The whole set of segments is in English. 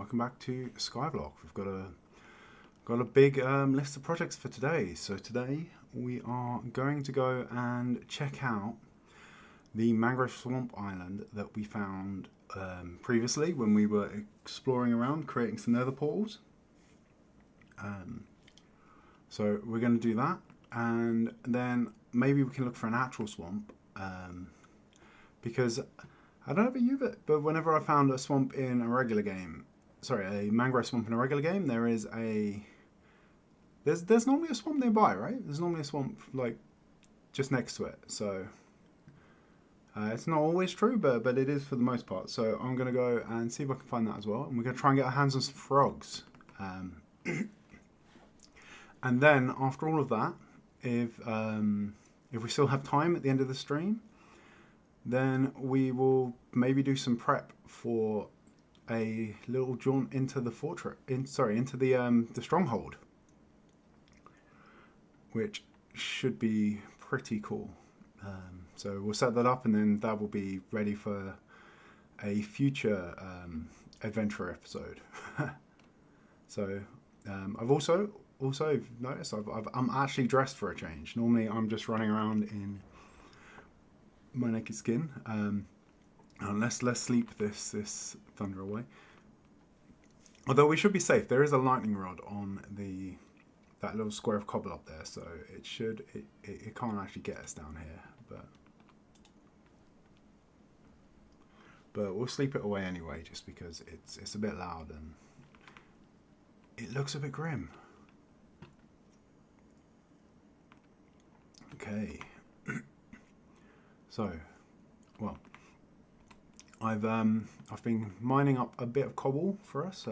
welcome back to Skyblock. We've got a big list of projects for today. So today we are going to go and check out the Mangrove Swamp Island that we found previously when we were exploring around, creating some nether portals. So we're going to do that, and then maybe we can look for an actual swamp, because I don't know about you, but whenever I found a swamp in a regular game, a mangrove swamp in a regular game, there's normally a swamp nearby, right? There's normally a swamp like just next to it. So it's not always true, but it is for the most part. So I'm gonna go and see if I can find that as well, and we're gonna try and get our hands on some frogs. And then after all of that, if we still have time at the end of the stream, then we will maybe do some prep for a little jaunt into the fortress, into the Stronghold, which should be pretty cool. So we'll set that up, and then that will be ready for a future adventure episode. So I've also noticed I'm actually dressed for a change. Normally I'm just running around in my naked skin. And let's sleep this thunder away. Although we should be safe. There is a lightning rod on that little square of cobble up there, so it can't actually get us down here. But we'll sleep it away anyway, just because it's a bit loud and it looks a bit grim. Okay. So, well, I've been mining up a bit of cobble for us.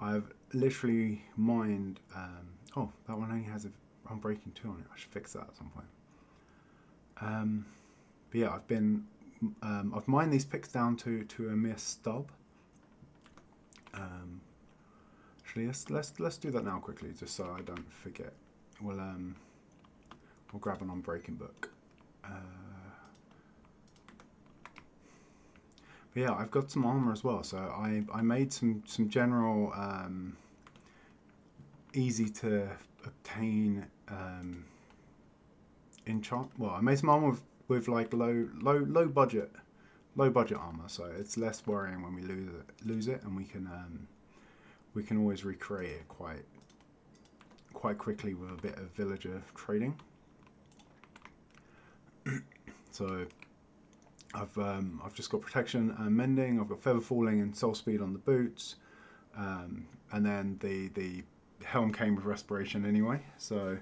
I've literally mined. Oh, that one only has unbreaking 2 on it. I should fix that at some point. But yeah, I've mined these picks down to a mere stub. Actually, let's do that now quickly, just so I don't forget. We'll grab an unbreaking book. But yeah, I've got some armor as well, so I made some general easy to obtain enchant. Well, I made some armor with like low budget armor, so it's less worrying when we lose it, and we can always recreate it quite quickly with a bit of villager trading. So I've just got protection and mending. I've got feather falling and soul speed on the boots, and then the helm came with respiration anyway. So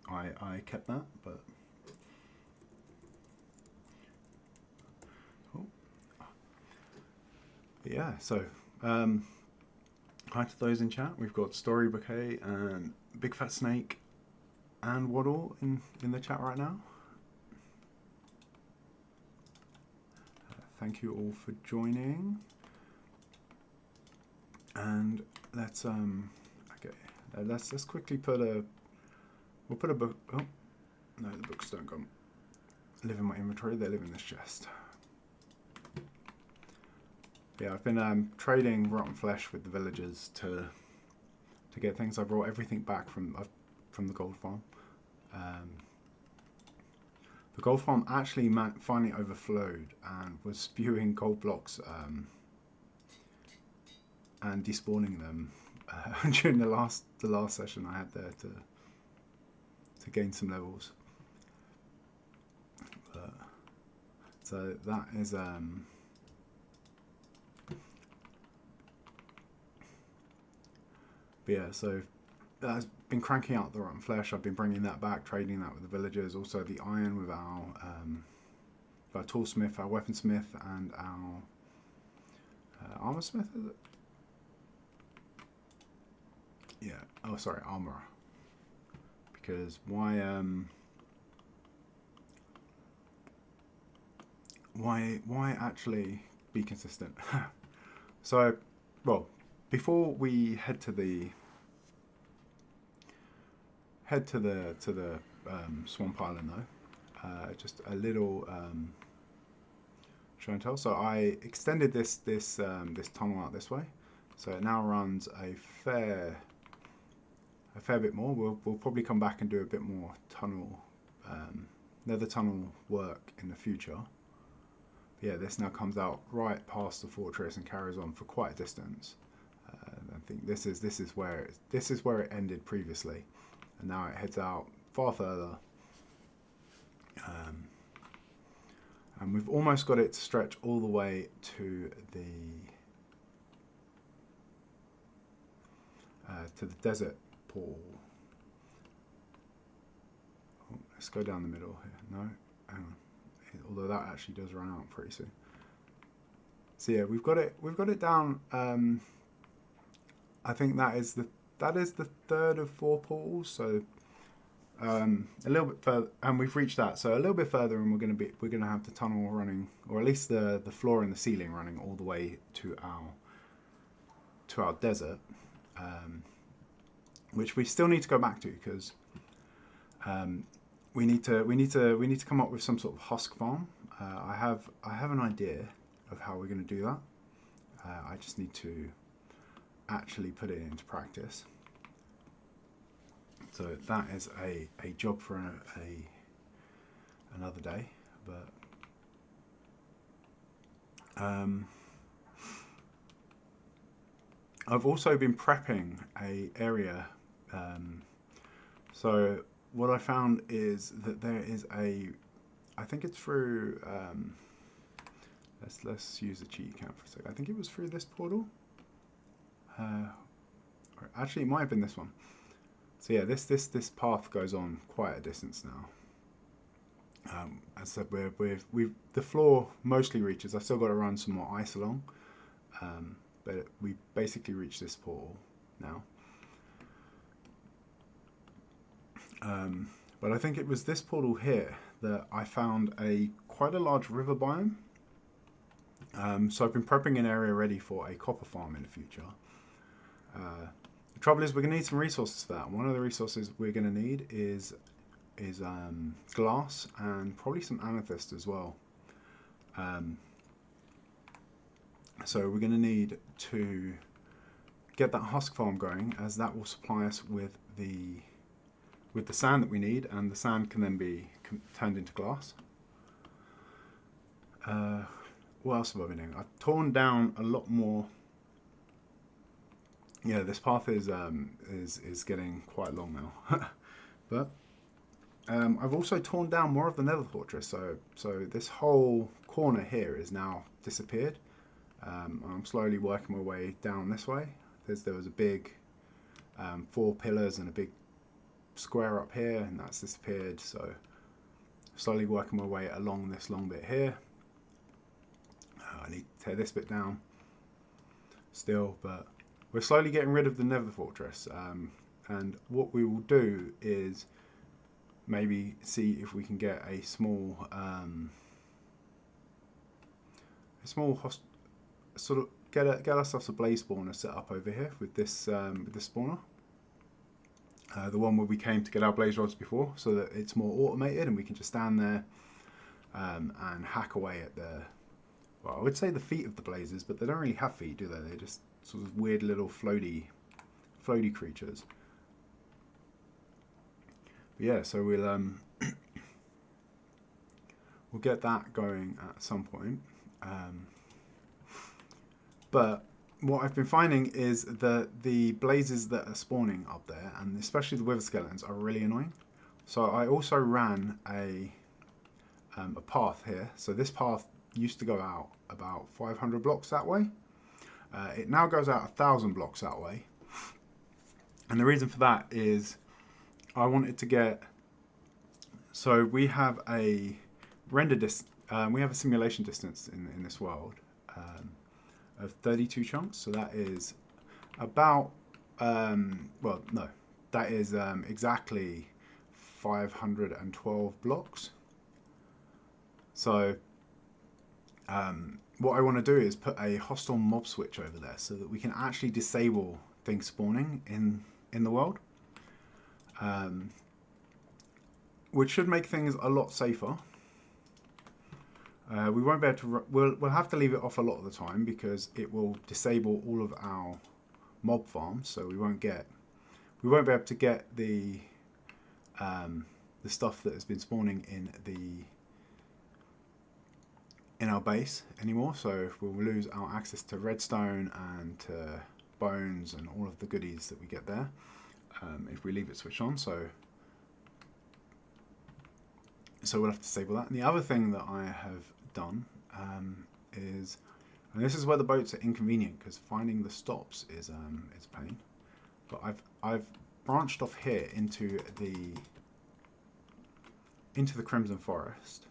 I kept that, but yeah. So hi to those in chat. We've got Story Bouquet and Big Fat Snake and Waddle in the chat right now. Thank you all for joining. And let's quickly we'll put a book. Oh no, the books don't live in my inventory. They live in this chest. Yeah, I've been trading rotten flesh with the villagers to get things. I brought everything back from the gold farm. The gold farm actually finally overflowed and was spewing gold blocks and despawning them during the last session I had there to gain some levels. So that is but yeah, so that's been cranking out the rotten flesh. I've been bringing that back, trading that with the villagers. Also the iron with our toolsmith, our weaponsmith, and our armor smith, is it? Yeah. Oh, sorry, armorer. Because why actually be consistent? So, well, before we head to the Swamp Island, though, just a little show and tell. So I extended this tunnel out this way, so it now runs a fair bit more. We'll probably come back and do a bit more tunnel, nether tunnel work in the future. But yeah, this now comes out right past the fortress and carries on for quite a distance. I think this is where it ended previously, and now it heads out far further. And we've almost got it to stretch all the way to the desert pool. Oh, let's go down the middle here. No, hang on. Although that actually does run out pretty soon. So yeah, we've got it down. I think that is the third of 4 pools. So a little bit further, and we've reached that. So a little bit further, and we're gonna have the tunnel running, or at least the floor and the ceiling running all the way to our desert, which we still need to go back to because we need to come up with some sort of husk farm. I have an idea of how we're going to do that. I just need to actually put it into practice. So that is a job for another day. But I've also been prepping a area. So what I found is that there is I think it's through. Let's use the cheat count for a second. I think it was through this portal. Or actually, it might have been this one. So yeah, this path goes on quite a distance now. As I said, the floor mostly reaches. I've still got to run some more ice along, but we basically reached this portal now. But I think it was this portal here that I found quite a large river biome. So I've been prepping an area ready for a copper farm in the future. The trouble is we're going to need some resources for that. One of the resources we're going to need is glass and probably some amethyst as well. So we're going to need to get that husk farm going, as that will supply us with the sand that we need, and the sand can then be turned into glass. What else have I been doing? I've torn down a lot more. Yeah, this path is getting quite long now. But I've also torn down more of the nether fortress. So this whole corner here is now disappeared. I'm slowly working my way down this way. There was a big 4 pillars and a big square up here, and that's disappeared. So slowly working my way along this long bit here. I need to tear this bit down still, but we're slowly getting rid of the nether fortress. And what we will do is maybe see if we can get a small sort of get ourselves a blaze spawner set up over here with this spawner. The one where we came to get our blaze rods before, so that it's more automated and we can just stand there and hack away at well, I would say the feet of the blazes, but they don't really have feet, do they? They're just sort of weird little floaty creatures. But yeah, so we'll get that going at some point. But what I've been finding is that the blazes that are spawning up there, and especially the wither skeletons, are really annoying. So I also ran a path here. So this path used to go out about 500 blocks that way. It now goes out 1,000 blocks that way. And the reason for that is I wanted to get... So we have a we have a simulation distance in this world of 32 chunks. So that is about... well, no. That is exactly 512 blocks. So... what I want to do is put a hostile mob switch over there so that we can actually disable things spawning in the world, which should make things a lot safer. We won't be able to. We'll have to leave it off a lot of the time because it will disable all of our mob farms. So we won't be able to get the stuff that has been spawning in our base anymore. So we'll lose our access to redstone and to bones and all of the goodies that we get there if we leave it switched on. So we'll have to disable that. And the other thing that I have done is, and this is where the boats are inconvenient because finding the stops is a pain. But I've branched off here into the Crimson Forest,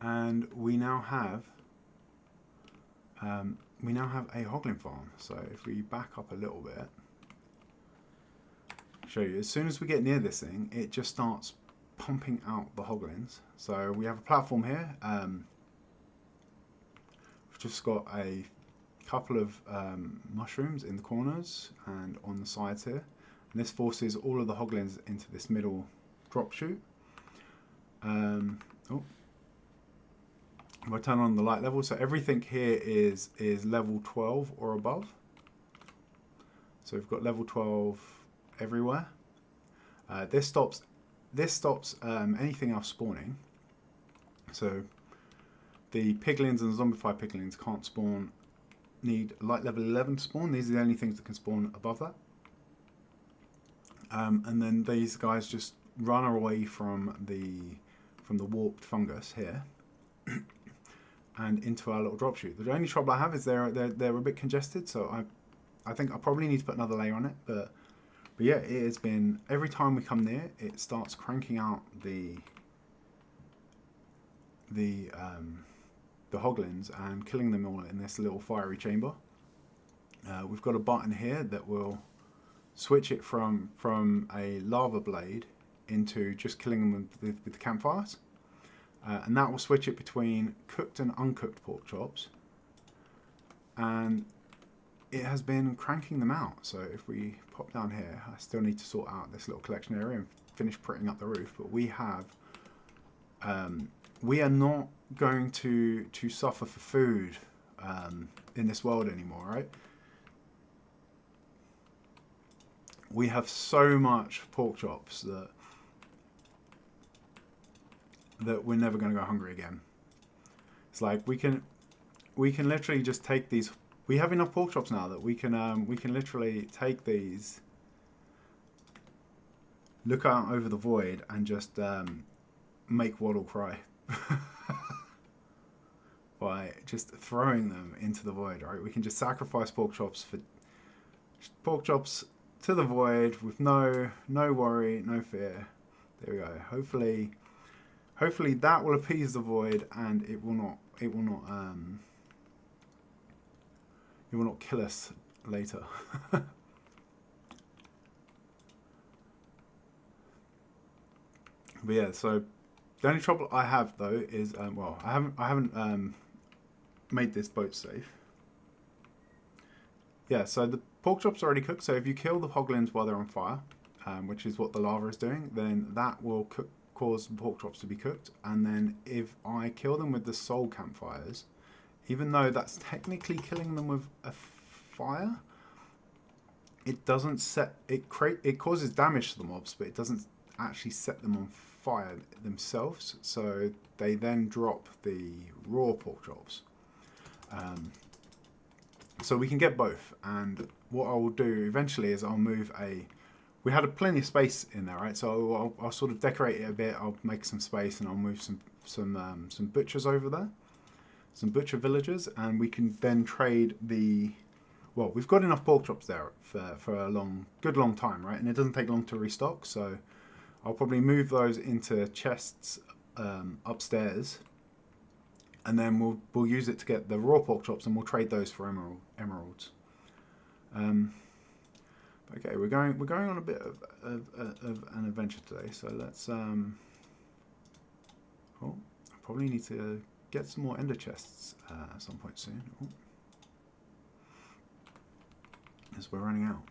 and we now have a hoglin farm. So if we back up a little bit, show you, as soon as we get near this thing, it just starts pumping out the hoglins. So we have a platform here. We've just got a couple of mushrooms in the corners and on the sides here. And this forces all of the hoglins into this middle drop chute. If I turn on the light level, so everything here is level 12 or above. So we've got level 12 everywhere. This stops anything else spawning. So the piglins and the zombified piglins can't spawn. Need light level 11 to spawn. These are the only things that can spawn above that. And then these guys just run away from the warped fungus here and into our little drop chute. The only trouble I have is they're a bit congested, so I think I probably need to put another layer on it. But yeah, it has been, every time we come near, it starts cranking out the hoglins and killing them all in this little fiery chamber. We've got a button here that will switch it from a lava blade into just killing them with the campfires. And that will switch it between cooked and uncooked pork chops. And it has been cranking them out. So if we pop down here, I still need to sort out this little collection area and finish putting up the roof. But we have, we are not going to suffer for food in this world anymore, right? We have so much pork chops that we're never going to go hungry again. It's like we can literally just take these. We have enough pork chops now that we can literally take these, look out over the void, and just make Waddle cry by just throwing them into the void. Right? We can just sacrifice pork chops to the void with no worry, no fear. There we go. Hopefully that will appease the void, and it will not kill us later. But yeah, so the only trouble I have though is well, I haven't made this boat safe. Yeah, so the pork chops are already cooked. So if you kill the hoglins while they're on fire, which is what the lava is doing, then that will cause the pork chops to be cooked. And then if I kill them with the soul campfires, even though that's technically killing them with a fire, it doesn't set it causes damage to the mobs, but it doesn't actually set them on fire themselves. So they then drop the raw pork chops. So we can get both. And what I will do eventually is I'll move we had plenty of space in there, right? So I'll sort of decorate it a bit. I'll make some space and I'll move some butchers over there, some butcher villagers, and we can then trade well, we've got enough pork chops there for a good long time, right? And it doesn't take long to restock, so I'll probably move those into chests upstairs, and then we'll use it to get the raw pork chops, and we'll trade those for emeralds. Okay, we're going on a bit of an adventure today, so let's I probably need to get some more ender chests at some point soon. As we're running out.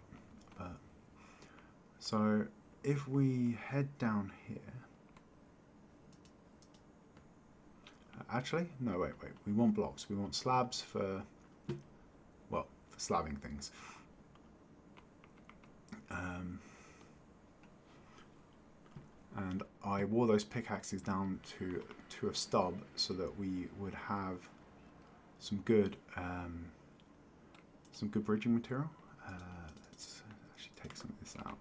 So if we head down here, Actually, no, wait. We want blocks. We want slabs for, well, for slabbing things. And I wore those pickaxes down to a stub so that we would have some good bridging material. Let's actually take some of this out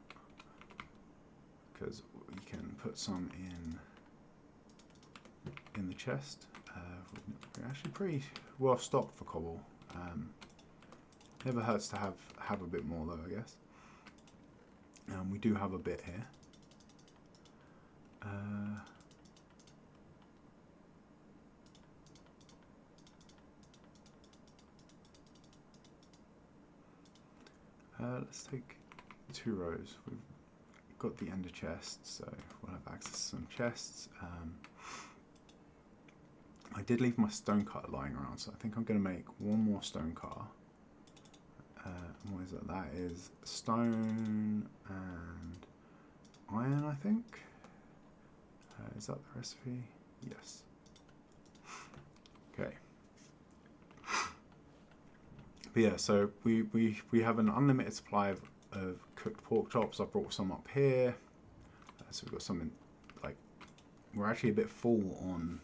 because we can put some in the chest. We're actually pretty well stocked for cobble. Never hurts to have a bit more though, I guess. We do have a bit here. Let's take 2 rows. We've got the ender chest, so we'll have access to some chests. I did leave my stone cutter lying around, so I think I'm going to make one more stone cutter. What is that? That is stone and iron, I think. Is that the recipe? Yes. Okay. But yeah, so we have an unlimited supply of cooked pork chops. I brought some up here. So we've got some in, like, we're actually a bit full on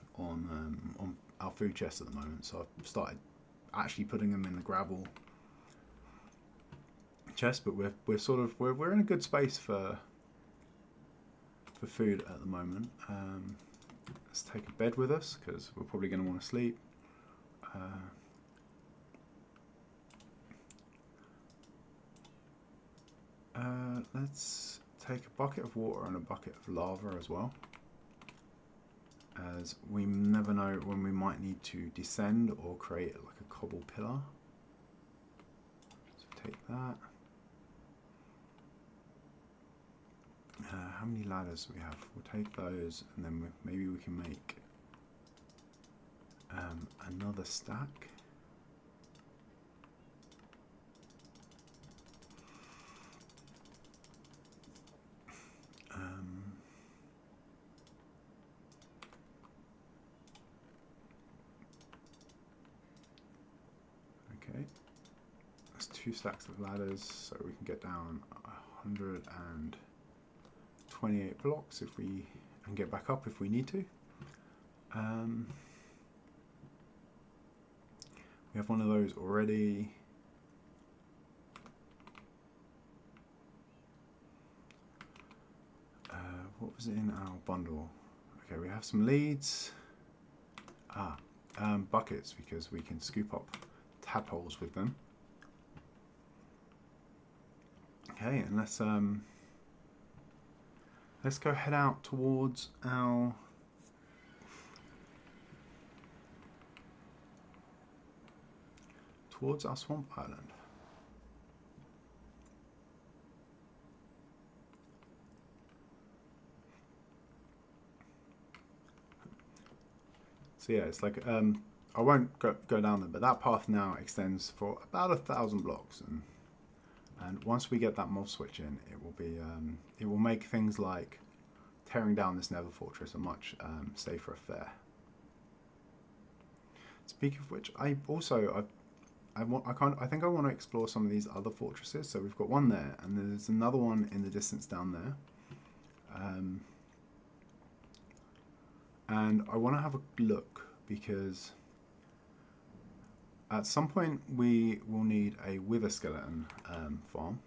our food chest at the moment. So I've started actually putting them in the gravel chest, but we're in a good space for food at the moment. Let's take a bed with us because we're probably going to want to sleep. Let's take a bucket of water and a bucket of lava as well, as we never know when we might need to descend or create like a cobble pillar. So take that. How many ladders do we have? We'll take those, and then maybe we can make another stack. Okay, that's 2 stacks of ladders, so we can get down 128 blocks if we, and get back up if we need to. We have one of those already. What was it in our bundle? Okay, we have some leads. Buckets, because we can scoop up tadpoles with them. Okay, and let's go head out towards our swamp island. So yeah, it's like I won't go down there, but that path now extends for about 1,000 blocks, and once we get that mob switch in, it will make things like tearing down this nether fortress a much safer affair. Speaking of which, I think I want to explore some of these other fortresses. So we've got one there, and there's another one in the distance down there. And I want to have a look because at some point we will need a wither skeleton farm,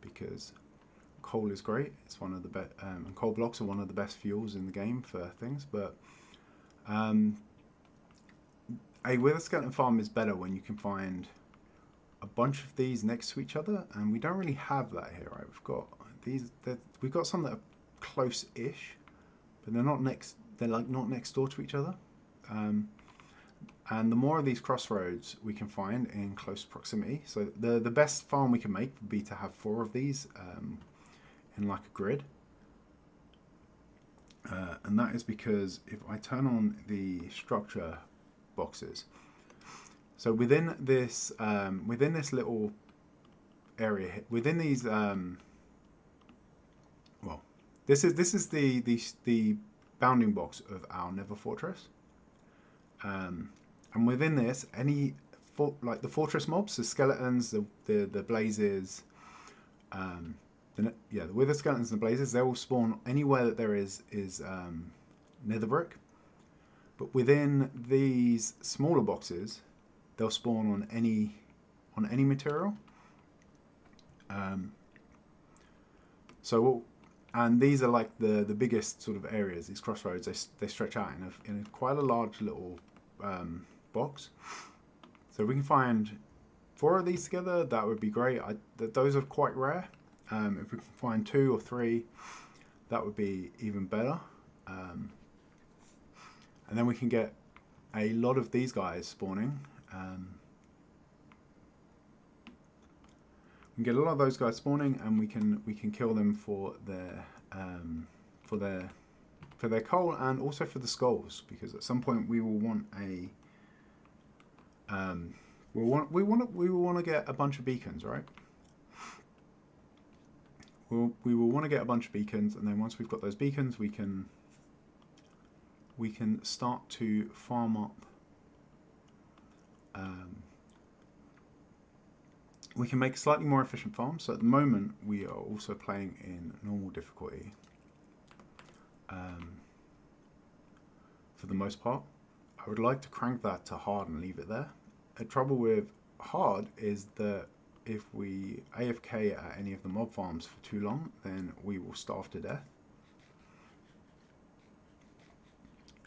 because coal is great. It's one of the best, and coal blocks are one of the best fuels in the game for things. But a wither skeleton farm is better when you can find a bunch of these next to each other, and we don't really have that here, right? We've got these. We've got some that are close-ish, but they're not next. They're like not next door to each other. And the more of these crossroads we can find in close proximity, so the best farm we can make would be to have 4 of these in like a grid. And that is because if I turn on the structure boxes, so within this little area, within these, well, this is the bounding box of our nether fortress. And within this, any like the fortress mobs, the skeletons, the blazes, the wither skeletons and the blazes, they will spawn anywhere that there is nether brick. But within these smaller boxes, they'll spawn on any material. And these are like the biggest sort of areas. These crossroads, they stretch out in quite a large little box. So if we can find 4 of these together, that would be great. Those are quite rare. If we can find 2 or 3, that would be even better. And then we can get a lot of these guys spawning. We can get a lot of those guys spawning, and we can kill them for their coal and also for the skulls, because at some point we will want we will want to get a bunch of beacons, right? We will want to get a bunch of beacons, and then once we've got those beacons, we can start to farm up. We can make slightly more efficient farms. So at the moment, we are also playing in normal difficulty. For the most part, I would like to crank that to hard and leave it there. The trouble with hard is that if we AFK at any of the mob farms for too long, then we will starve to death.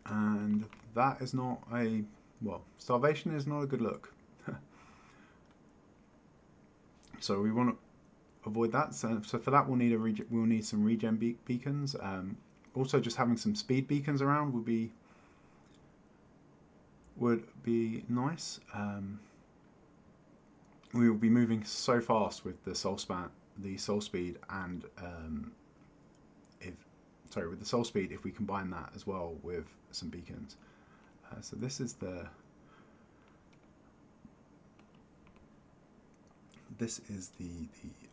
And that is not starvation is not a good look. So we want to avoid that. So for that, we'll need some regen beacons. Also, just having some speed beacons around would be nice. We will be moving so fast with the soul speed, and with the soul speed, if we combine that as well with some beacons. So this is the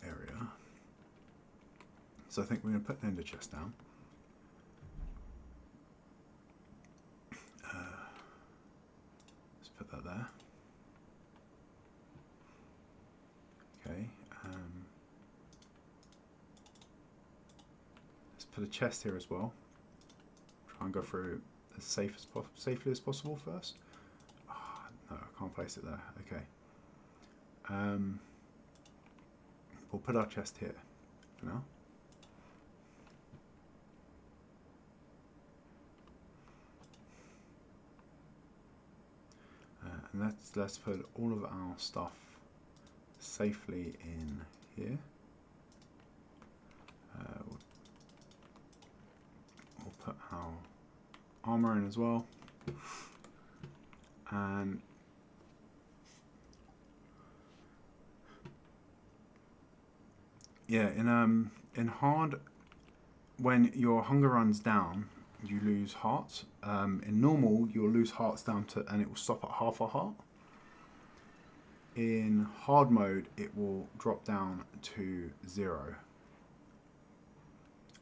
area. So I think we're going to put the ender chest down. Let's put that there. Okay. Let's put a chest here as well. Try and go through as safely as possible first. Oh, no, I can't place it there. Okay. We'll put our chest here for now. And let's put all of our stuff safely in here. We'll put our armor in as well, and yeah, in hard, when your hunger runs down, you lose hearts. In normal, you'll lose hearts down to, and it will stop at half a heart. In hard mode, it will drop down to 0,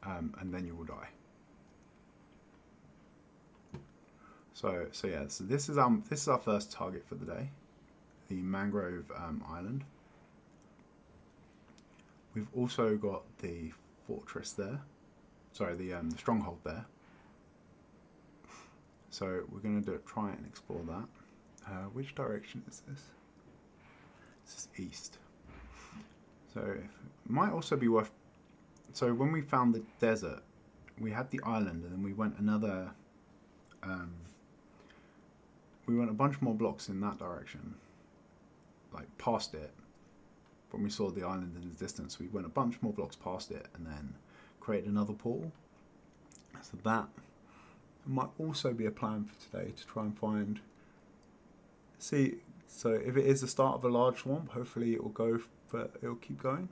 and then you will die. So this is our first target for the day, the Mangrove Island. We've also got the fortress there. Sorry, the stronghold there. So we're going to try and explore that. Which direction is this? This is east. So it might also be worth. So when we found the desert, we had the island, and then we went another. We went a bunch more blocks in that direction, like past it. When we saw the island in the distance, we went a bunch more blocks past it and then created another portal. So that might also be a plan for today, to try and find. So if it is the start of a large swamp, hopefully it will go, but it will keep going.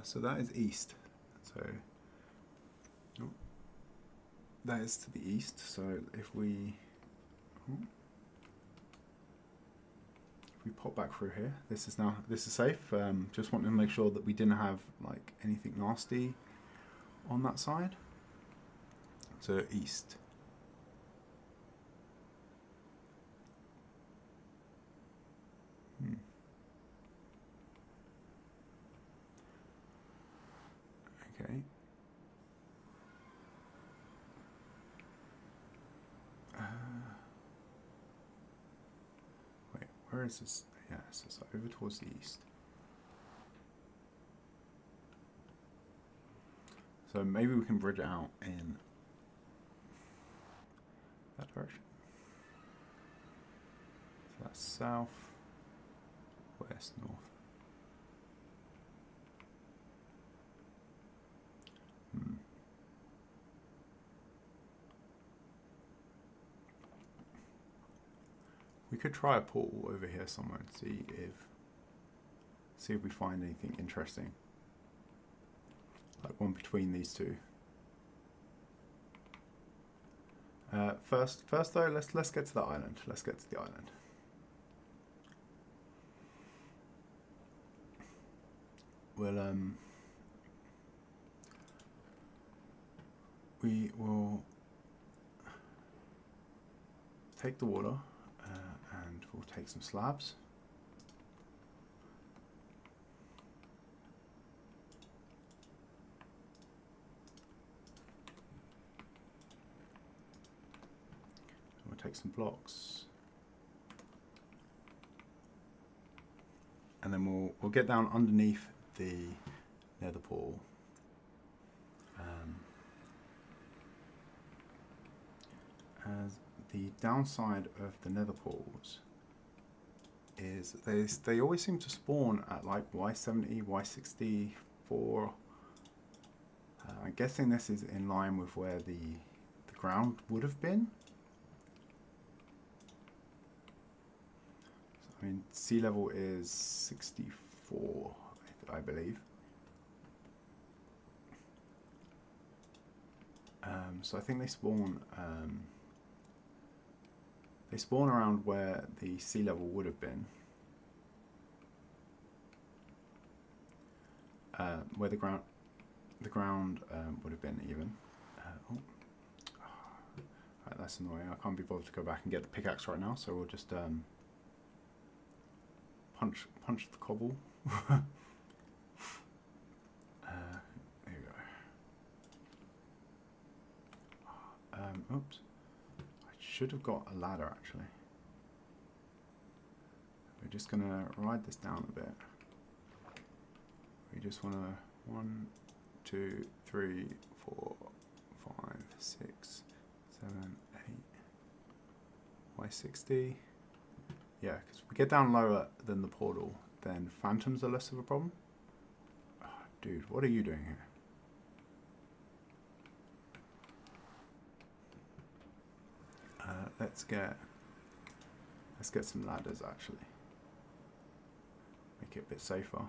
So that is east. So that is to the east. So if we pop back through here, this is safe. Just wanted to make sure that we didn't have like anything nasty on that side. So east. Where is this? Yeah, so it's over towards the east. So maybe we can bridge it out in that direction. So that's south, west, north. We could try a portal over here somewhere and see if we find anything interesting. Like one between these two. First though, let's get to the island. Let's get to the island. We'll we will take the water and we'll take some slabs. We'll take some blocks. And then we'll get down underneath the nether portal. As the downside of the nether portals is they always seem to spawn at like Y70, Y64. I'm guessing this is in line with where the ground would have been. So, I mean, sea level is 64, I believe. So I think they spawn around where the sea level would have been, where the ground would have been even. Right, that's annoying. I can't be bothered to go back and get the pickaxe right now, so we'll just punch the cobble. There you go. Oops. Should have got a ladder actually. We're just gonna ride this down a bit. We just wanna 1, 2, 3, 4, 5, 6, 7, 8. Y60. Yeah, because if we get down lower than the portal, then phantoms are less of a problem. Oh, dude, what are you doing here? Let's get some ladders actually. Make it a bit safer.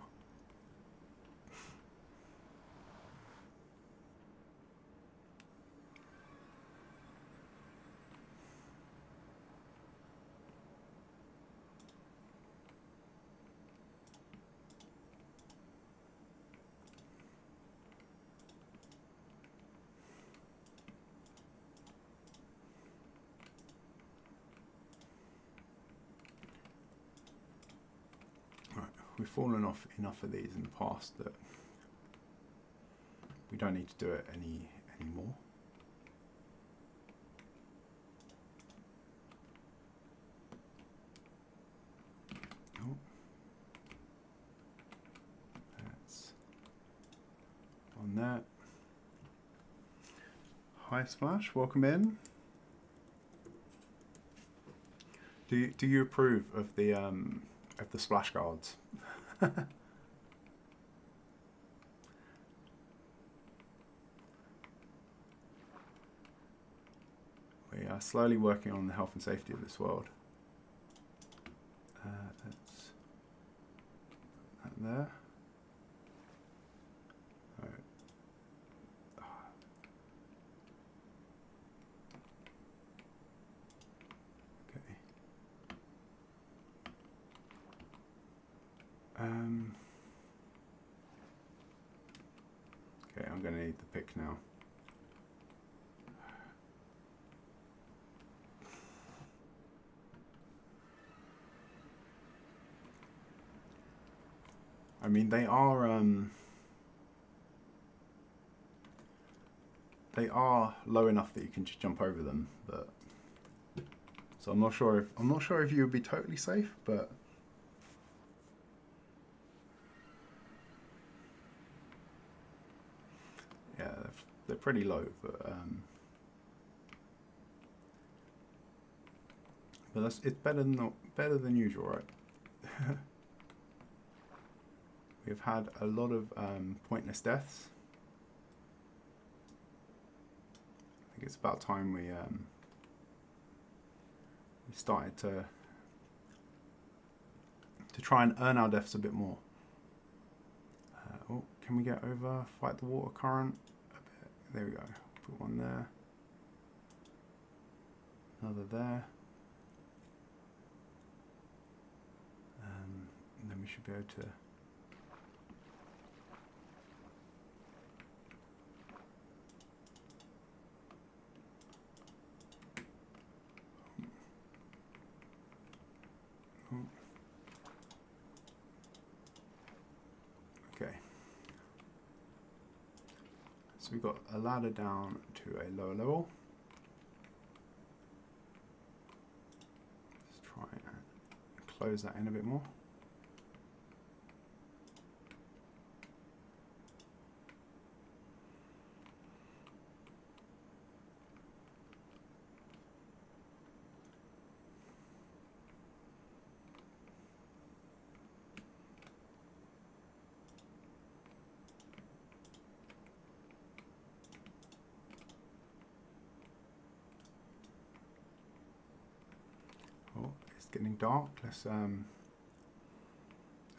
We've fallen off enough of these in the past that we don't need to do it anymore. Oh, that's on that. Hi Splash, welcome in. Do you approve of the splash guards? We are slowly working on the health and safety of this world. Let's put that there. Okay, I'm going to need the pick now. I mean, they are low enough that you can just jump over them, but so I'm not sure if you would be totally safe, but they're pretty low, but that's, it's better than usual, right? We've had a lot of pointless deaths. I think it's about time we started to try and earn our deaths a bit more. Oh, can we get over? Fight the water current a bit. There we go. Put one there. Another there. And then we should be able to. Okay. So we've got a ladder down to a lower level. Let's try and close that in a bit more. Getting dark. Let's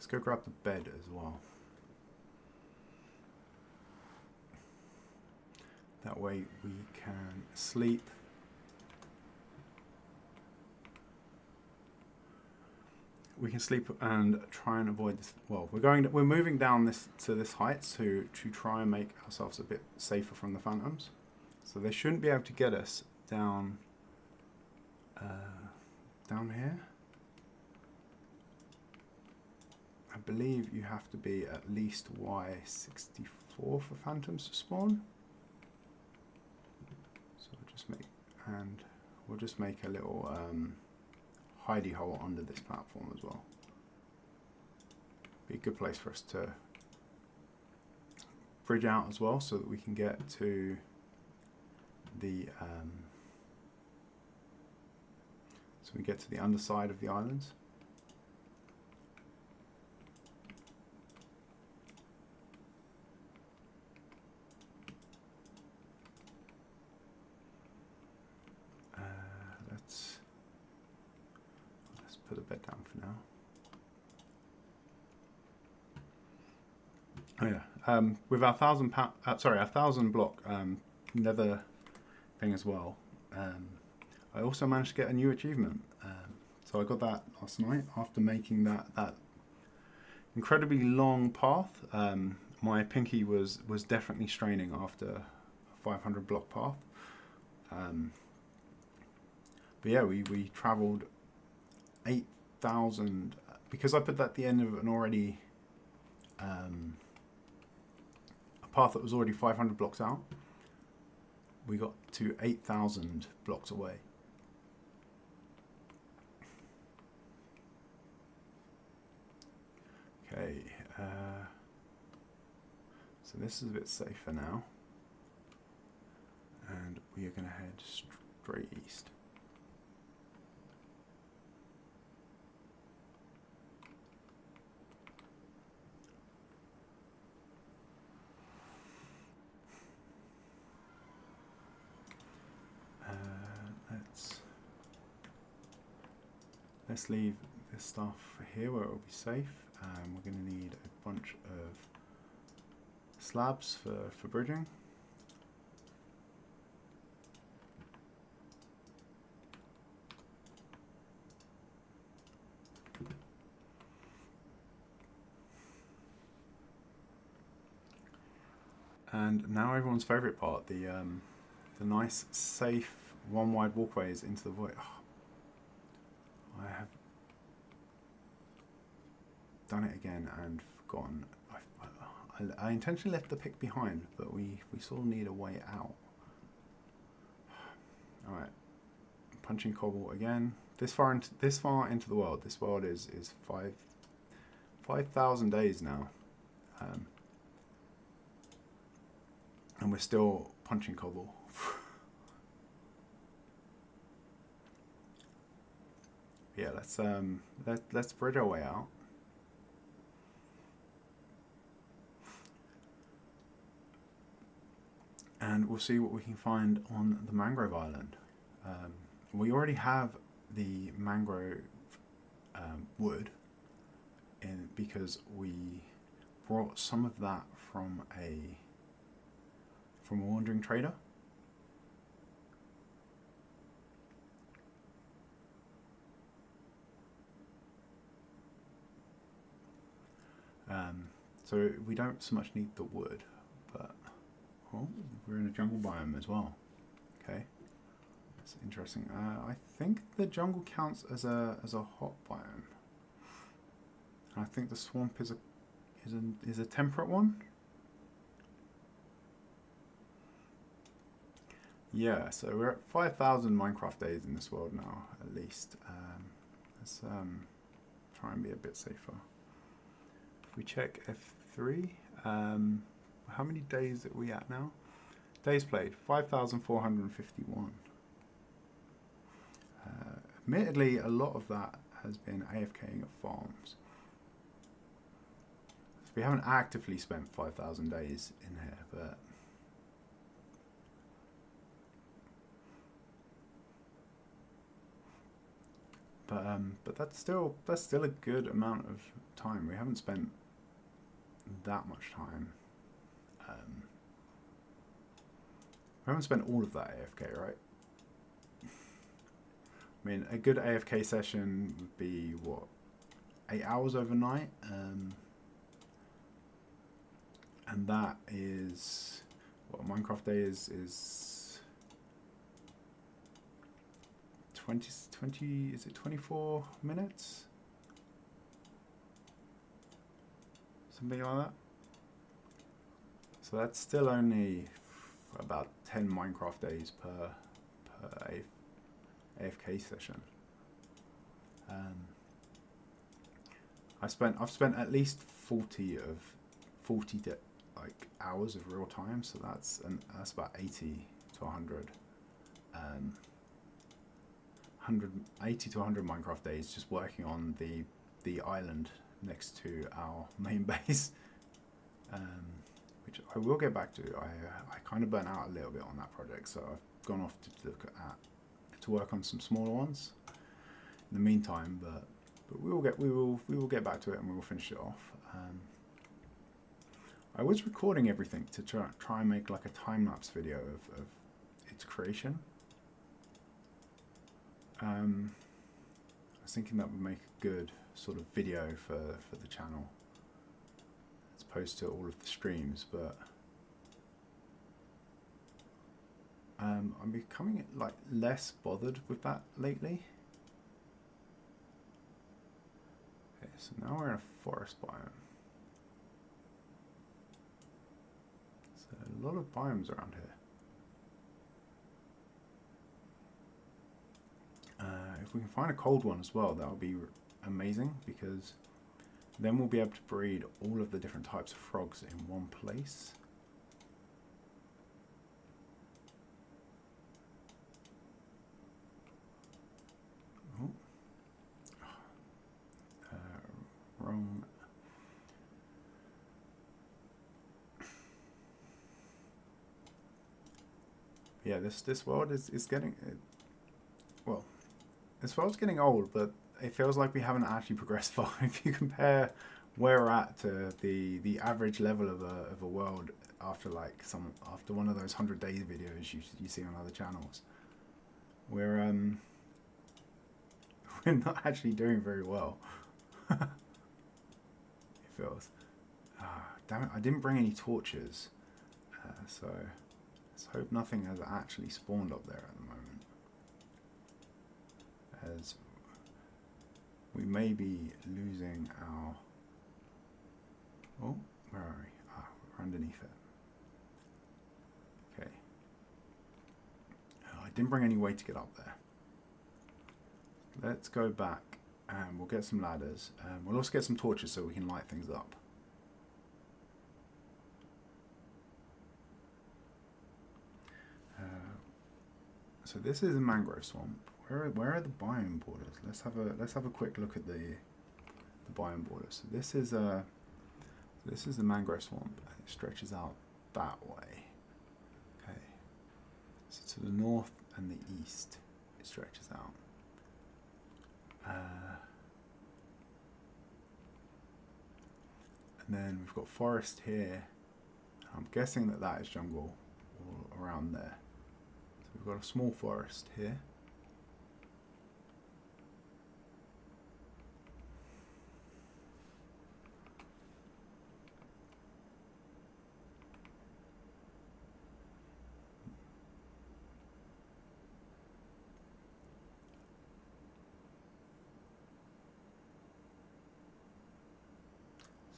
go grab the bed as well. That way we can sleep. We can sleep and try and avoid this. Well, we're moving down to this height to try and make ourselves a bit safer from the phantoms. So they shouldn't be able to get us down. Down here, I believe you have to be at least Y64 for phantoms to spawn. So we'll just make a little hidey hole under this platform as well. Be a good place for us to bridge out as well, so that we can get to the we get to the underside of the islands. Let's put the bed down for now. Oh yeah, with our 1,000 block nether thing as well. I also managed to get a new achievement. So I got that last night after making that incredibly long path. My pinky was definitely straining after a 500 block path. But yeah, we travelled 8,000, because I put that at the end of an already a path that was already 500 blocks out. We got to 8,000 blocks away. Okay, so this is a bit safer now, and we are going to head straight east. Let's leave this stuff here where it will be safe. We're going to need a bunch of slabs for bridging. And now everyone's favourite part, the nice, safe, one wide walkways into the void. Oh, I have done it again and forgotten. I intentionally left the pick behind, but we still need a way out. All right, punching cobble again. This far into the world. This world is 5,000 days now, and we're still punching cobble. Yeah, let's bridge our way out. And we'll see what we can find on the Mangrove Island. We already have the mangrove wood in because we brought some of that from a wandering trader. So we don't so much need the wood, but oh, we're in a jungle biome as well. Okay, that's interesting. I think the jungle counts as a hot biome. I think the swamp is a temperate one. Yeah, so we're at 5,000 Minecraft days in this world now, at least. Let's try and be a bit safer. If we check F3, how many days are we at now? Days played, 5,451. Admittedly, a lot of that has been AFKing at farms. We haven't actively spent 5,000 days in here, but that's still a good amount of time. We haven't spent that much time. We haven't spent all of that AFK, right? I mean, a good AFK session would be what, 8 hours overnight, and that is what Minecraft day is 20 is it 24 minutes? Something like that. So that's still only about 10 Minecraft days per AFK session. I've spent at least 40 hours of real time, so that's about 80 to 100. 80 to 100 Minecraft days just working on the island next to our main base, which I will get back to. I kind of burnt out a little bit on that project, so I've gone off to work on some smaller ones in the meantime. But we will get back to it and we will finish it off. I was recording everything to try and make like a time-lapse video of its creation. I was thinking that would make a good sort of video for the channel as opposed to all of the streams, but I'm becoming like less bothered with that lately. Okay, so now we're in a forest biome. So a lot of biomes around here. If we can find a cold one as well, that would be amazing, because then we'll be able to breed all of the different types of frogs in one place. Oh. Wrong. Yeah, this world is getting well. This world's getting old, but it feels like we haven't actually progressed far. If you compare where we're at to the average level of a world after one of those 100 days videos you see on other channels, we're not actually doing very well. It feels. Damn it! I didn't bring any torches, so let's hope nothing has actually spawned up there at the moment. As we may be losing our... Oh, where are we? We're underneath it. Okay. I didn't bring any way to get up there. Let's go back and we'll get some ladders. We'll also get some torches so we can light things up. So this is a mangrove swamp. Where are the biome borders? Let's have a quick look at the biome borders. So this is the mangrove swamp, and it stretches out that way. Okay. So to the north and the east, it stretches out. And then we've got forest here. I'm guessing that is jungle all around there. So we've got a small forest here.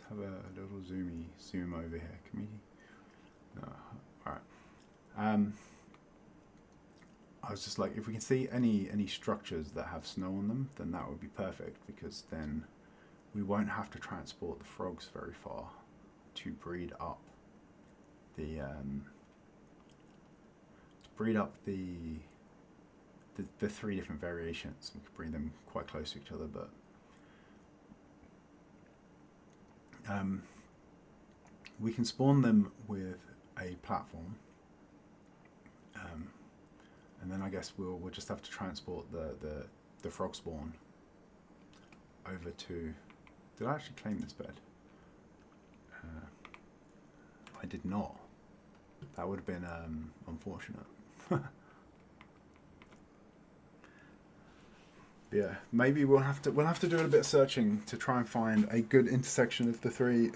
Have a little zoom over here. Can we? No. All right. I was just like, if we can see any structures that have snow on them, then that would be perfect, because then we won't have to transport the frogs very far to breed up the three different variations. We could breed them quite close to each other, but we can spawn them with a platform, and then I guess we'll just have to transport the frog spawn over to. Did I actually claim this bed? I did not. That would have been unfortunate. Yeah, maybe we'll have to do a little bit of searching to try and find a good intersection of the three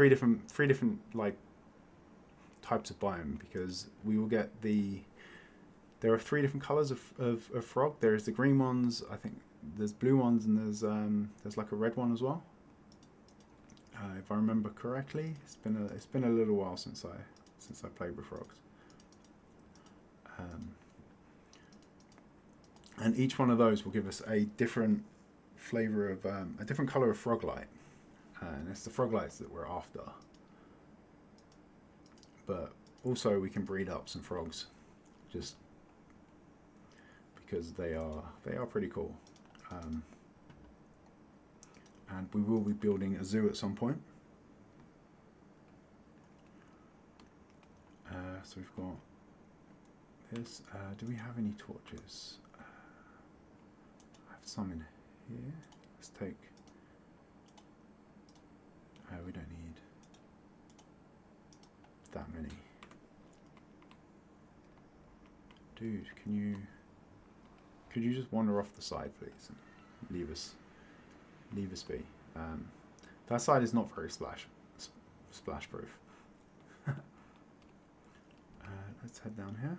different like types of biome, because we will get there are three different colors of frog. There's the green ones, I think there's blue ones, and there's like a red one as well. If I remember correctly, it's been a little while since I played with frogs. And each one of those will give us a different flavor of a different color of frog light, and it's the frog lights that we're after. But also we can breed up some frogs, just because they are pretty cool. And we will be building a zoo at some point. So we've got this. Do we have any torches? I have some in here. Let's take. We don't need that many. Dude, could you just wander off the side, please, and leave us be? That side is not very splash proof. Let's head down here.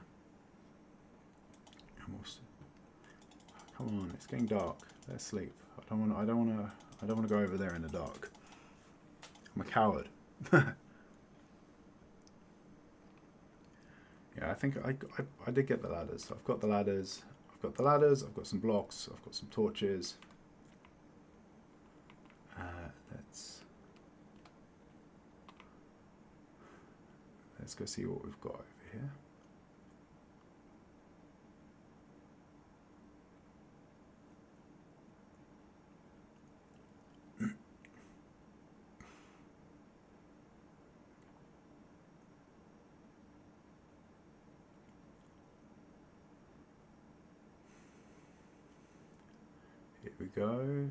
Come on, it's getting dark. Let's sleep. I don't want to go over there in the dark. I'm a coward. Yeah, I think I did get the ladders. I've got the ladders. I've got some blocks. I've got some torches. Let's go see what we've got over here. Here we go.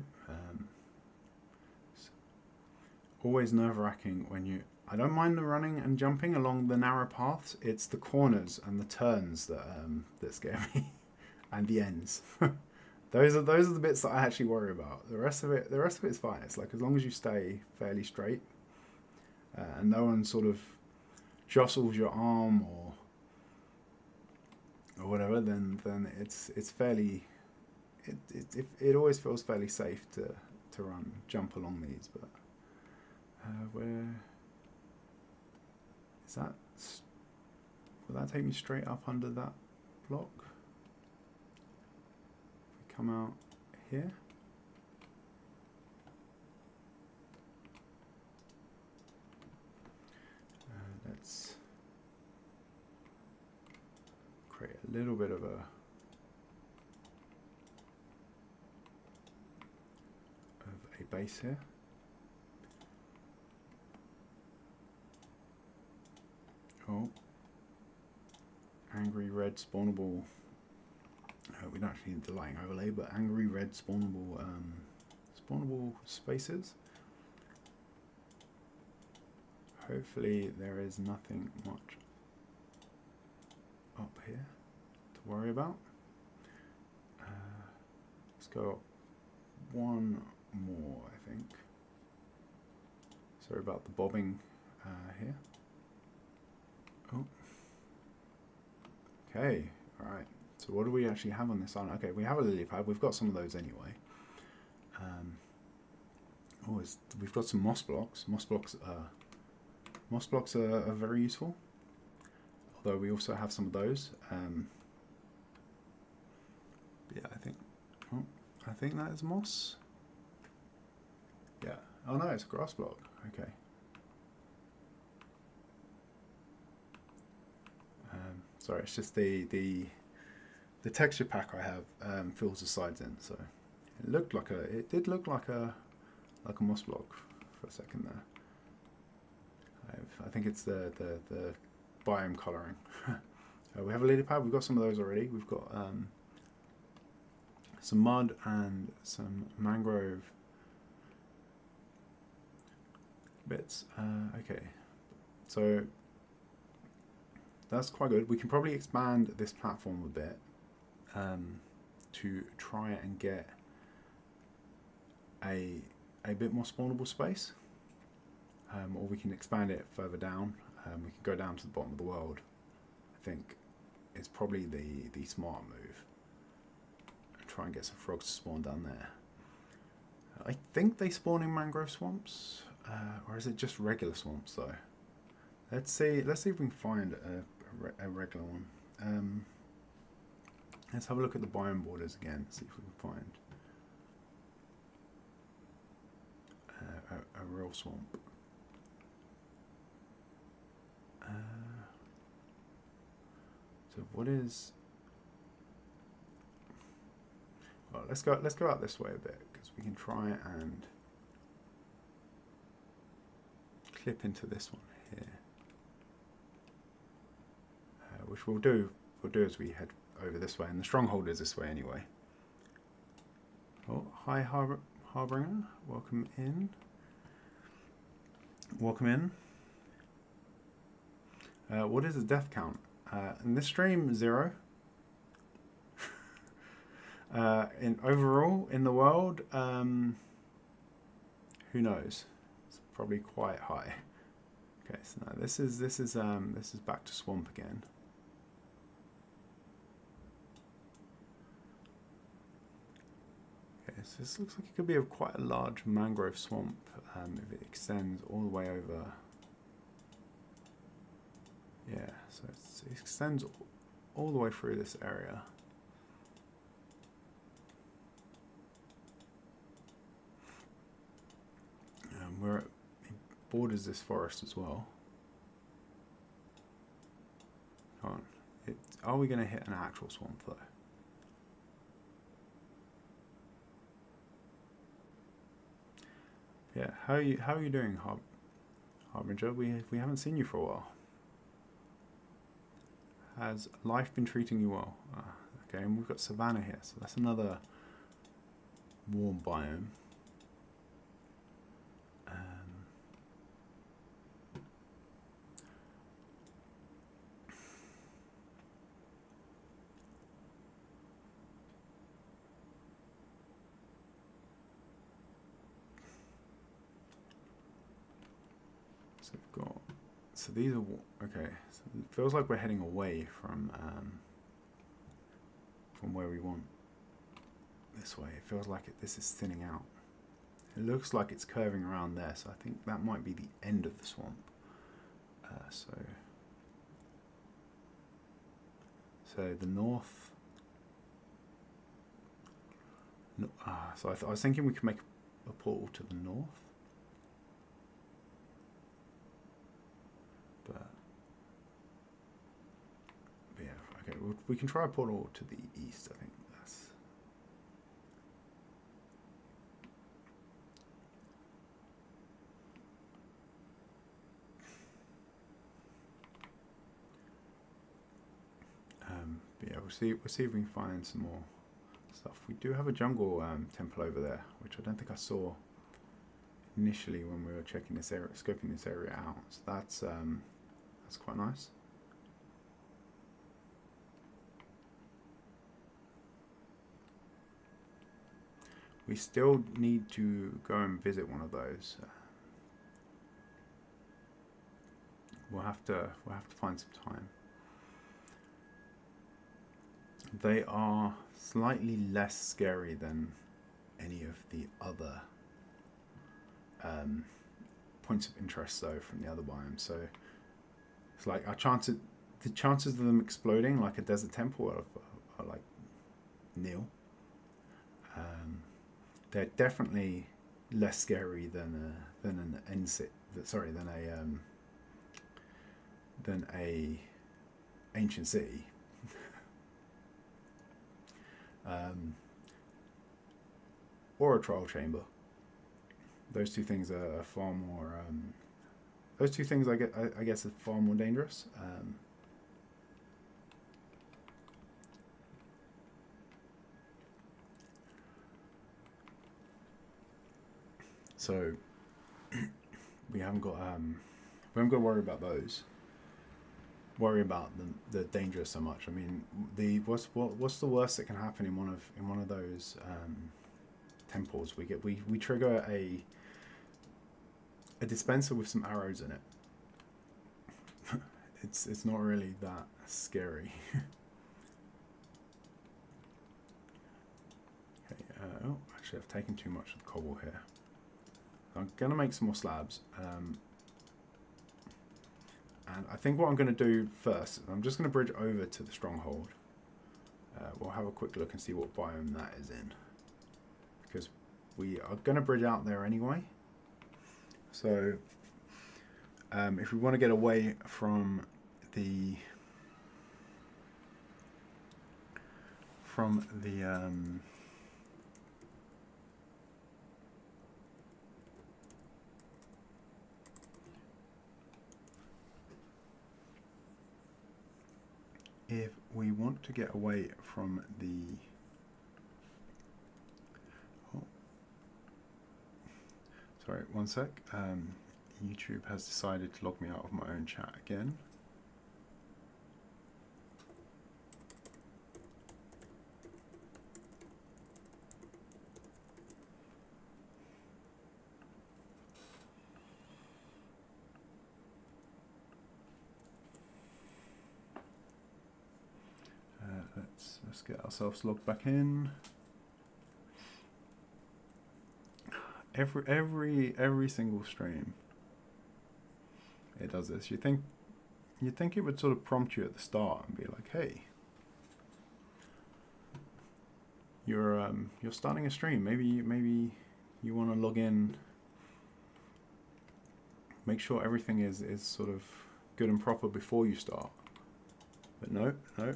Always nerve-wracking when you. I don't mind the running and jumping along the narrow paths. It's the corners and the turns that scare me, and the ends. Those are the bits that I actually worry about. The rest of it is fine. It's like, as long as you stay fairly straight, and no one sort of jostles your arm or whatever, then it's fairly. It always feels fairly safe to jump along these, but where is that? Will that take me straight up under that block? We come out here. Let's. little bit of a base here. Oh, angry red spawnable. We don't actually need the lighting overlay, but angry red spawnable spawnable spaces. Hopefully there is nothing much up here to worry about. Let's go up one more, I think. Sorry about the bobbing here. Oh. Okay, alright. So what do we actually have on this island? Okay, we have a lily pad. We've got some of those anyway. We've got some moss blocks. Moss blocks are very useful. Although we also have some of those. Yeah, I think that is moss. Yeah. Oh no, it's a grass block. Okay. Sorry, it's just the texture pack I have fills the sides in, so it did look like a moss block for a second there. I think it's the biome colouring. We have a lily pad. We've got some of those already. We've got some mud and some mangrove bits. Okay, so that's quite good. We can probably expand this platform a bit to try and get a bit more spawnable space, or we can expand it further down. We can go down to the bottom of the world. I think it's probably the smart move. Try and get some frogs to spawn down there. I think they spawn in mangrove swamps, or is it just regular swamps though? Let's see if we can find a regular one. Let's have a look at the biome borders again. See if we can find a real swamp. So what is? Well, let's go out this way a bit because we can try and clip into this one here, which we'll do as we head over this way, and the Stronghold is this way anyway. Oh, hi Harbinger, welcome in. Welcome in. What is the death count? In this stream, 0. In overall in the world, who knows? It's probably quite high. Okay, so now this is back to swamp again. Okay, so this looks like it could be quite a large mangrove swamp if it extends all the way over. Yeah, so it extends all the way through this area. Where it borders this forest as well. Come on. Are we going to hit an actual swamp though? Yeah, how are you doing, Harbinger? We haven't seen you for a while. Has life been treating you well? Okay, and we've got savanna here, so that's another warm biome. So we've got, so these are, okay, so it feels like we're heading away from where we want. This way, it feels like this is thinning out. It looks like it's curving around there, so I think that might be the end of the swamp. So the north. No, so I was thinking we could make a portal to the north. But yeah, okay, we'll we can try a portal to the east. I think that's. But yeah, we'll see. We'll see if we can find some more stuff. We do have a jungle temple over there, which I don't think I saw initially when we were checking this area, scoping this area out. So that's quite nice. We still need to go and visit one of those. We'll have to find some time. They are slightly less scary than any of the other points of interest, though, from the other biomes. So it's like the chances of them exploding like a desert temple are like nil. They're definitely less scary than an than a ancient city. Or a trial chamber. Those two things are far more. Those two things, I guess, are far more dangerous. So we haven't got to worry about those. Worry about the danger so much. I mean, what's the worst that can happen in one of those temples? We trigger a dispenser with some arrows in it. It's not really that scary. Okay. Oh, actually, I've taken too much of the cobble here. I'm gonna make some more slabs. And I think what I'm going to do first, I'm just going to bridge over to the Stronghold. We'll have a quick look and see what biome that is in. Because we are going to bridge out there anyway. So, if we want to get away from the... If we want to get away from the... Oh. Sorry, one sec. YouTube has decided to log me out of my own chat again. Let's get ourselves logged back in. Every single stream, it does this. You'd think it would sort of prompt you at the start and be like, "Hey, you're starting a stream. Maybe you want to log in. Make sure everything is sort of good and proper before you start." But no,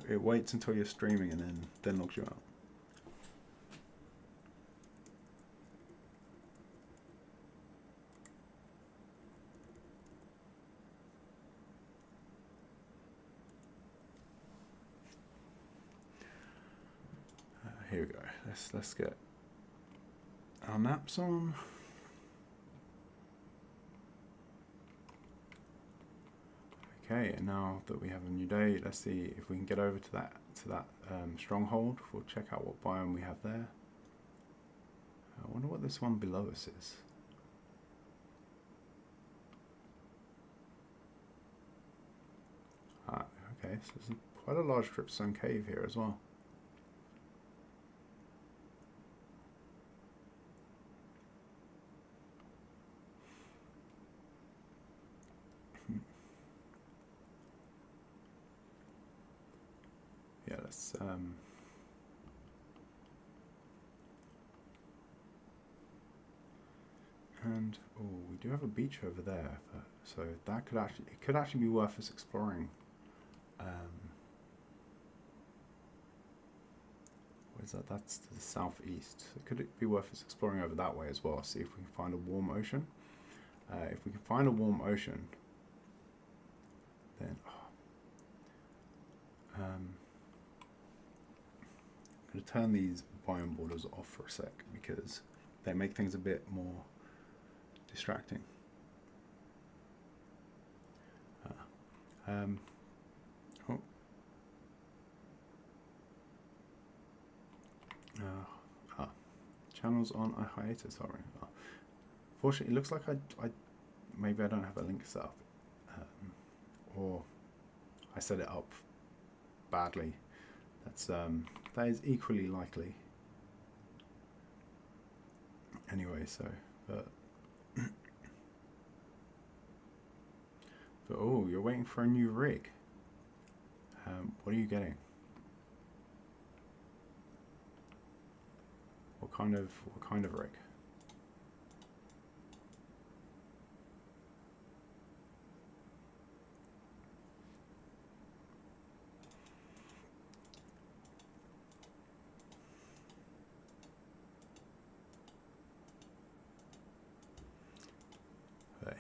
it waits until you're streaming and then logs you out. Here we go. Let's get our naps on. Okay, and now that we have a new day, let's see if we can get over to that stronghold. We'll check out what biome we have there. I wonder what this one below us is. Ah, okay, so there's quite a large dripstone cave here as well. Yeah, let's and oh, we do have a beach over there, so that could actually be worth us exploring. Where's that? That's to the southeast. So could it be worth us exploring over that way as well? See if we can find a warm ocean. If we can find a warm ocean, then I'm going to turn these biome borders off for a sec because they make things a bit more distracting. Channels on a hiatus, sorry. Fortunately, it looks like I maybe I don't have a link set up, or I set it up badly. That is equally likely. Anyway, so but oh, you're waiting for a new rig. What are you getting? What kind of rig?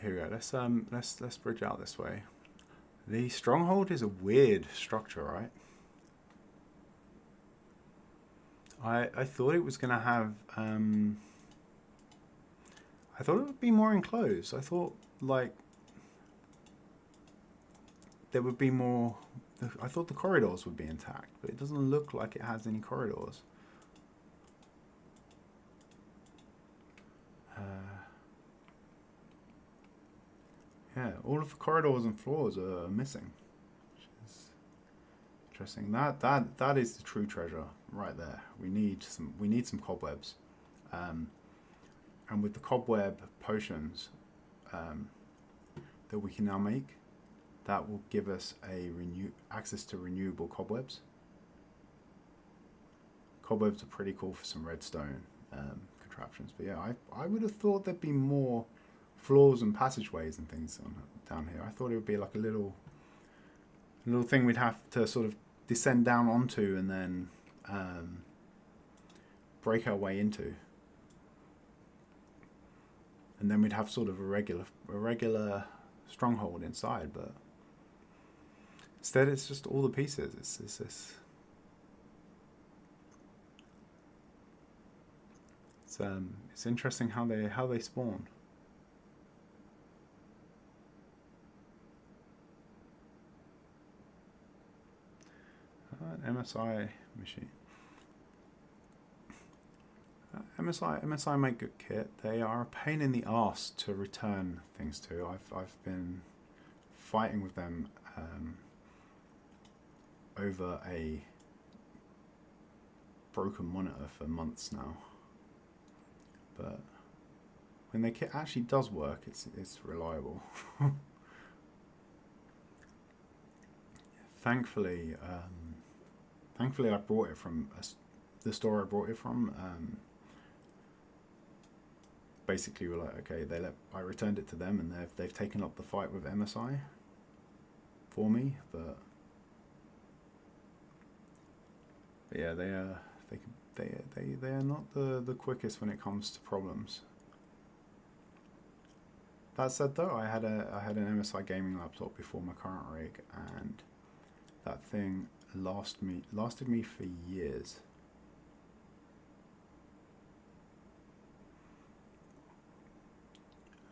Here we go. Let's bridge out this way. The Stronghold is a weird structure, right? I thought it was going to have. I thought it would be more enclosed. I thought like there would be more. I thought the corridors would be intact, but it doesn't look like it has any corridors. Yeah, all of the corridors and floors are missing, which is interesting. That is the true treasure right there. We need some cobwebs, and with the cobweb potions that we can now make, that will give us access to renewable cobwebs. Cobwebs are pretty cool for some redstone contraptions, but yeah, I would have thought there'd be more floors and passageways and things down here. I thought it would be like a little thing we'd have to sort of descend down onto and then break our way into, and then we'd have sort of a regular stronghold inside. But instead, it's just all the pieces. It's this. It's interesting how they spawn. MSI machine. MSI make good kit. They are a pain in the arse to return things to. I've been fighting with them over a broken monitor for months now. But when their kit actually does work, it's reliable. Thankfully, I brought it from the store I brought it from. Basically, we're like, okay, I returned it to them, and they've taken up the fight with MSI for me. But yeah, they are not the quickest when it comes to problems. That said, though, I had an MSI gaming laptop before my current rig, and that thing lasted me for years.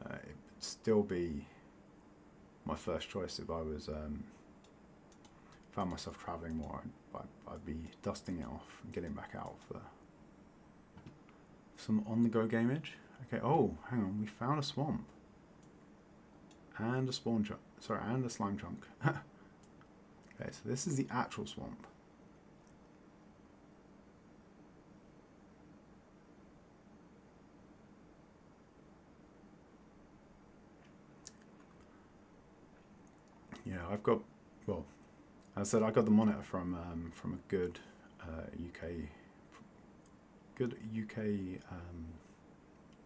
It'd still be my first choice if I was found myself traveling more. I'd be dusting it off and getting back out for some on-the-go gameage. Okay. Oh, hang on. We found a swamp and a spawn chunk. Sorry, and a slime chunk. Okay, so this is the actual swamp. Yeah, I've got, well, as I said, I got the monitor from a good UK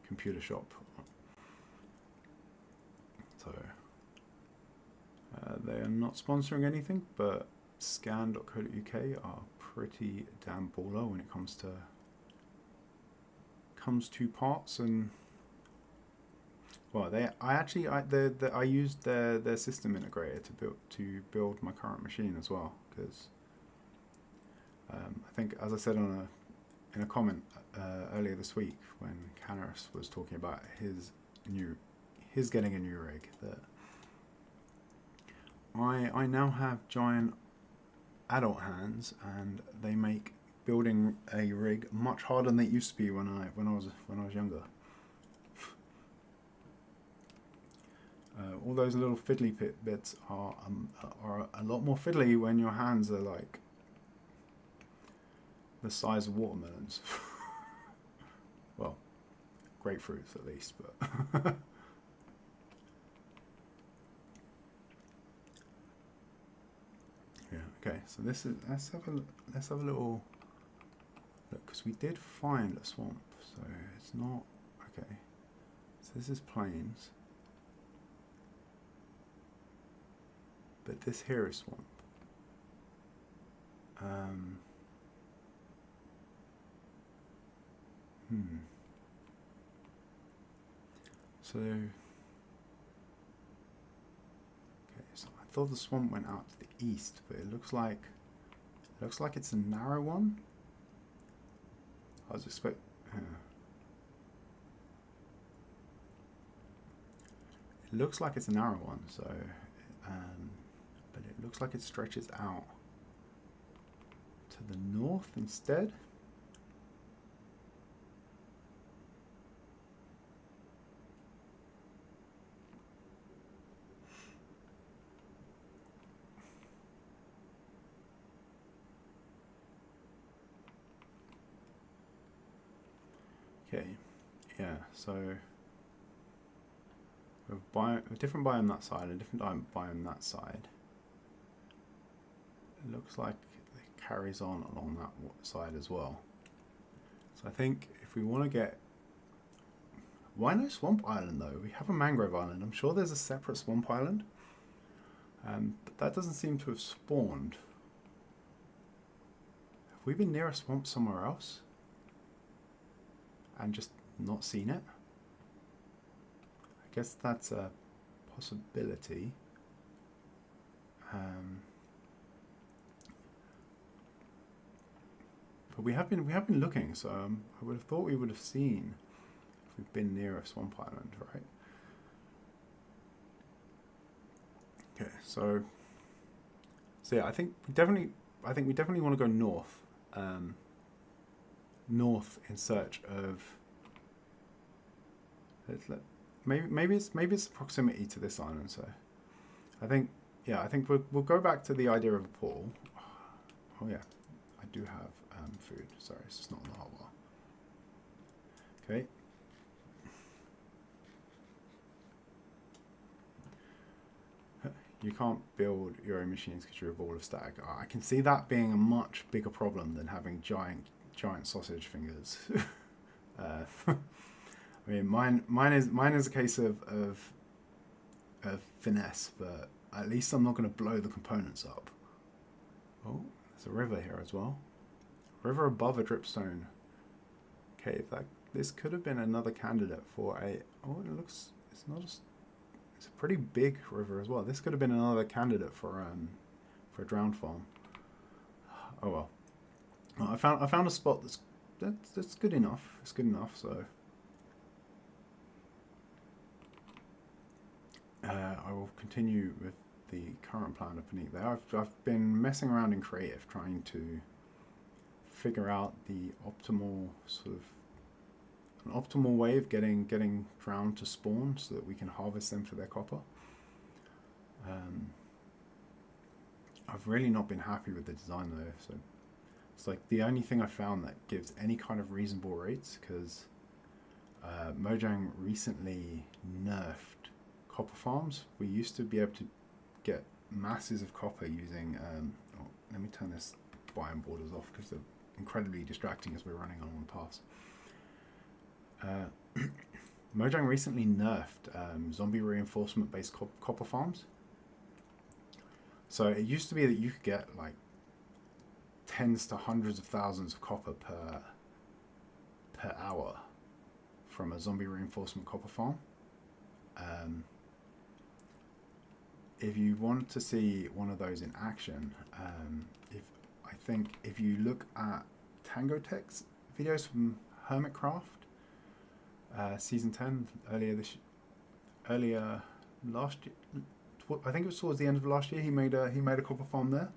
computer shop. So they are not sponsoring anything, but scan.co.uk are pretty damn baller when it comes to parts. And well, I used their system integrator to build my current machine as well, because I think, as I said in a comment earlier this week when Canaris was talking about his getting a new rig, that I now have giant adult hands, and they make building a rig much harder than it used to be when I was younger. All those little fiddly bits are a lot more fiddly when your hands are like the size of watermelons. Well, grapefruits at least, but yeah. Okay, so this is let's have a little look, because we did find a swamp, so it's not okay. So this is plains, but this here is swamp. So, okay, so I thought the swamp went out to the east, but it looks like it's a narrow one. I was expecting. It looks like it's a narrow one, so, but it looks like it stretches out to the north instead. Okay, yeah, so a different biome that side, a different biome that side. It looks like it carries on along that side as well. So I think if we want to get... Why no Swamp Island though? We have a Mangrove Island. I'm sure there's a separate Swamp Island. But that doesn't seem to have spawned. Have we been near a swamp somewhere else and just not seen it? I guess that's a possibility. But we have been looking, so I would have thought we would have seen if we've been near a swamp island, right? Okay, so yeah, I think we definitely want to go north, north in search of. Maybe it's proximity to this island. So I think we'll go back to the idea of a portal. Oh yeah, I do have food. Sorry, it's just not on the hotbar. Okay. You can't build your own machines because you're a ball of static. Oh, I can see that being a much bigger problem than having giant sausage fingers. I mean, mine is a case of finesse, but at least I'm not going to blow the components up. Oh, there's a river here as well. River above a dripstone cave. This could have been another candidate for a. Oh, it looks. It's not. It's a pretty big river as well. This could have been another candidate for a drowned farm. Oh well. I found a spot that's good enough. It's good enough. So. I will continue with the current plan of beneath there. I've been messing around in creative, trying to figure out the optimal way of getting drowned to spawn so that we can harvest them for their copper. I've really not been happy with the design though, so it's like the only thing I found that gives any kind of reasonable rates, because Mojang recently nerfed copper farms. We used to be able to get masses of copper using let me turn this biome borders off because they're incredibly distracting as we're running along the path. Mojang recently nerfed zombie reinforcement based copper farms. So it used to be that you could get like tens to hundreds of thousands of copper per hour from a zombie reinforcement copper farm. If you want to see one of those in action, if you look at Tango Tech's videos from Hermitcraft, season 10, earlier last year, I think it was towards the end of last year, he made a copper farm there,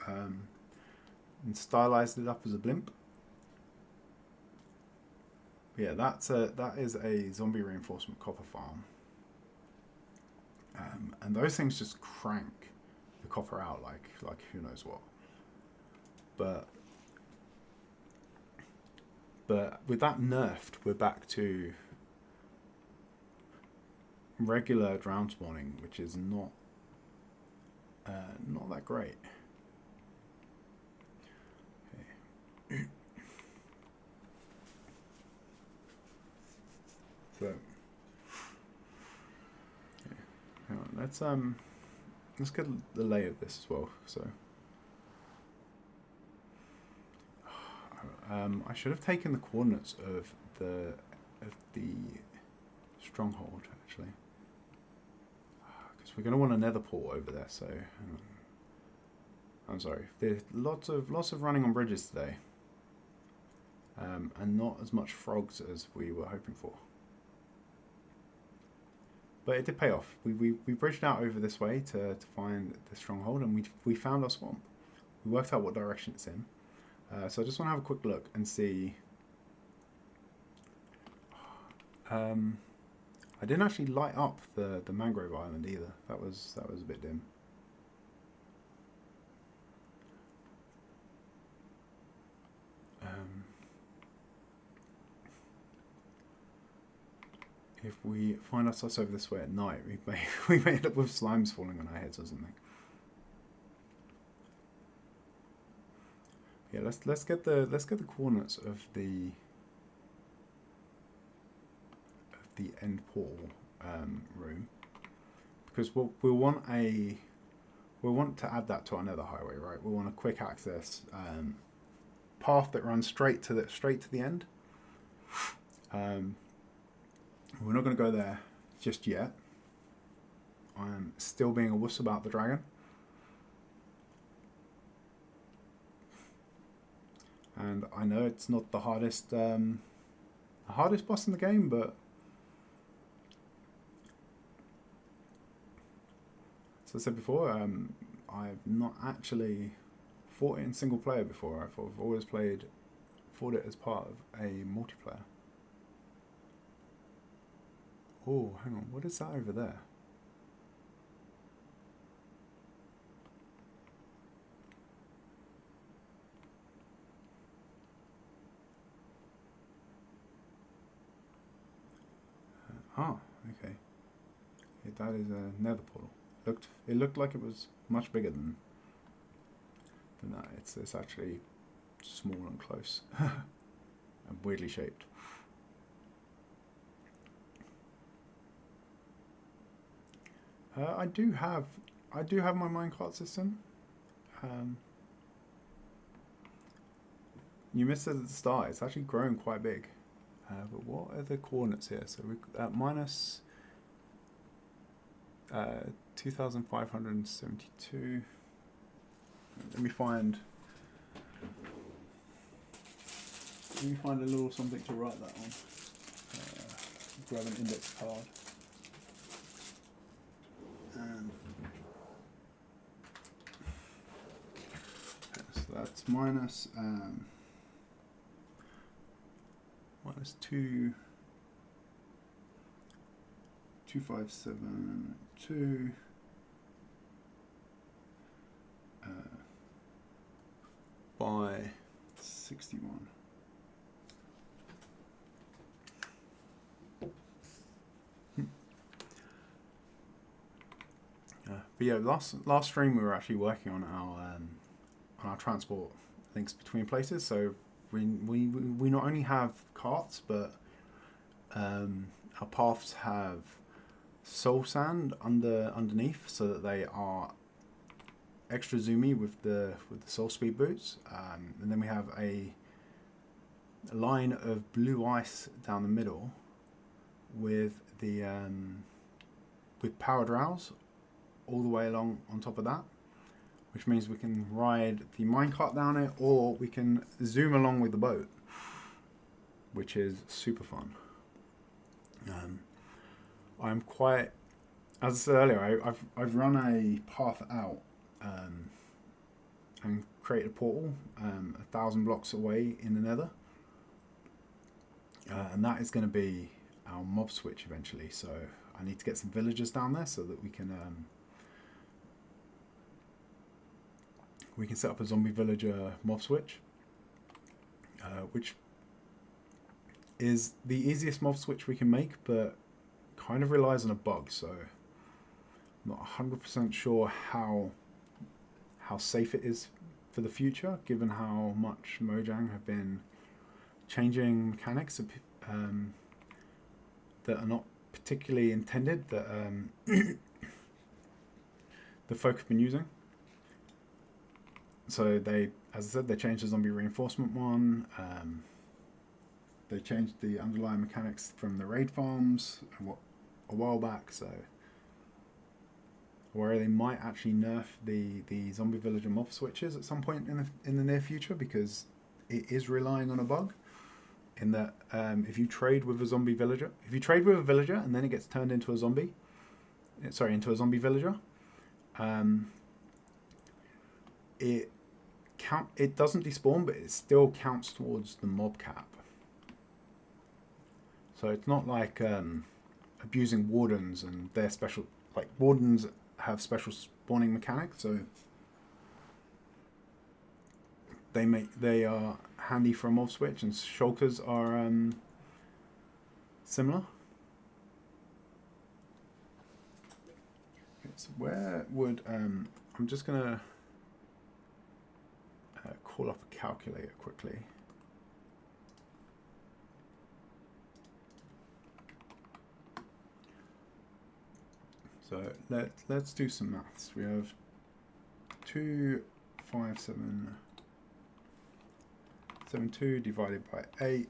and stylized it up as a blimp. But yeah, that is a zombie reinforcement copper farm, and those things just crank the copper out like who knows what. But with that nerfed, we're back to regular drown spawning, which is not that great. Okay. So, okay. Hang on, let's get the lay of this as well. So, I should have taken the coordinates of the Stronghold actually, because we're going to want a nether portal over there. So, I'm sorry. There's lots of running on bridges today, and not as much frogs as we were hoping for. But it did pay off. We bridged out over this way to find the Stronghold, and we found our swamp. We worked out what direction it's in. So I just want to have a quick look and see. I didn't actually light up the Mangrove Island either. That was a bit dim. If we find ourselves over this way at night, we may end up with slimes falling on our heads or something. Yeah, let's get the coordinates of the end portal room, because we'll want to add that to our nether highway, right? We want a quick access path that runs straight to the end. We're not going to go there just yet. I'm still being a wuss about the dragon. And I know it's not the hardest boss in the game, but as I said before, I've not actually fought it in single player before. I've always fought it as part of a multiplayer. Oh, hang on, what is that over there? Oh, okay. Yeah, that is a nether portal. It looked like it was much bigger than that. It's actually small and close and weirdly shaped. I do have my minecart system. You missed it at the start. It's actually grown quite big. But what are the coordinates here? So we're at minus 2,572. Let me find a little something to write that on. Grab an index card. And so that's minus 2,572 by 61. But yeah, last stream we were actually working on our transport links between places. So we not only have carts, but our paths have soul sand underneath, so that they are extra zoomy with the soul speed boots, and then we have a line of blue ice down the middle with the with powered rails all the way along on top of that, which means we can ride the minecart down it, or we can zoom along with the boat, which is super fun. I'm quite, as I said earlier, I've run a path out and created a portal 1,000 blocks away in the Nether, and that is going to be our mob switch eventually. So I need to get some villagers down there so that we can set up a zombie villager mob switch, which is the easiest mob switch we can make, but kind of relies on a bug, so I'm not 100% sure how safe it is for the future, given how much Mojang have been changing mechanics that are not particularly intended, that the folk have been using. So they, as I said, they changed the zombie reinforcement one. They changed the underlying mechanics from the raid farms a while back. So where they might actually nerf the zombie villager mob switches at some point in the near future, because it is relying on a bug. In that, if you trade with a zombie villager, and then it gets turned into a zombie, into a zombie villager, it doesn't despawn, but it still counts towards the mob cap. So it's not like abusing wardens and their special, like wardens have special spawning mechanics, so they are handy for a mob switch, and shulkers are similar. Okay, so where would I'm just gonna call up a calculator quickly. So let's do some maths. We have 25772 divided by 8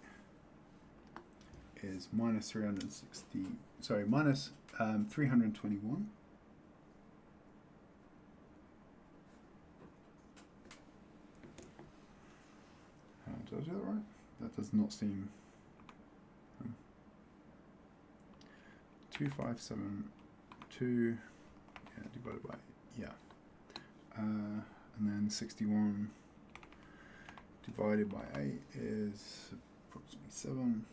is minus 321. Did I do that right? That does not seem 2572 divided by and then 61 divided by 8 is approximately 7.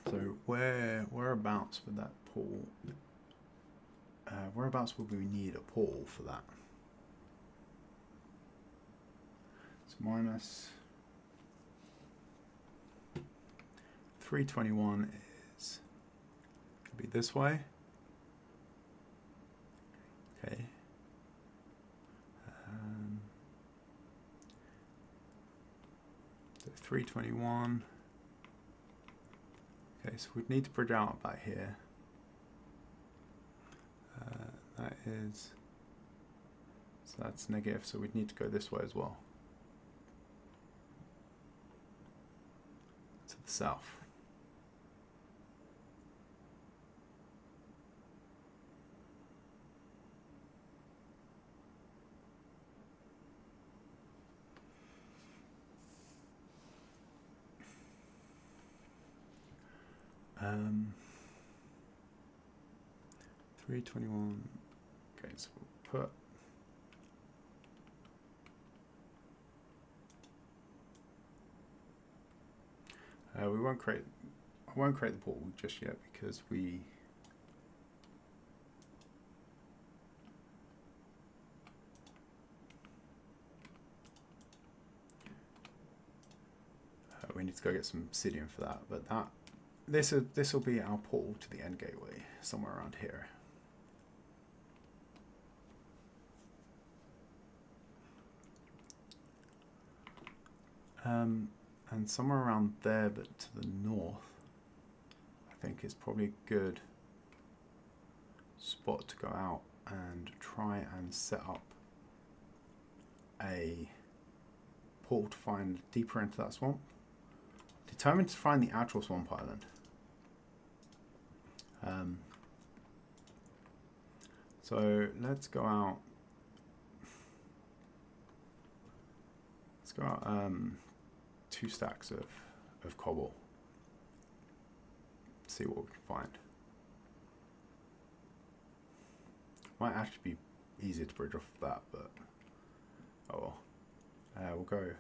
So whereabouts would that pool? Whereabouts would we need a pool for that? It's minus 321 is could be this way. Okay. So 321. Okay, so we'd need to bridge out about here. That is, so that's negative, so we'd need to go this way as well. To the south. Um, 321. Okay, so we'll put I won't create the portal just yet, because we need to go get some obsidian for that. But this will be our portal to the end gateway, somewhere around here. And somewhere around there, but to the north, I think is probably a good spot to go out and try and set up a portal to find deeper into that swamp. Determined to find the actual swamp island. So let's go out. Let's go out 2 stacks of cobble. See what we can find. Might actually be easier to bridge off of that, but oh well. We'll go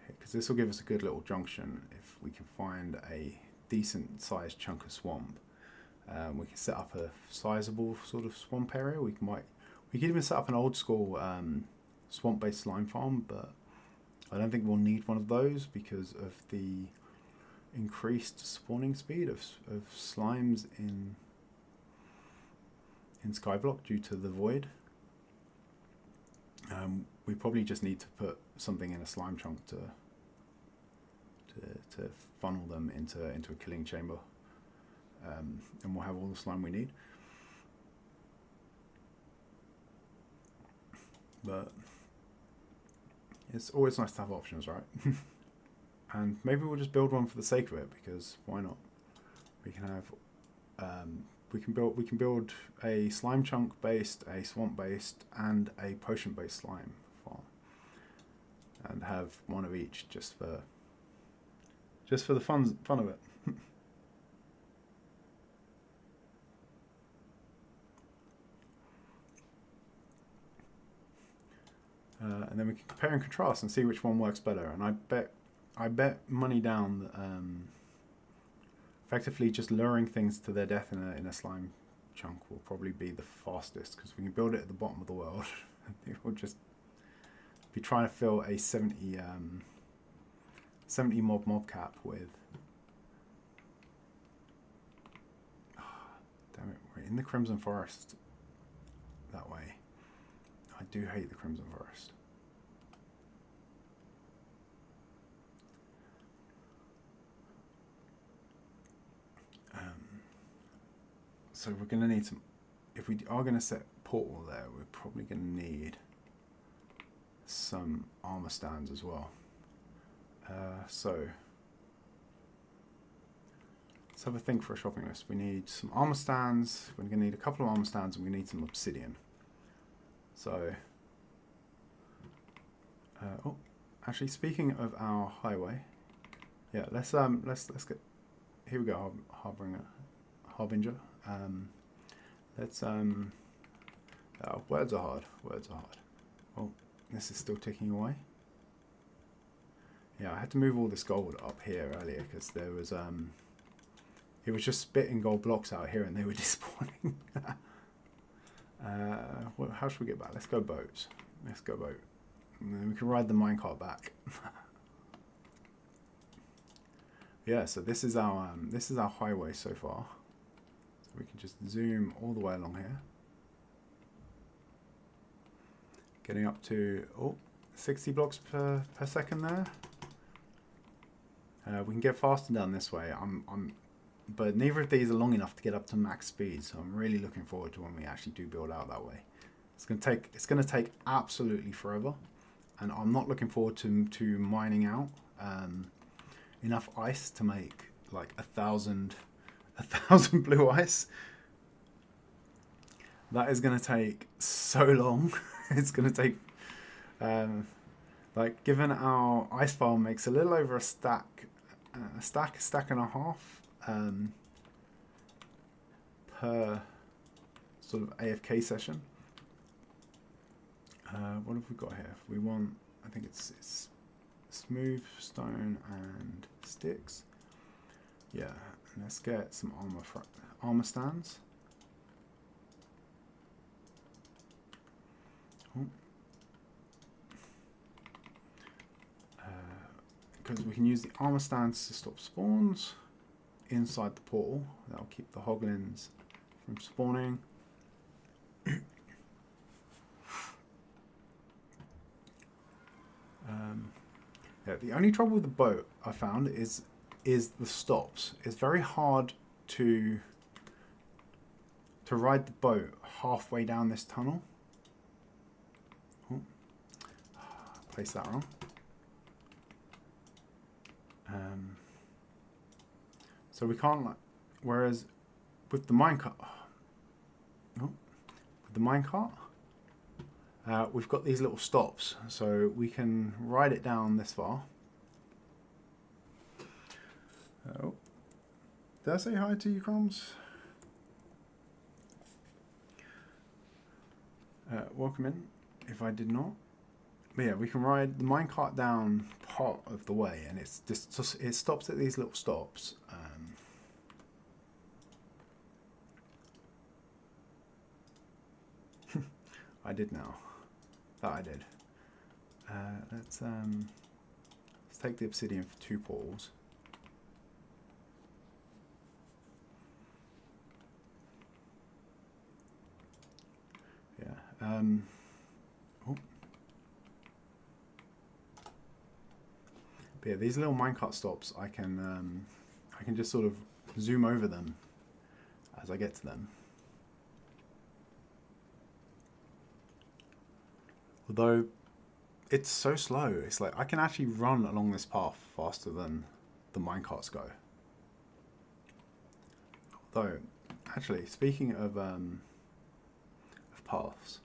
because this will give us a good little junction if we can find a decent sized chunk of swamp. We can set up a sizable sort of swamp area. We can even set up an old school swamp based slime farm, but I don't think we'll need one of those because of the increased spawning speed of slimes in Skyblock due to the void. We probably just need to put something in a slime chunk to funnel them into a killing chamber, and we'll have all the slime we need. But it's always nice to have options, right? And maybe we'll just build one for the sake of it, because why not? We can have we can build a slime chunk based, a swamp based, and a potion based slime farm, and have one of each just for the fun of it. And then we can compare and contrast and see which one works better. And I bet money down that effectively just luring things to their death in a slime chunk will probably be the fastest, because we can build it at the bottom of the world. It will just be trying to fill a 70 mob cap with. Oh, damn it, we're in the Crimson Forest that way. I do hate the Crimson Forest. So we're going to need some, if we are going to set portal there, we're probably going to need some armor stands as well. So let's have a think for a shopping list. We need some armor stands, we're going to need a couple of armor stands, and we need some obsidian. So, oh, actually, speaking of our highway, yeah, let's get, here we go, Harbinger. Let's oh, words are hard. Oh, this is still ticking away. Yeah, I had to move all this gold up here earlier because there was it was just spitting gold blocks out here and they were despawning. Well, how should we get back? Let's go boats. And then we can ride the minecart back. Yeah, so this is our highway so far. So we can just zoom all the way along here. Getting up to 60 blocks per second there. We can get faster down this way. But neither of these are long enough to get up to max speed, so I'm really looking forward to when we actually do build out that way. It's going to take absolutely forever, and I'm not looking forward to mining out enough ice to make like a thousand blue ice. That is going to take so long. It's going to take like, given our ice farm makes a little over a stack and a half per sort of AFK session. What have we got here? We want, I think it's smooth stone and sticks. Yeah, and let's get some armor stands. Because we can use the armor stands to stop spawns inside the portal. That'll keep the hoglins from spawning. Yeah, the only trouble with the boat I found is the stops. It's very hard to to ride the boat halfway down this tunnel. Oh, place that wrong. So we can't, like, whereas with the minecart, we've got these little stops, so we can ride it down this far. Oh, did I say hi to you, Crumbs? Welcome in, if I did not. But yeah, we can ride the minecart down part of the way, and it stops at these little stops. I did now. That I did. Let's take the obsidian for 2 portals. Yeah. Oh. But yeah, these little minecart stops, I can just sort of zoom over them as I get to them. Although it's so slow, it's like I can actually run along this path faster than the minecarts go. Although, actually, speaking of paths,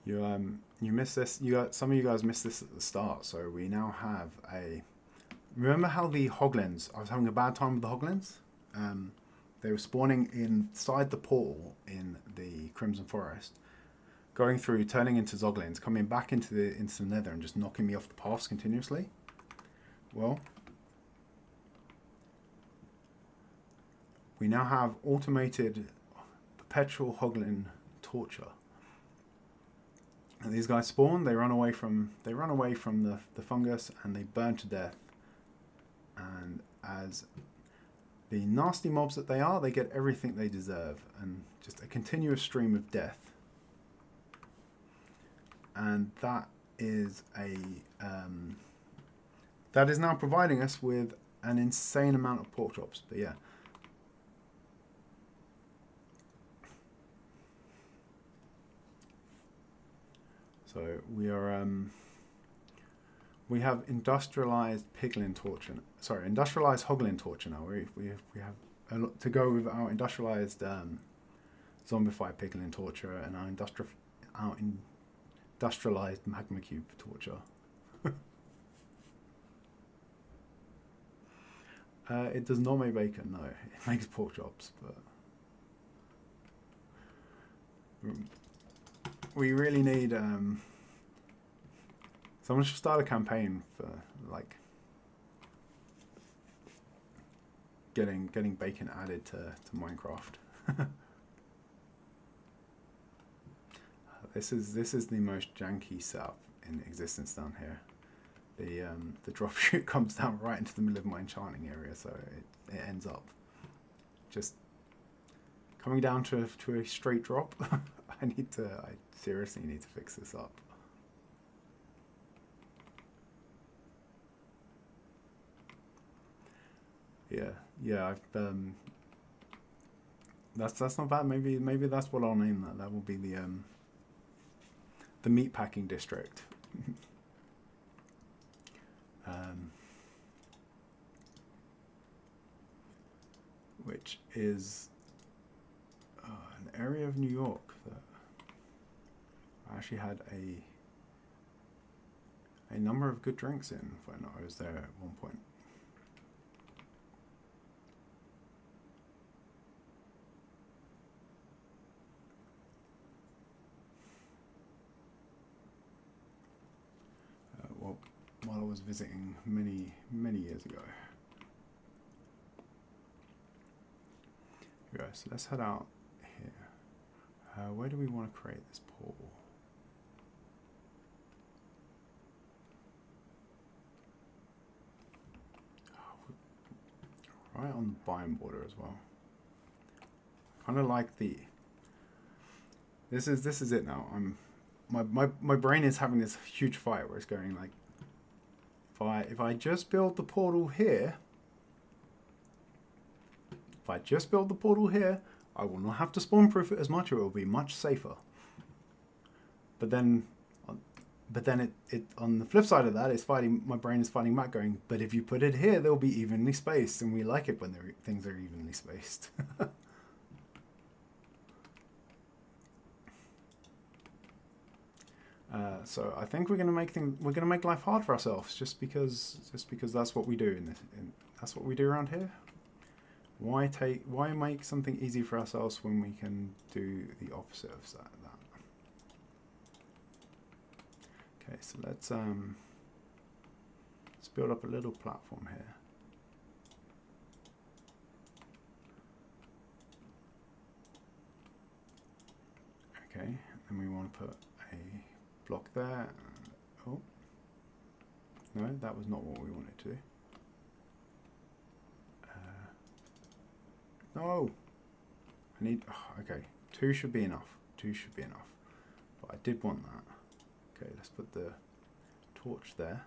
you missed this. Some of you guys missed this at the start. So we now have a. Remember how the hoglins? I was having a bad time with the hoglins. They were spawning inside the portal in the Crimson Forest, going through, turning into zoglins, coming back into the nether and just knocking me off the paths continuously. Well, we now have automated perpetual hoglin torture. And these guys spawn, they run away from the fungus, and they burn to death. And as the nasty mobs that they are, they get everything they deserve, and just a continuous stream of death. And that is that is now providing us with an insane amount of pork chops. But yeah. So we are we have industrialized piglin torture. Sorry, industrialized hoglin torture now. We have a lot to go with our industrialized zombified piglin torture and our industrialized magma cube torture. It does not make bacon, no. It makes pork chops, but we really need someone should start a campaign for like getting bacon added to Minecraft. This is the most janky setup in existence down here. The drop chute comes down right into the middle of my enchanting area, so it ends up just coming down to a straight drop. I seriously need to fix this up. Yeah, I've that's not bad. Maybe that's what I'll name that. That will be the meatpacking district. Which is an area of New York that I actually had a number of good drinks in when I was there at one point. While I was visiting many years ago. Here we go, so let's head out here. Where do we want to create this portal? Right on the biome border as well. Kind of like this is it now. My brain is having this huge fight where it's going like, if I just build the portal here, I will not have to spawn proof it as much, or it will be much safer. But then it on the flip side of that, it's fighting. My brain is fighting back, going, but if you put it here, they'll be evenly spaced, and we like it when things are evenly spaced. So I think we're gonna make life hard for ourselves just because that's what we do that's what we do around here. Why make something easy for ourselves when we can do the opposite of that? Okay, so let's build up a little platform here. Okay, and we want to put a block there. Oh, no, that was not what we wanted to do. No, I need. Oh, okay, 2 should be enough. 2 should be enough. But I did want that. Okay, let's put the torch there.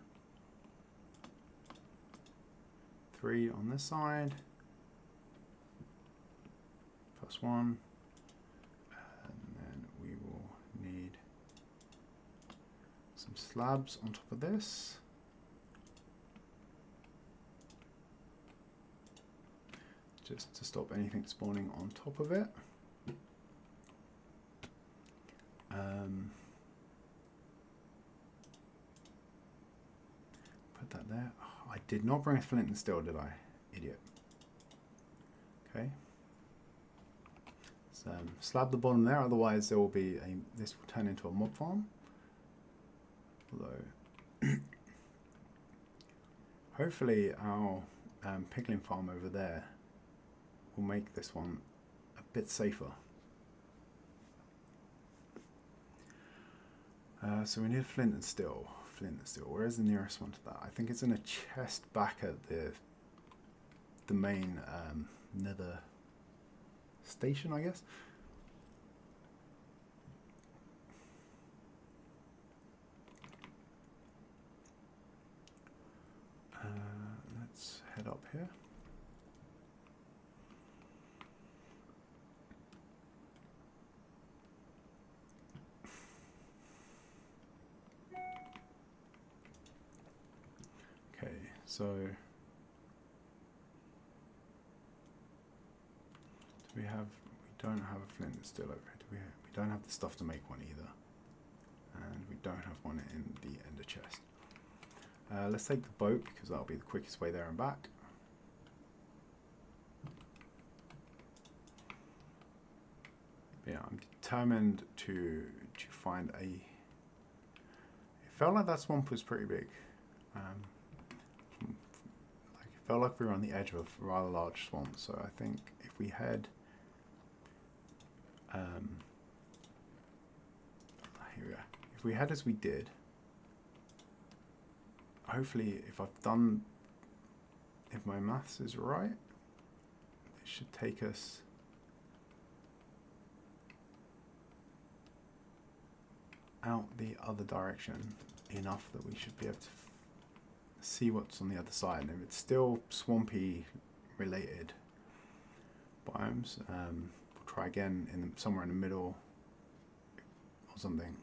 3 on this side. +1. And then we will need some slabs on top of this. Just to stop anything spawning on top of it. Put that there. Oh, I did not bring a flint and steel, did I? Idiot. Okay. So slab the bottom there, otherwise there will be this will turn into a mob farm. Although hopefully our pickling farm over there will make this one a bit safer. So we need flint and steel. Flint and steel. Where is the nearest one to that? I think it's in a chest back at the main nether station, I guess. Let's head up here. Okay, so we don't have a flint and steel over here. We don't have the stuff to make one either, and we don't have one in the ender chest. Let's take the boat because that'll be the quickest way there and back. But yeah, I'm determined to find a. It felt like that swamp was pretty big. It felt like we were on the edge of a rather large swamp, so I think if we head here we go. If we head as we did, hopefully if my maths is right, it should take us out the other direction enough that we should be able to see what's on the other side. And if it's still swampy related biomes, we'll try again somewhere in the middle or something,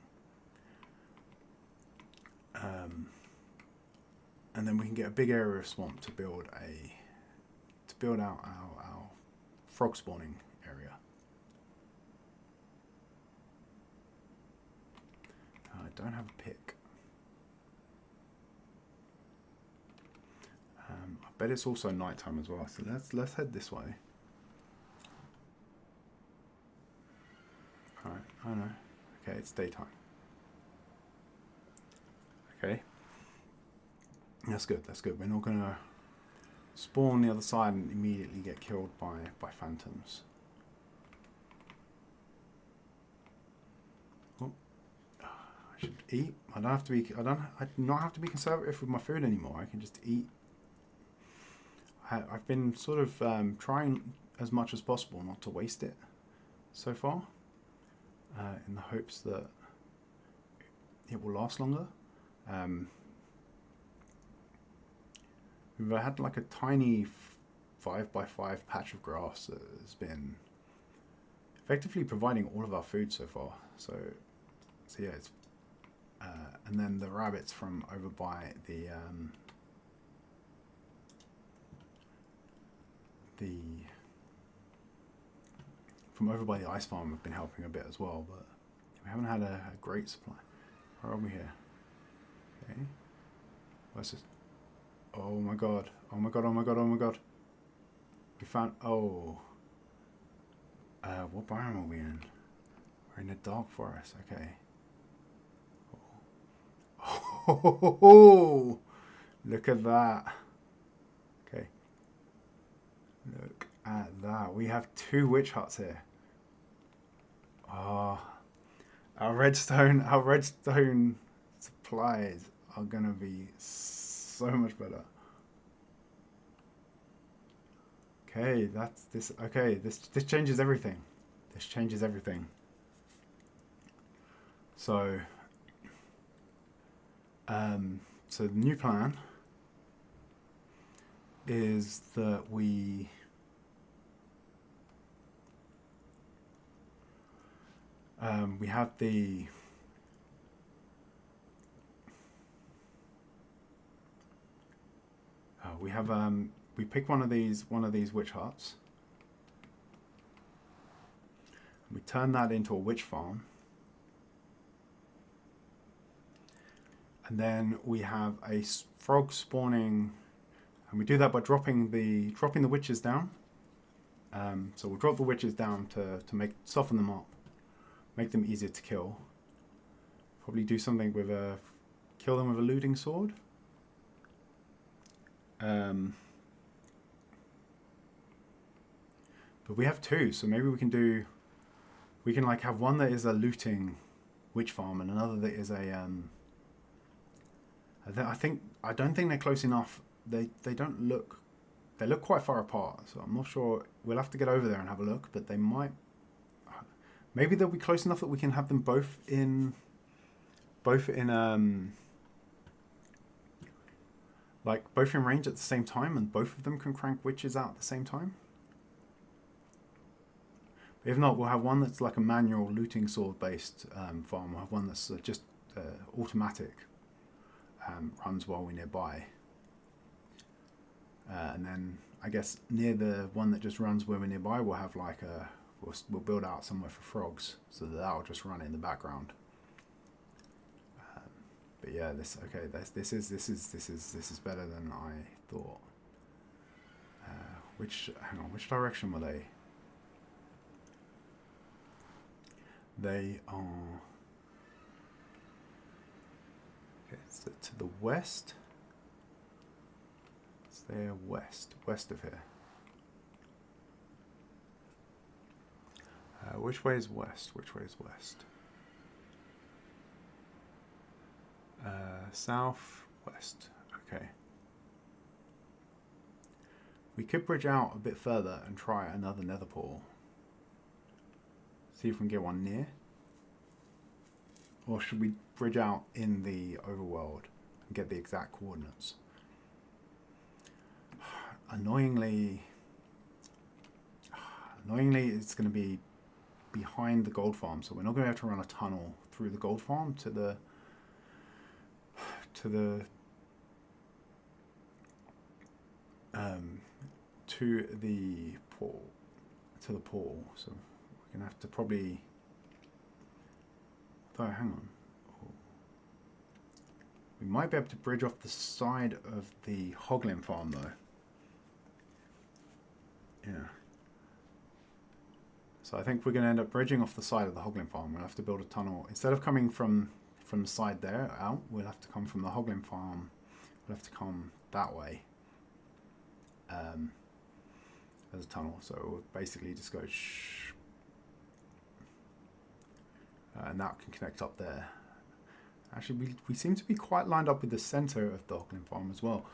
and then we can get a big area of swamp to build out our frog spawning area. I don't have a pick. I bet it's also nighttime as well, so let's head this way. Alright, I know. Okay, it's daytime. Okay. That's good, that's good. We're not gonna spawn the other side and immediately get killed by phantoms. Oh, I should eat. I do not have to be conservative with my food anymore. I can just eat. I've been sort of trying as much as possible not to waste it so far, in the hopes that it will last longer. We've had like a tiny 5x5 patch of grass that has been effectively providing all of our food so far. So yeah, it's and then the rabbits from over by the from over by the ice farm have been helping a bit as well, but we haven't had a great supply. Where are we here? Okay. What's this? Oh my god. Oh my god, oh my god, oh my god. We found, oh. What biome are we in? We're in the dark forest, okay. Oh, look at that. Okay. Look at that. We have 2 witch huts here. Oh, our redstone supplies are gonna be so much better. Okay, that's this. Okay, this changes everything. This changes everything. So, so the new plan is that we have the we pick one of these witch huts. We turn that into a witch farm. And then we have a frog spawning, and we do that by dropping the witches down. So we'll drop the witches down to soften them up, make them easier to kill. Probably do something with kill them with a looting sword. But we have 2, so maybe we can like have one that is a looting witch farm and another that is a I don't think they're close enough. They look quite far apart, so I'm not sure. We'll have to get over there and have a look, but they might, maybe they'll be close enough that we can have them both in like both in range at the same time, and both of them can crank witches out at the same time. If not, we'll have one that's like a manual looting sword based farm. We'll have one that's just automatic, runs while we're nearby. And then I guess near the one that just runs when we're nearby, we'll have like we'll build out somewhere for frogs, so that'll just run in the background. But yeah, this is better than I thought. Which direction were they? They are so to the west. So they're west of here. Which way is west? Which way is west? South, west. Okay. We could bridge out a bit further and try another nether portal. See if we can get one near. Or should we bridge out in the overworld and get the exact coordinates? Annoyingly, it's going to be behind the gold farm, so we're not going to be able to run a tunnel through the gold farm to the portal. So we're gonna have to probably. Though, hang on. We might be able to bridge off the side of the hoglin farm, though. Yeah. So I think we're going to end up bridging off the side of the hoglin farm. We'll have to build a tunnel. Instead of coming from the side there out, we'll have to come from the hoglin farm. We'll have to come that way. As a tunnel. So we'll basically just go shh. And that can connect up there. Actually, we seem to be quite lined up with the center of the hoglin farm as well.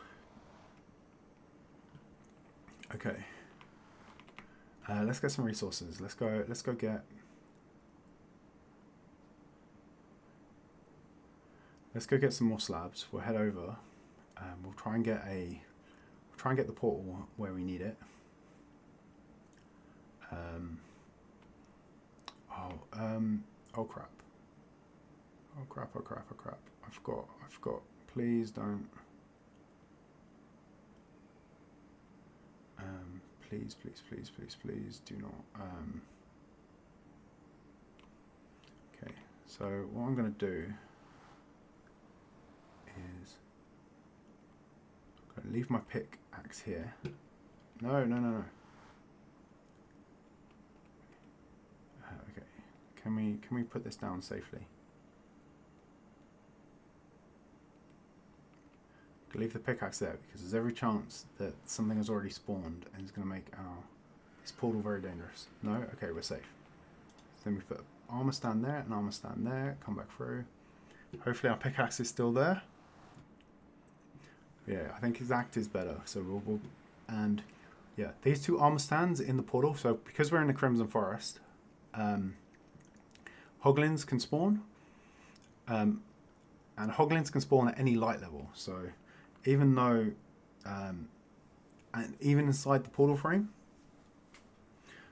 Okay. Let's get some resources. Let's go get. Let's go get some more slabs. We'll head over. We'll try and get the portal where we need it. Oh crap. Oh crap, oh crap, oh crap. I've got, please don't. Please, please, please, please, please do not. Okay, so what I'm going to do is I'm going to leave my pickaxe here. No, no, no, no. Okay, can we put this down safely? Leave the pickaxe there because there's every chance that something has already spawned and is going to make this portal very dangerous. No? Okay, we're safe. So then we put an armor stand there, an armor stand there, come back through. Hopefully our pickaxe is still there. Yeah, I think exact is better. So we'll and yeah, these two armor stands in the portal. So because we're in the Crimson Forest, hoglins can spawn. And hoglins can spawn at any light level. So even though, and even inside the portal frame,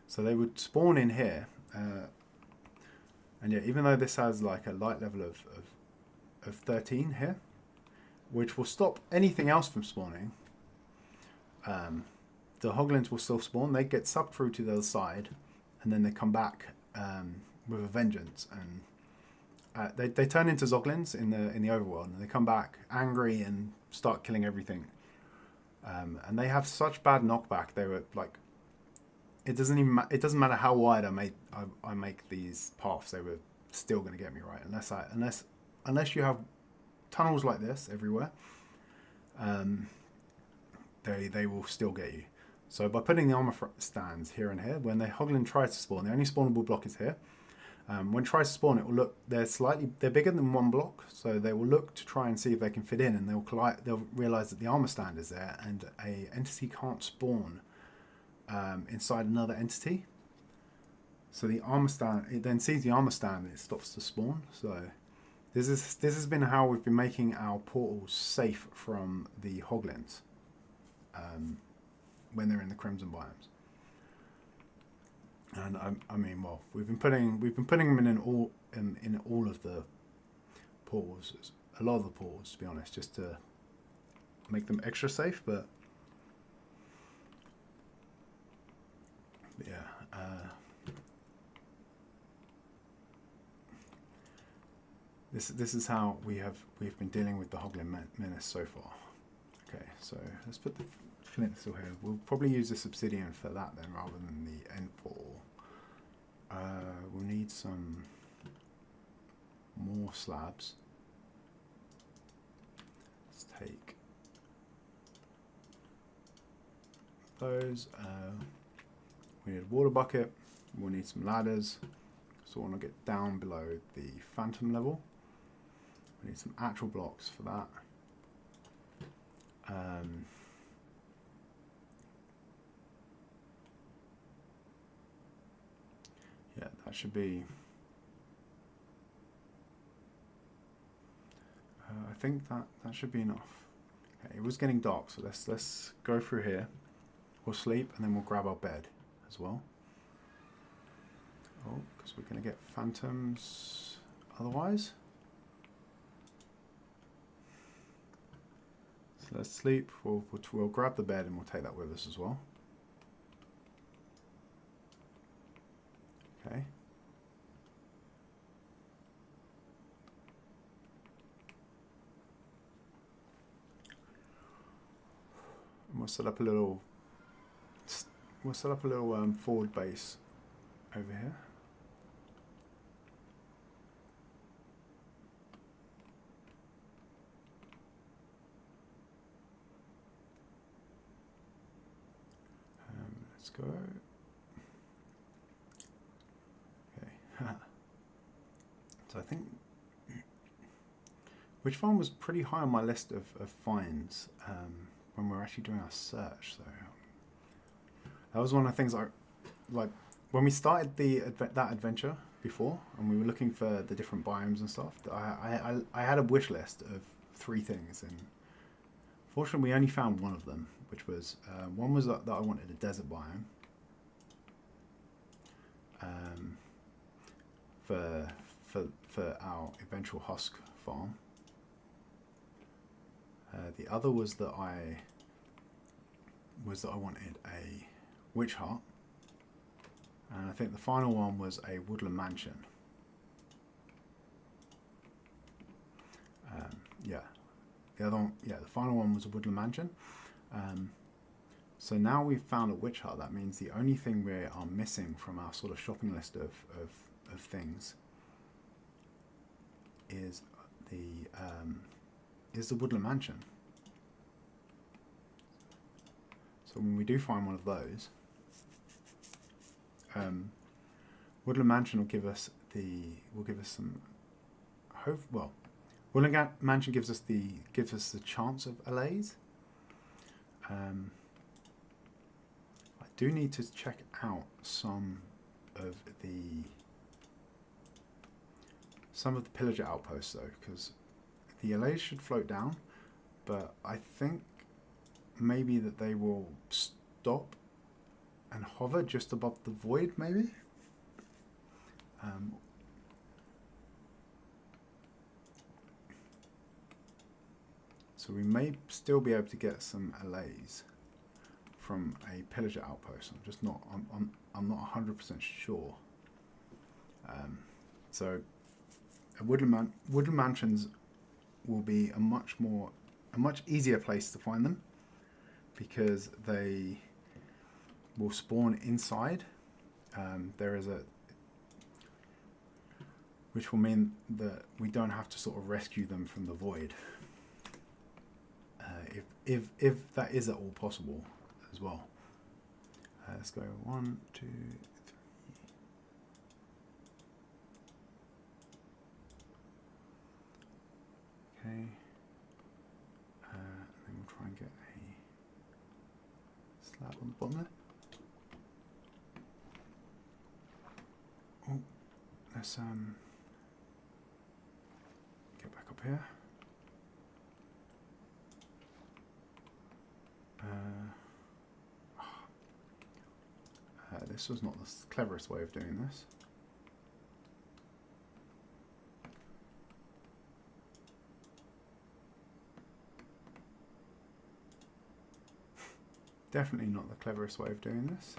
so they would spawn in here, and yeah, even though this has like a light level of 13 here, which will stop anything else from spawning, the hoglins will still spawn. They get sucked through to the other side, and then they come back with a vengeance, and they turn into zoglins in the overworld, and they come back angry and start killing everything. And they have such bad knockback. They were like, it doesn't matter how wide I make these paths, they were still going to get me, right? Unless you have tunnels like this everywhere, they will still get you. So by putting the armor stands here and here, when the hoglin tries to spawn, the only spawnable block is here. When it tries to spawn, it will look, they're bigger than one block, so they will look to try and see if they can fit in, and they'll realize that the armor stand is there, and a entity can't spawn inside another entity. So the armor stand, it then sees the armor stand and it stops to spawn. So this has been how we've been making our portals safe from the hoglins when they're in the Crimson biomes. And I mean, well, we've been putting them in all of the portals, a lot of the portals, to be honest, just to make them extra safe. But yeah, this is how we've been dealing with the hoglin menace so far. Okay, so let's put the flint still here. We'll probably use this obsidian for that then, rather than the end portal. We'll need some more slabs. Let's take those. We need a water bucket. We'll need some ladders, so we'll want to get down below the phantom level. We need some actual blocks for that. Yeah, that should be. I think that should be enough. Okay, it was getting dark, so let's go through here. We'll sleep, and then we'll grab our bed as well. Oh, because we're going to get phantoms otherwise. So let's sleep. We'll grab the bed, and we'll take that with us as well. Okay. And we'll set up a little forward base over here. Let's go. So I think witch farm was pretty high on my list of finds when we were actually doing our search. So that was one of the things like when we started that adventure before, and we were looking for the different biomes and stuff. I had a wish list of 3 things, and fortunately we only found one of them, which was one was that I wanted a desert biome. for our eventual husk farm. The other was that I wanted a witch hut, and I think the final one was a woodland mansion. Yeah, the other one, yeah, the final one was a woodland mansion. So now we've found a witch hut. That means the only thing we are missing from our sort of shopping list of things is the woodland mansion. So when we do find one of those, woodland mansion will give us some hope. Well, woodland mansion gives us the chance of allays. I do need to check out some of the pillager outposts though, because the allays should float down, but I think maybe that they will stop and hover just above the void, maybe. So we may still be able to get some allays from a pillager outpost. I'm just not. I'm not 100% sure. So woodland mansions will be a much easier place to find them, because they will spawn inside. There is which will mean that we don't have to sort of rescue them from the void. If that is at all possible as well. Let's go 1, 2, 3. Okay. Then we'll try and get a slab on the bottom there. Oh, let's get back up here. This was not the cleverest way of doing this. Definitely not the cleverest way of doing this.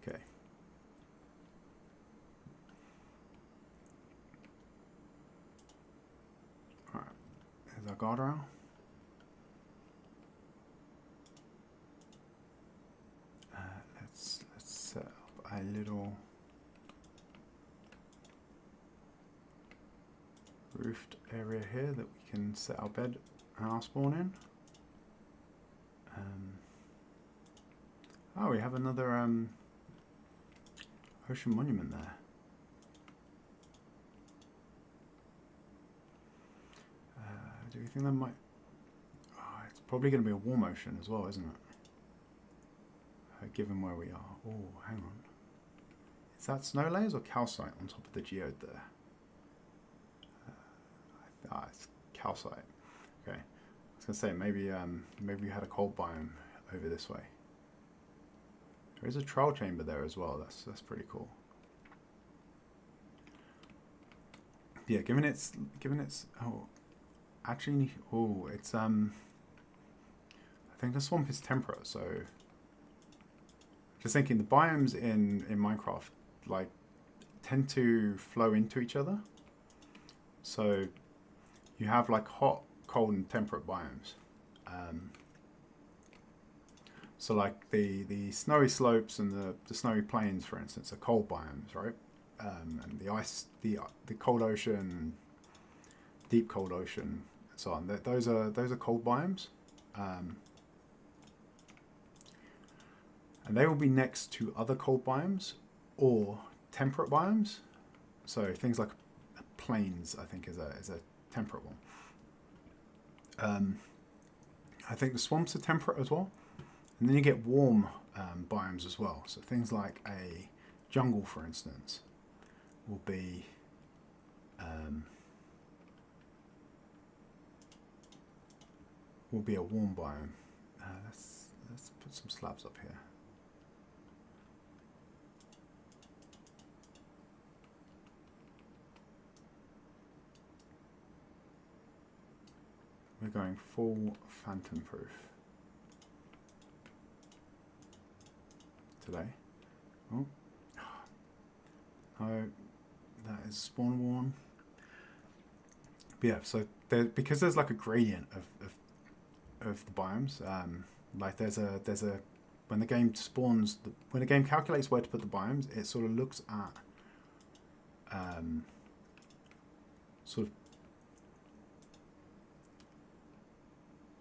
Okay. Alright, there's our guardrail. Let's set up a little roofed area here that we can set our bed and our spawn in. Oh, we have another ocean monument there. Do we think that might... Oh, it's probably going to be a warm ocean as well, isn't it? Given where we are. Oh, hang on. Is that snow layers or calcite on top of the geode there? It's calcite. Okay. I was gonna say maybe we had a cold biome over this way. There is a trial chamber there as well. That's pretty cool. Yeah, given its it's I think the swamp is temperate, so just thinking the biomes in Minecraft like tend to flow into each other. So you have like hot, cold, and temperate biomes. So like the snowy slopes and the snowy plains, for instance, are cold biomes, right? And the ice, the cold ocean, deep cold ocean, and so on. Those are cold biomes. And they will be next to other cold biomes or temperate biomes. So things like plains, I think, is a temperate one. I think the swamps are temperate as well. And then you get warm biomes as well. So things like a jungle, for instance, will be a warm biome. Let's let's put some slabs up here. We're going full phantom proof today. Oh, no, that is spawn worn. But yeah, so because there's like a gradient of the biomes. Like there's a when the game spawns, when the game calculates where to put the biomes, it sort of looks at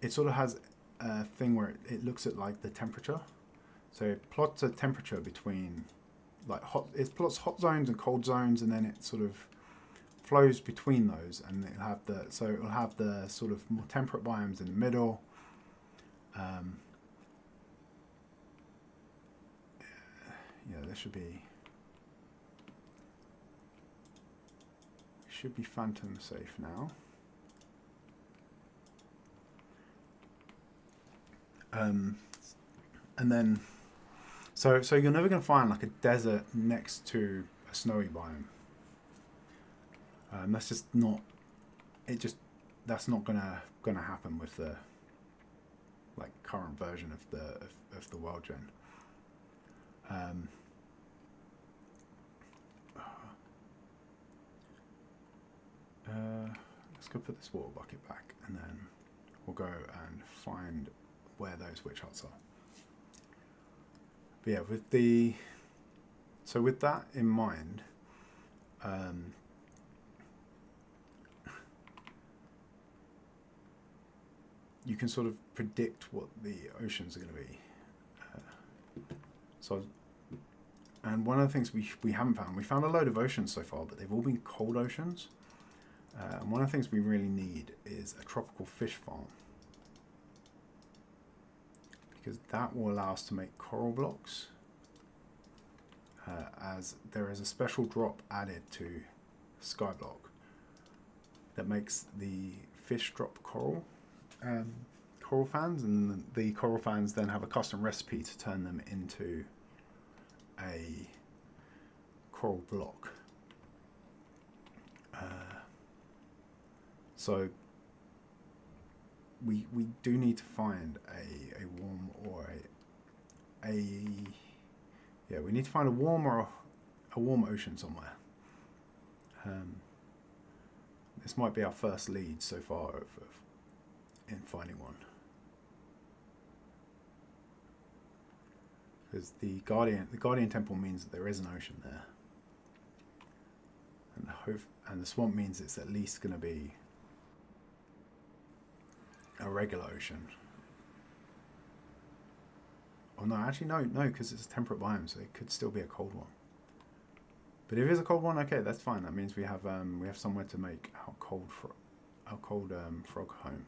it sort of has a thing where it looks at like the temperature. So it plots a temperature between like it plots hot zones and cold zones, and then it sort of flows between those, and it'll have the sort of more temperate biomes in the middle. Yeah, there should be phantom safe now. And then so you're never going to find like a desert next to a snowy biome. That's just not. That's not gonna happen with the like current version of the world gen. Let's go put this water bucket back, and then we'll go and find where those witch huts are. But yeah, with that in mind, you can sort of predict what the oceans are going to be. And one of the things we haven't found, we found a load of oceans so far, but they've all been cold oceans. And one of the things we really need is a tropical fish farm, because that will allow us to make coral blocks, as there is a special drop added to Skyblock that makes the fish drop coral fans, and the coral fans then have a custom recipe to turn them into a coral block. So we do need to find a warm or we need to find a warm ocean somewhere. This might be our first lead so far in finding one, because the Guardian Temple means that there is an ocean there, and the swamp means it's at least going to be a regular ocean. Oh no, actually no, because it's a temperate biome, so it could still be a cold one. But if it's a cold one, okay, that's fine. That means we have somewhere to make our cold frog home.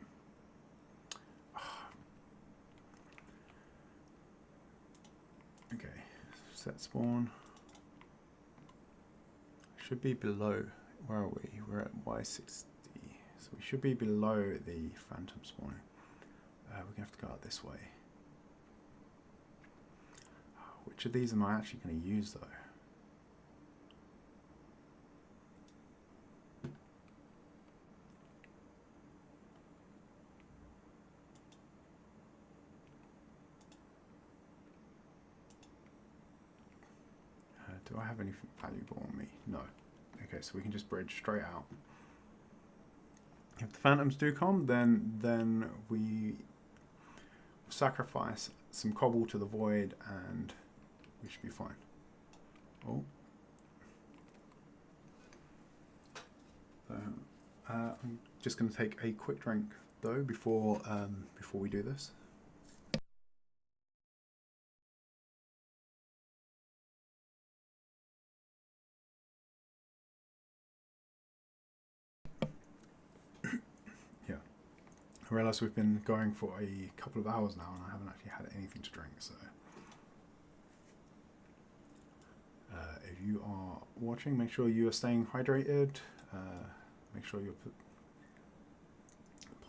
Okay, set spawn. Should be below. Where are we? We're at Y60. So we should be below the phantom spawn. We're going to have to go out this way. Which of these am I actually going to use though? Do I have anything valuable on me? No. Okay, so we can just bridge straight out. If the phantoms do come, then we sacrifice some cobble to the void, and we should be fine. Oh. I'm just going to take a quick drink though before we do this. I realise we've been going for a couple of hours now and I haven't actually had anything to drink, so if you are watching, make sure you are staying hydrated, make sure your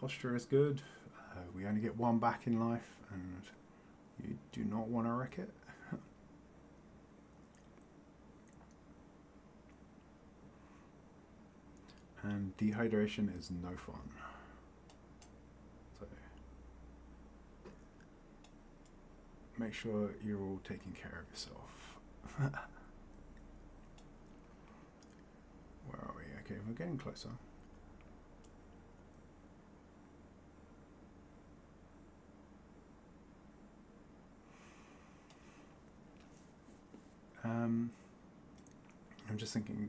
posture is good. We only get one back in life, and You do not want to wreck it. And dehydration is no fun. So make sure you're all taking care of yourself. Where are we? Okay, we're getting closer. I'm just thinking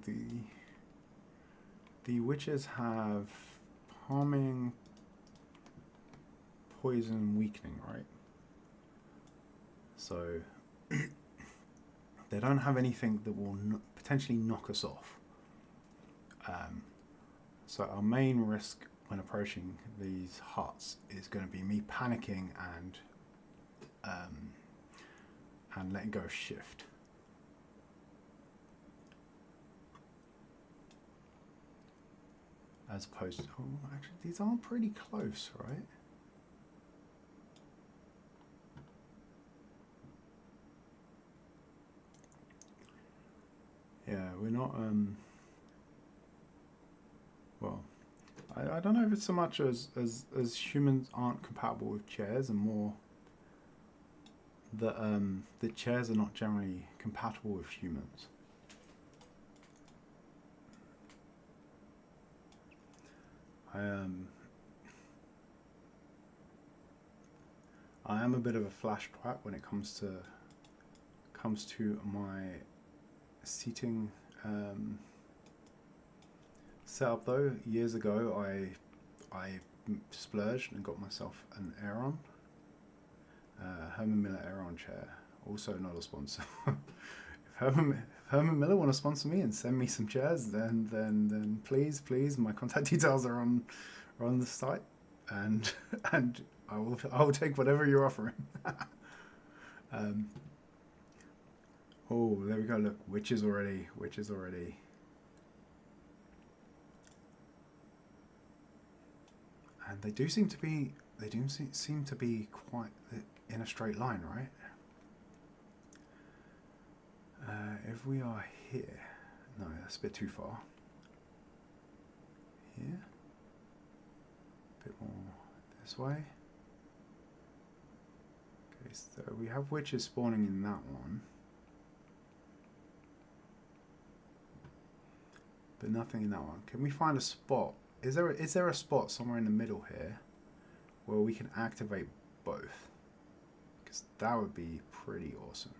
the witches have harming, poison, weakening, right? So they don't have anything that will potentially knock us off. So our main risk when approaching these huts is going to be me panicking and letting go of shift. As opposed to, oh, actually, these are pretty close, right? Yeah, we're not, well, I don't know if it's so much as humans aren't compatible with chairs, and more that the chairs are not generally compatible with humans. I am a bit of a flash twat when it comes to my seating setup. Though years ago, I splurged and got myself an Aeron, Herman Miller Aeron chair. Also not a sponsor. If Herman Miller want to sponsor me and send me some chairs, then please, my contact details are on the site, and I will take whatever you're offering. Oh, there we go. Look, witches already. And they do seem to be quite in a straight line, right? If we are here, no, that's a bit too far. Here, a bit more this way. Okay, so we have witches spawning in that one, but nothing in that one. Can we find a spot? Is there a spot somewhere in the middle here where we can activate both? Because that would be pretty awesome.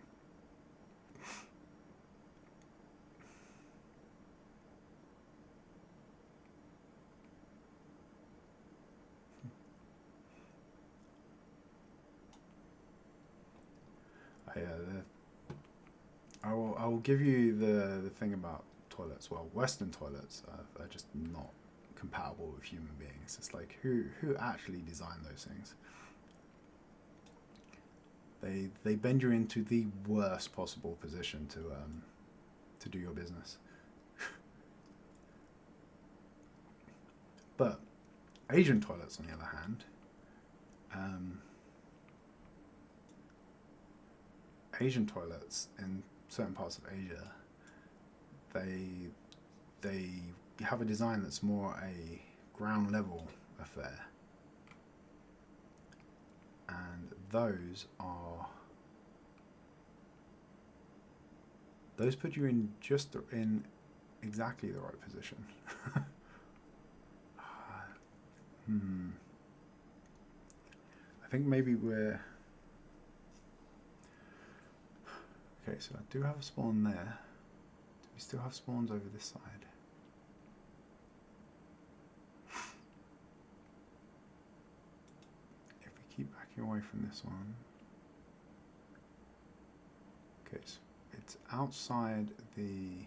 I will give you the thing about toilets. Well, Western toilets are just not compatible with human beings. It's like who actually designed those things? They bend you into the worst possible position to do your business. But Asian toilets, on the other hand, Asian toilets in certain parts of Asia, they have a design that's more a ground level affair, and those put you in exactly the right position. I think maybe we're okay. So I do have a spawn there. Do we still have spawns over this side? If we keep backing away from this one. Okay, so it's outside the...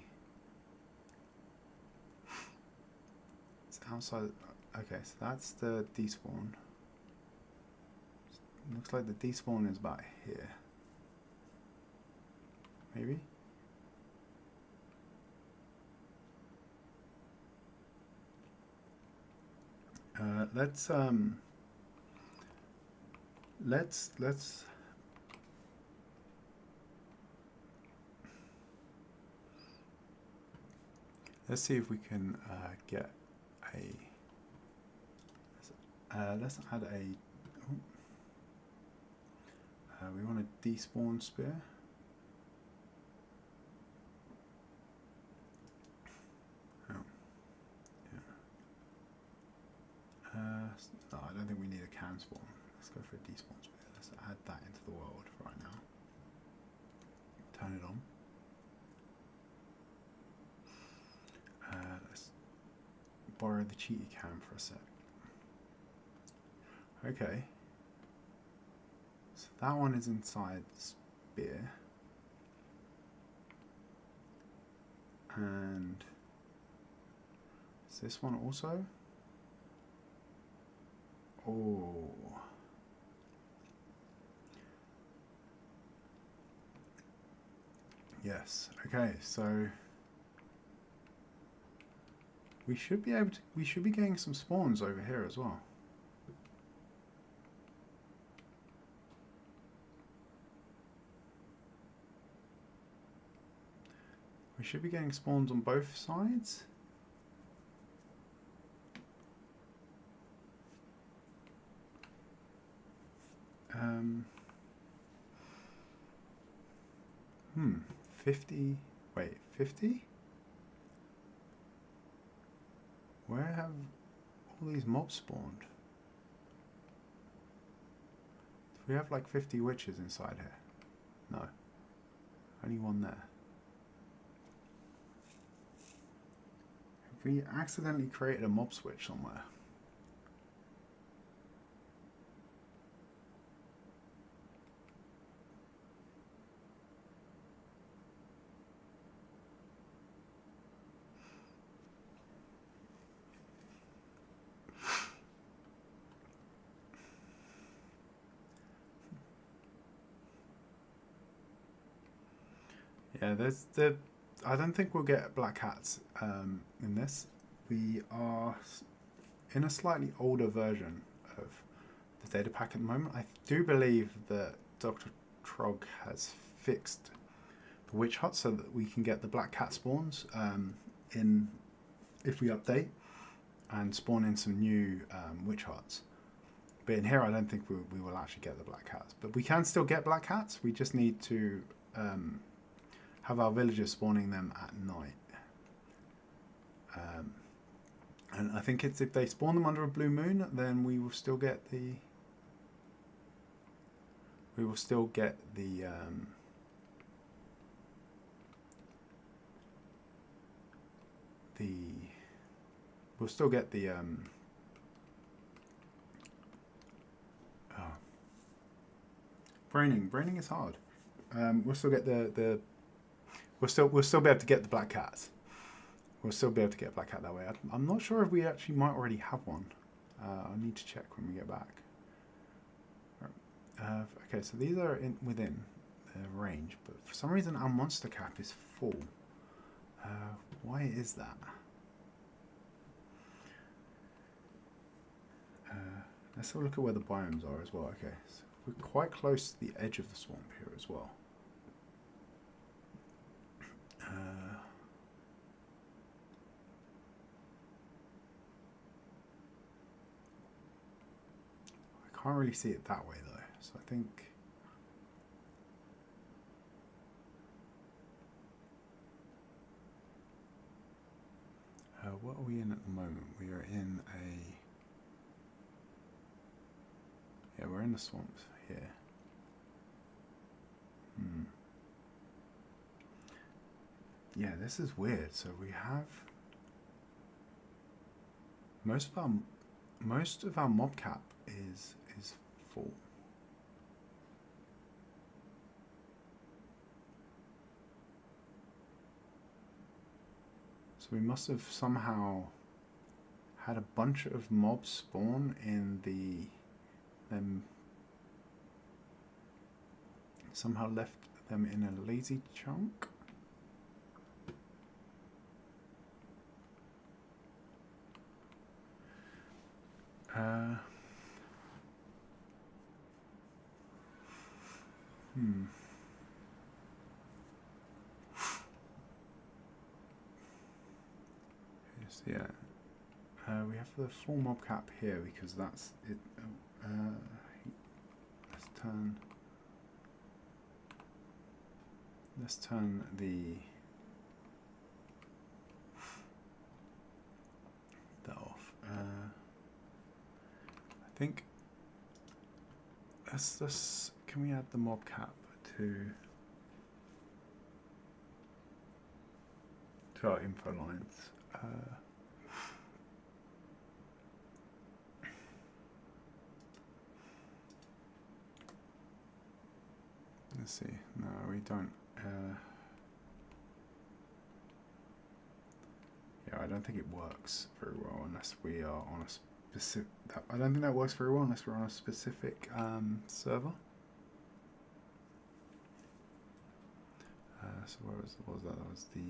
It's outside... Okay, so that's the despawn. Looks like the despawn is about here. Maybe? Let's Let's see if we can get a. Let's add a. We want a despawn spear. Oh, yeah. No, I don't think we need a can spawn. Let's go for a despawn spear. Let's add that into the world right now. Turn it on. Let's borrow the cheaty cam for a sec. Okay. So that one is inside the spear. And is this one also? Oh. Yes. Okay, so we should be able to, we should be getting some spawns over here as well. We should be getting spawns on both sides. Um, 50, wait, 50? Where have all these mobs spawned? Do we have like 50 witches inside here? No. Only one there. Have we accidentally created a mob switch somewhere? Yeah, I don't think we'll get black hats in this. We are in a slightly older version of the data pack at the moment. I do believe that Dr. Trog has fixed the witch hut so that we can get the black cat spawns in if we update and spawn in some new witch huts. But in here, I don't think we will actually get the black cats. But we can still get black cats. We just need to have our villagers spawning them at night. And I think it's if they spawn them under a blue moon, then we will still get the. We will still get the. We'll still get the. Braining is hard. We'll still get the. We'll still be able to get the black cats. We'll still be able to get a black cat that way. I'm not sure if we actually might already have one. I'll need to check when we get back. Okay, so these are within range, but for some reason our monster cap is full. Why is that? Let's have a look at where the biomes are as well. Okay, so we're quite close to the edge of the swamp here as well. I can't really see it that way though, so I think what are we in at the moment? We are in we're in the swamps here. Yeah, this is weird. So we have most of our mob cap is full. So we must have somehow had a bunch of mobs spawn in somehow left them in a lazy chunk. So yeah, we have the full mob cap here because that's it. Let's turn. Let's turn that off. I think. Let's. Can we add the mob cap to our info lines? Let's see. No, we don't. Yeah, I don't think it works very well unless we are on a specific. I don't think that works very well unless we're on a specific server. So what was that? That was the.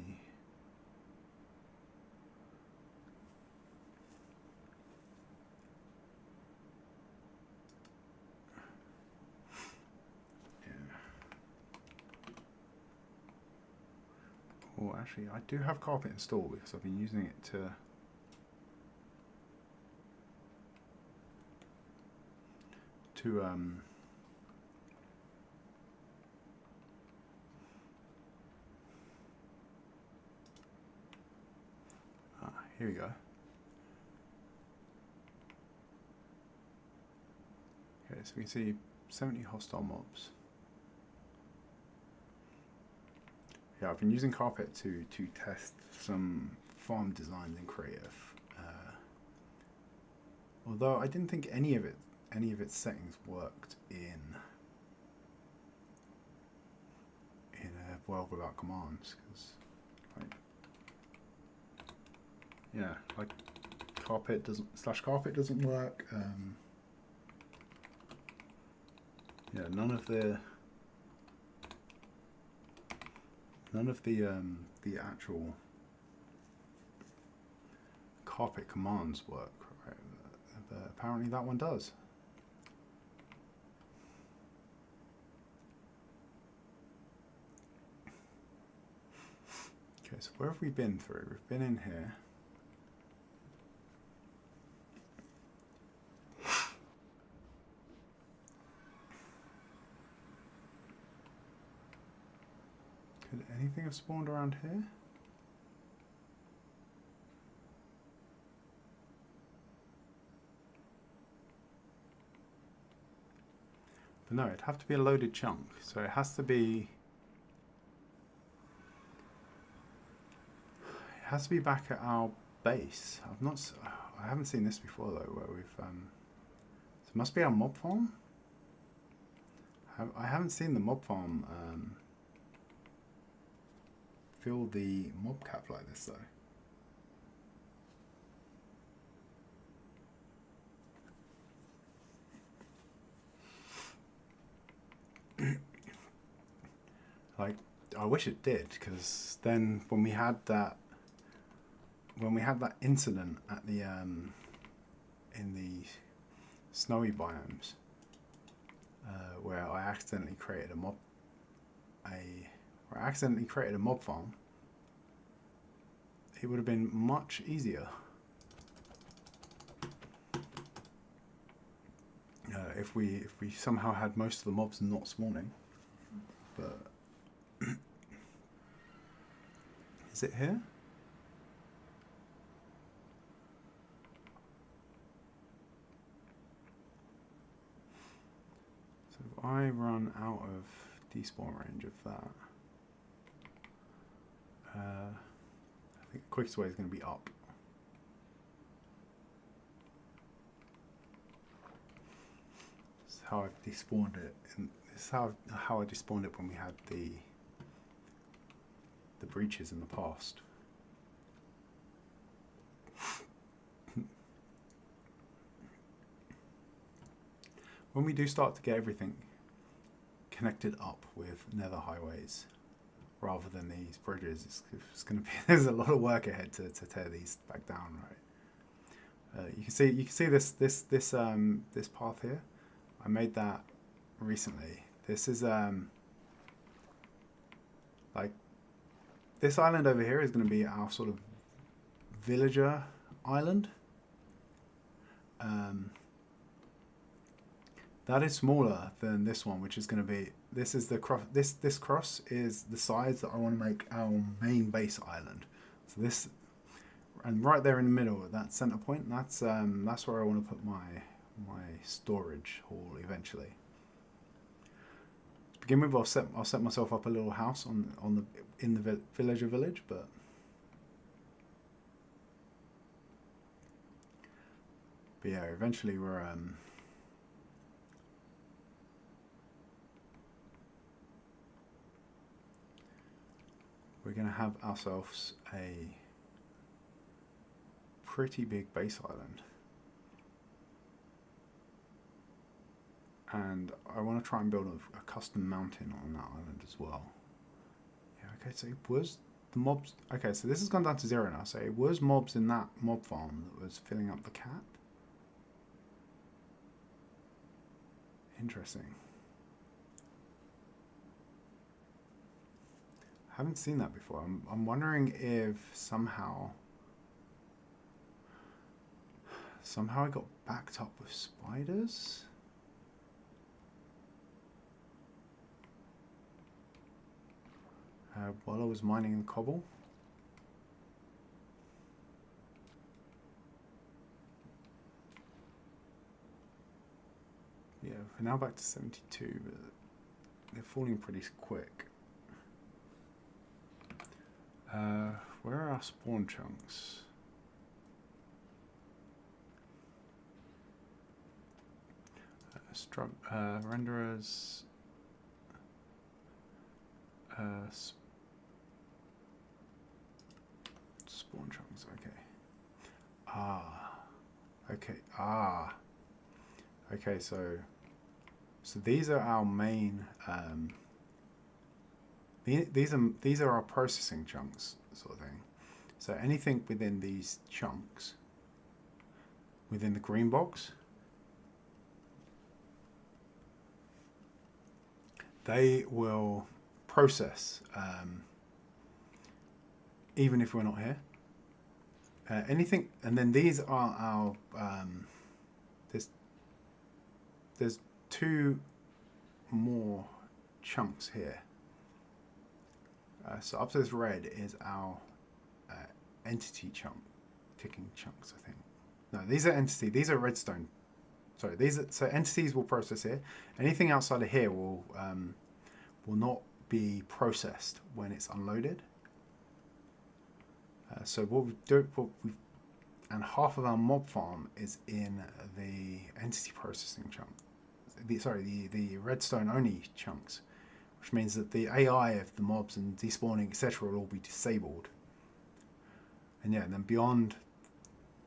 Oh, actually, I do have carpet installed because I've been using it to here we go. Okay, so we can see 70 hostile mobs. Yeah, I've been using carpet to test some farm designs in creative. Although I didn't think any of its settings worked in a world without commands, because like carpet doesn't work. Yeah, none of the actual carpet commands work, right? But apparently that one does. Okay, so where have we been through? We've been in here. Could anything have spawned around here? But no, it'd have to be a loaded chunk. So it has to be. It has to be back at our base. I haven't seen this before though, where we've. So it must be our mob farm. I haven't seen the mob farm. Fill the mob cap like this though. Like, I wish it did, because then when we had that incident at the in the snowy biomes, where I accidentally created a mob farm, it would have been much easier if we somehow had most of the mobs not spawning. But is it here? So if I run out of despawn range of that, I think the quickest way is going to be up. This is how I've despawned it. And this is how I despawned it when we had the breaches in the past. When we do start to get everything connected up with nether highways rather than these bridges, it's going to be there's a lot of work ahead to tear these back down, right? You can see this path here. I made that recently. This is like this island over here is going to be our sort of villager island. That is smaller than this one, which is going to be, this is the cross, this cross is the size that I want to make our main base island. So this, and right there in the middle, that center point, that's where I want to put my storage hall eventually. To begin with, I'll set myself up a little house in the villager village, but yeah, eventually we're going to have ourselves a pretty big base island. And I want to try and build a custom mountain on that island as well. Yeah, okay, so it was the mobs. Okay, so this has gone down to 0 now. So it was mobs in that mob farm that was filling up the cap. Interesting. Haven't seen that before. I'm wondering if somehow I got backed up with spiders. While I was mining the cobble. Yeah, we're now back to 72, but they're falling pretty quick. Where are our spawn chunks? Renderers. Spawn chunks, okay. Okay, so these are our main these are our processing chunks, sort of thing. So anything within these chunks, within the green box, they will process even if we're not here. Anything, and then these are our there's 2 more chunks here. So up to this red is our entity chunk, ticking chunks, I think. No, these are entity. These are redstone. Sorry, so entities will process here. Anything outside of here will not be processed when it's unloaded. So what we do, and half of our mob farm is in the entity processing chunk. The redstone only chunks, which means that the AI of the mobs and despawning, etc., will all be disabled. And yeah, and then beyond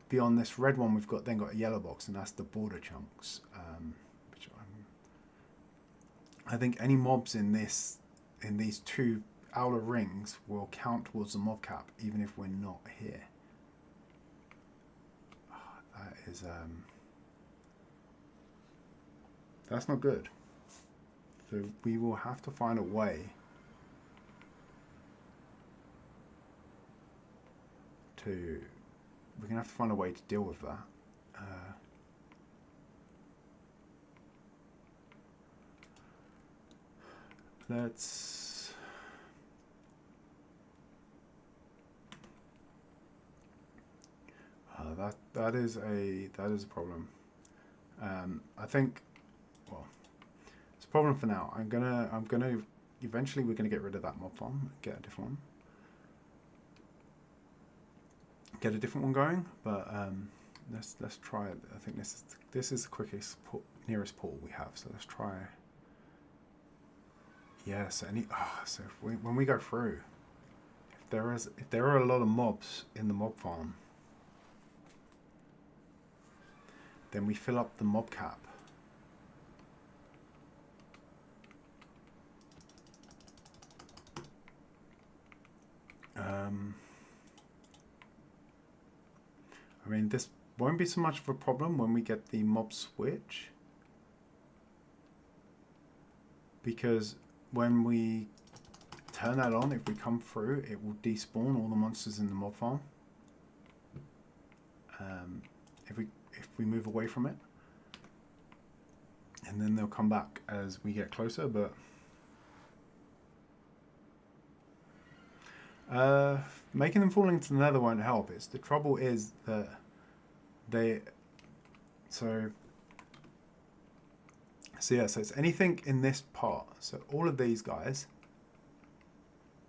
this red one, we've got a yellow box, and that's the border chunks. Which I think any mobs in these 2 outer rings will count towards the mob cap, even if we're not here. That is that's not good. So we will have to find a way to. We're gonna have to find a way to deal with that. Let's. That is a problem. I think. Well, it's a problem for now. I'm gonna. Eventually, we're gonna get rid of that mob farm. And get a different one. Get a different one going, but let's try it. I think this is the quickest nearest portal we have. So let's try. Yes, so when we go through, if there are a lot of mobs in the mob farm, then we fill up the mob cap. I mean, this won't be so much of a problem when we get the mob switch, because when we turn that on, if we come through, it will despawn all the monsters in the mob farm. if we move away from it, and then they'll come back as we get closer. But making them fall into the nether won't help. The trouble is that so yeah, so it's anything in this part. So all of these guys,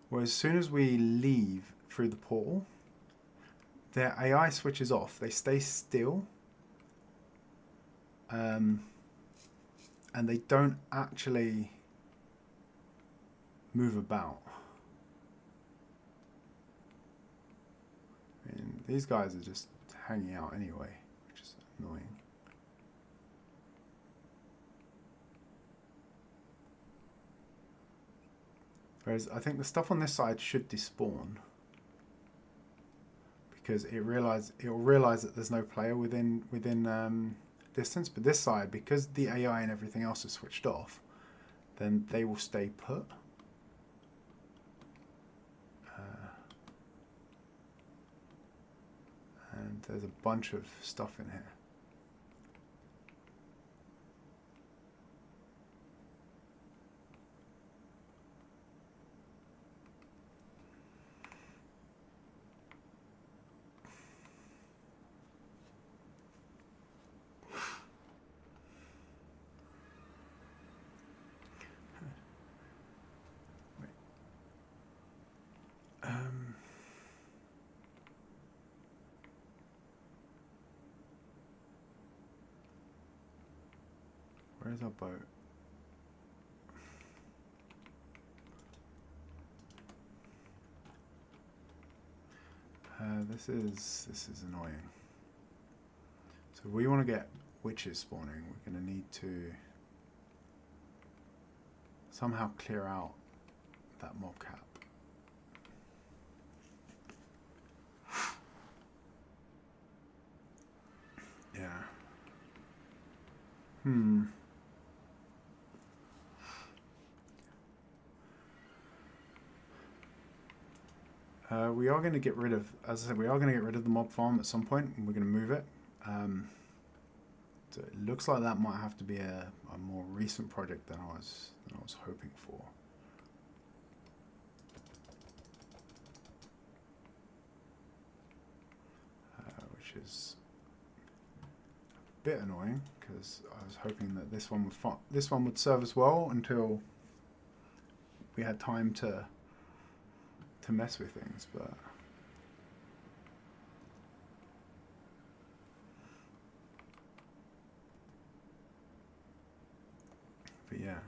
where as soon as we leave through the portal, their AI switches off. They stay still. And they don't actually move about. I mean, these guys are just hanging out anyway, which is annoying. Whereas I think the stuff on this side should despawn, because it'll realize that there's no player within distance. But this side, because the AI and everything else is switched off, then they will stay put. And there's a bunch of stuff in here. Where's our boat? This is annoying. So we want to get witches spawning. We're going to need to somehow clear out that mob cap. Yeah. We are going to get rid of, as I said, we are going to get rid of the mob farm at some point, and we're going to move it. So it looks like that might have to be a more recent project than I was hoping for. Which is a bit annoying, because I was hoping that this one would serve us well until we had time to mess with things, but yeah,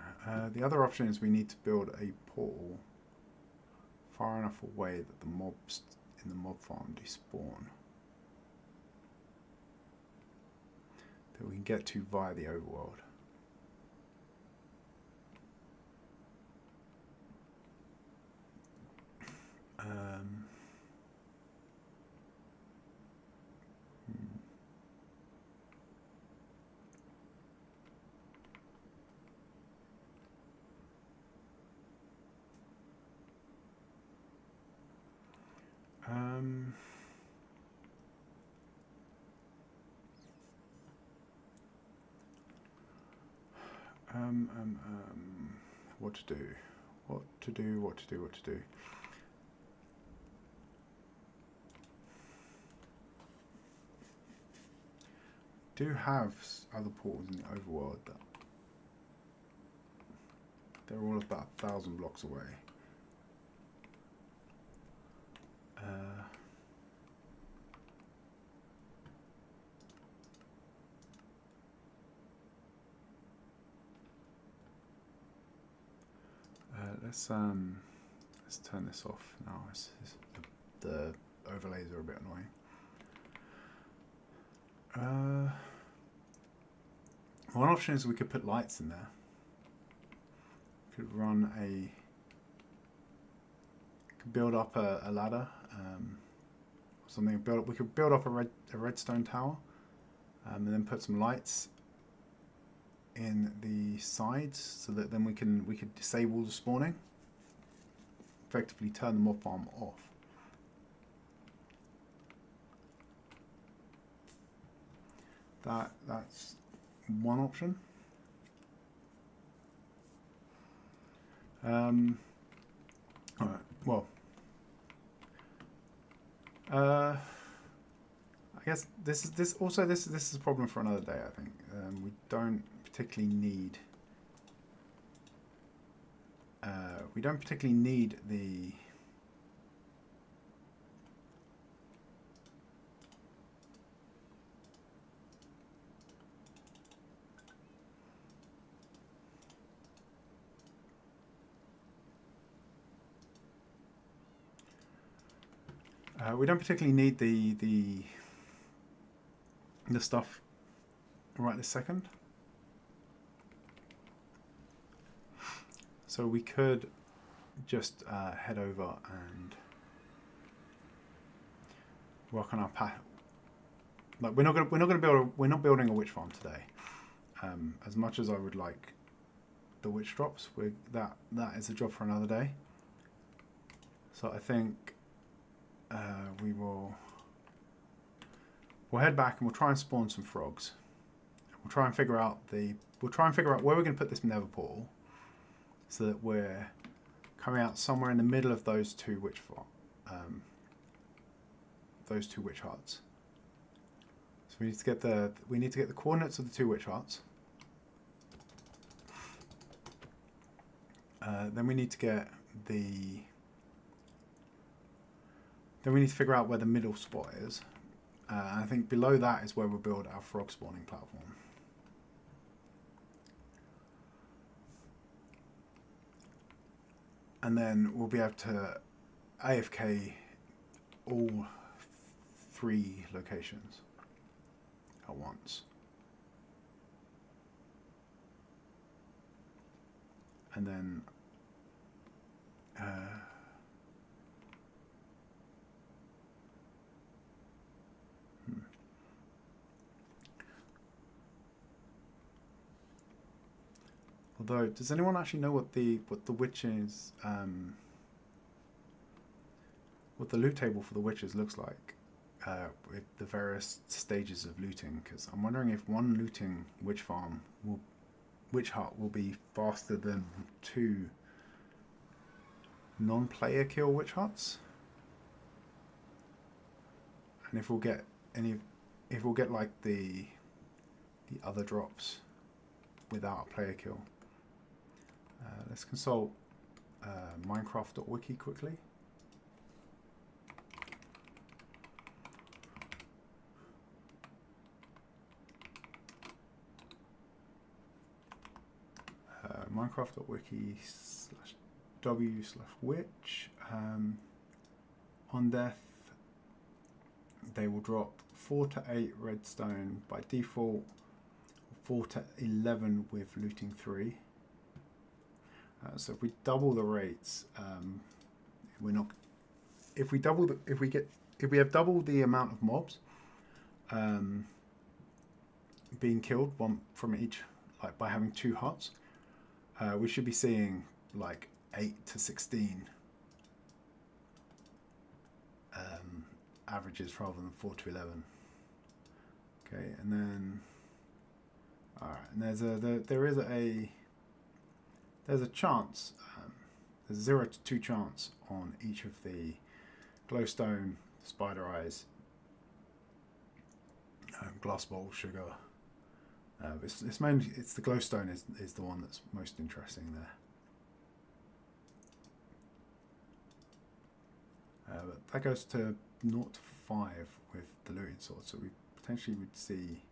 the other option is we need to build a portal far enough away that the mobs in the mob farm despawn, that we can get to via the overworld. What to do? What to do? What to do? What to do? Do have other portals in the overworld that they're all about 1,000 blocks away. Let's turn this off now. The overlays are a bit annoying. One option is we could put lights in there. Could run could build up a ladder, or something. We could build up a redstone tower, and then put some lights in the sides, so that then we could disable the spawning, effectively turn the mob farm off. That's one option. All right. Well, I guess this is a problem for another day. I think we don't particularly need the the stuff right this second. So we could just head over and work on our path. Like we're not building a witch farm today. As much as I would like the witch drops, that is a job for another day. So I think we'll head back and we'll try and spawn some frogs. We'll try and figure out where we're going to put this nether portal, so that we're coming out somewhere in the middle of those two witch huts. So we need to get the coordinates of the two witch huts. Then we need to get Then we need to figure out where the middle spot is. I think below that is where we'll build our frog spawning platform. And then we'll be able to AFK all 3 locations at once. And then although, does anyone actually know what the witches what the loot table for the witches looks like with the various stages of looting? Because I'm wondering if one looting witch hut will be faster than 2 non-player kill witch huts, and if we'll get like the other drops without a player kill. Let's consult Minecraft.wiki quickly. Minecraft.wiki/w/witch. On death, they will drop 4 to 8 redstone by default, 4 to 11 with looting 3. So if we double the rates, if we have double the amount of mobs being killed, one from each, like by having 2 huts, we should be seeing like 8 to 16 averages rather than 4 to 11. Okay, and then and there's a chance, there's a 0 to 2 chance on each of the glowstone, spider eyes, glass bowl, sugar. It's mainly the glowstone is the one that's most interesting there. But that goes to 0 to 5 with the looting sword, so we potentially would see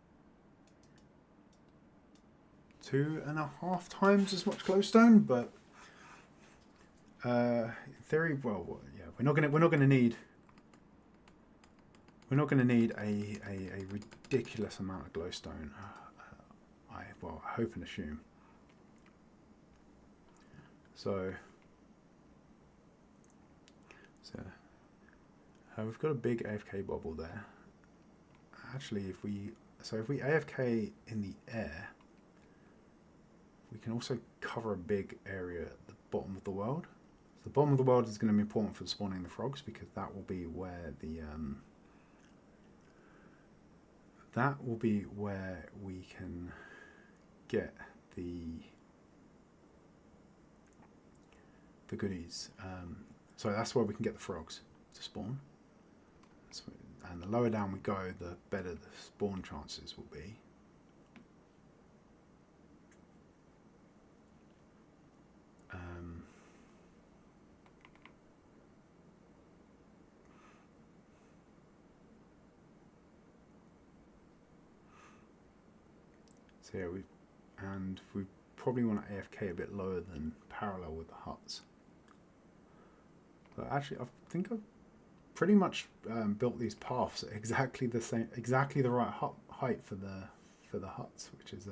2.5 times as much glowstone. But in theory, well, yeah, we're not gonna need a ridiculous amount of glowstone. I hope and assume. So we've got a big AFK bubble there. Actually, if we AFK in the air, we can also cover a big area at the bottom of the world. So the bottom of the world is going to be important for spawning the frogs, because that will be where that will be where we can get the goodies. So that's where we can get the frogs to spawn. And the lower down we go, the better the spawn chances will be. So yeah, we probably want to AFK a bit lower than parallel with the huts. But actually, I think I've pretty much built these paths at exactly the same, exactly the right height for the huts, which is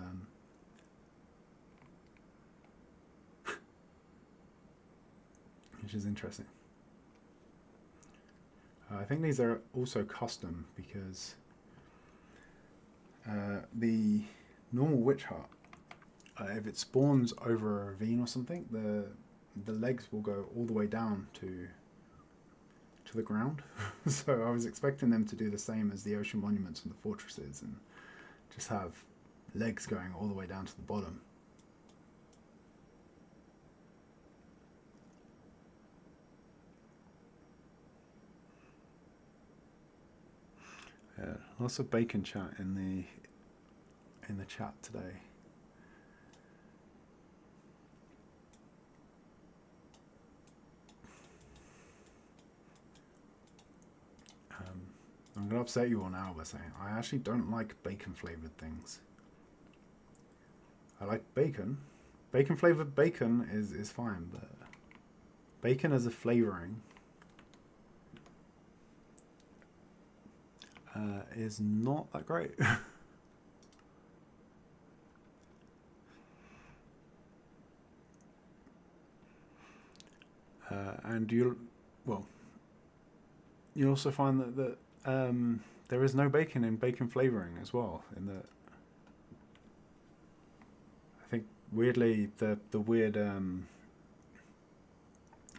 interesting. I think these are also custom because the normal witch hut, if it spawns over a ravine or something, the legs will go all the way down to the ground. So I was expecting them to do the same as the ocean monuments and the fortresses and just have legs going all the way down to the bottom. Yeah, lots of bacon chat in the chat today. I'm going to upset you all now by saying I actually don't like bacon flavoured things. I like bacon. Bacon flavoured bacon is fine, but bacon as a flavouring is not that great. And you'll also find that there is no bacon in bacon flavouring as well. I think weirdly the weird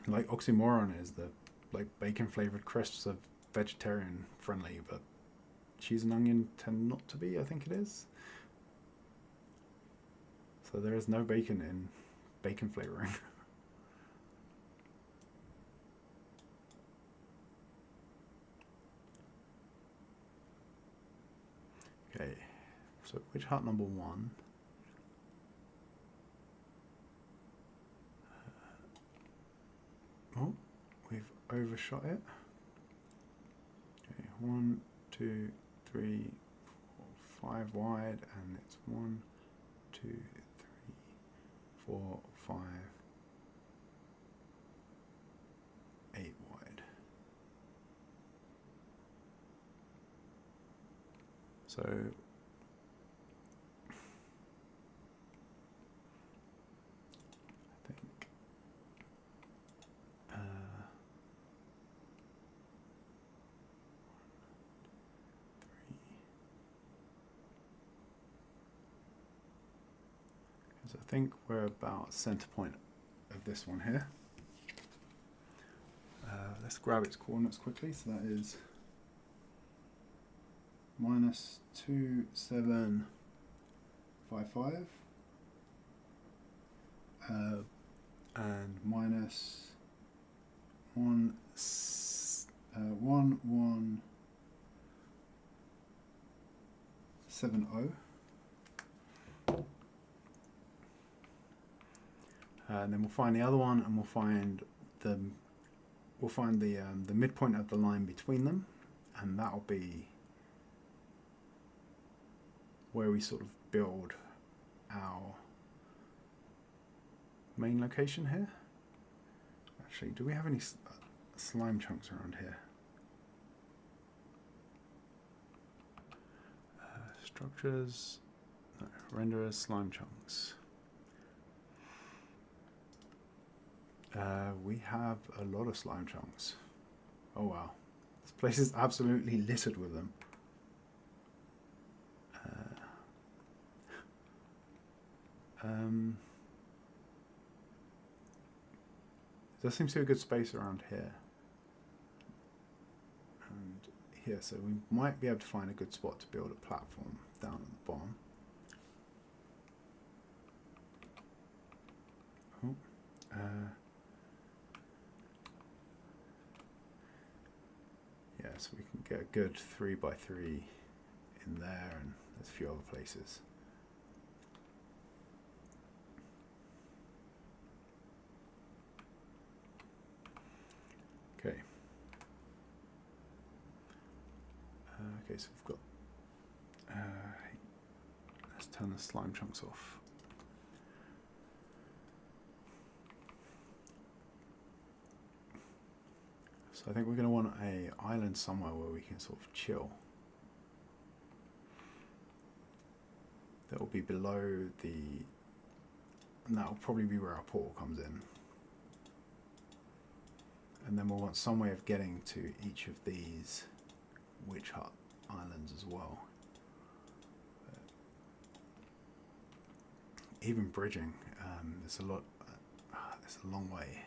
like oxymoron is that like bacon flavoured crisps are vegetarian friendly, but cheese and onion tend not to be. I think it is. So there is no bacon in bacon flavouring. Okay, so witch hut number 1. Oh, we've overshot it. Okay, 1, 2, 3, 4, 5 wide, and it's 1, 2, 3, 4, 5, 8 wide. So I think because I think we're about center point of this one here. Let's grab its coordinates quickly. So that is minus 2755 and minus 1170. And then we'll find the other one, and we'll find the midpoint of the line between them, and that'll be where we sort of build our main location here. Actually, do we have any slime chunks around here? Structures, no, renderers, slime chunks. We have a lot of slime chunks. Oh wow, this place is absolutely littered with them. There seems to be a good space around here. And here, so we might be able to find a good spot to build a platform down at the bottom. Oh, yeah, so we can get a good 3x3 in there, and there's a few other places. Okay. Okay, so we've got. Let's turn the slime chunks off. So I think we're going to want an island somewhere where we can sort of chill. That will be below the. And that will probably be where our portal comes in. And then we'll want some way of getting to each of these witch hut islands as well. Even bridging, there's a lot. There's a long way.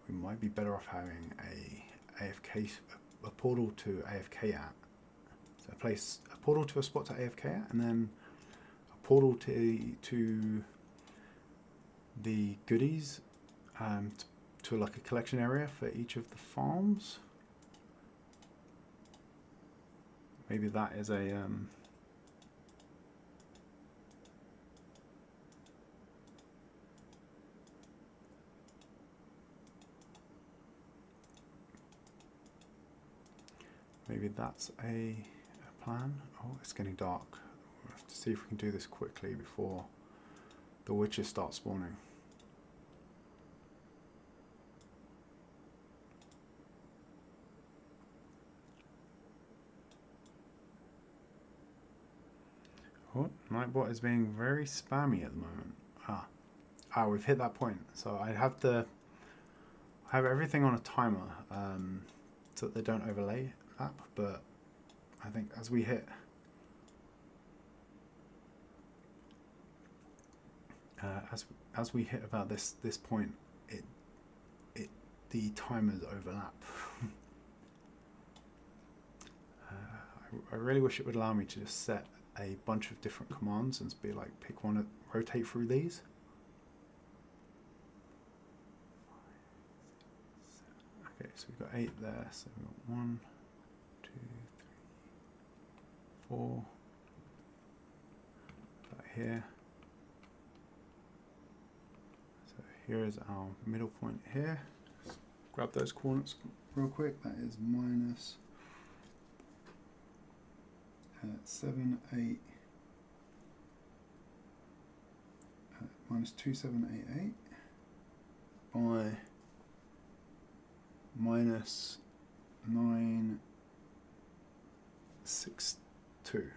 We might be better off having a portal to AFK at. So a portal to a spot to AFK at, and then a portal to the goodies, to like a collection area for each of the farms. Maybe that is a maybe that's a plan. Oh, it's getting dark. We'll have to see if we can do this quickly before the witches start spawning. Oh, Nightbot is being very spammy at the moment. We've hit that point. So I have everything on a timer, so that they don't overlay up, but I think as we hit as we hit about this point, the timers overlap. I really wish it would allow me to just set a bunch of different commands and be like, pick one, rotate through these. Okay, so we've got 8 there, so we've got 1, 2, 3, 4. That here. So here is our middle point here. Let's grab those coordinates real quick. That is minus 7, 8, minus 2788 by minus 962.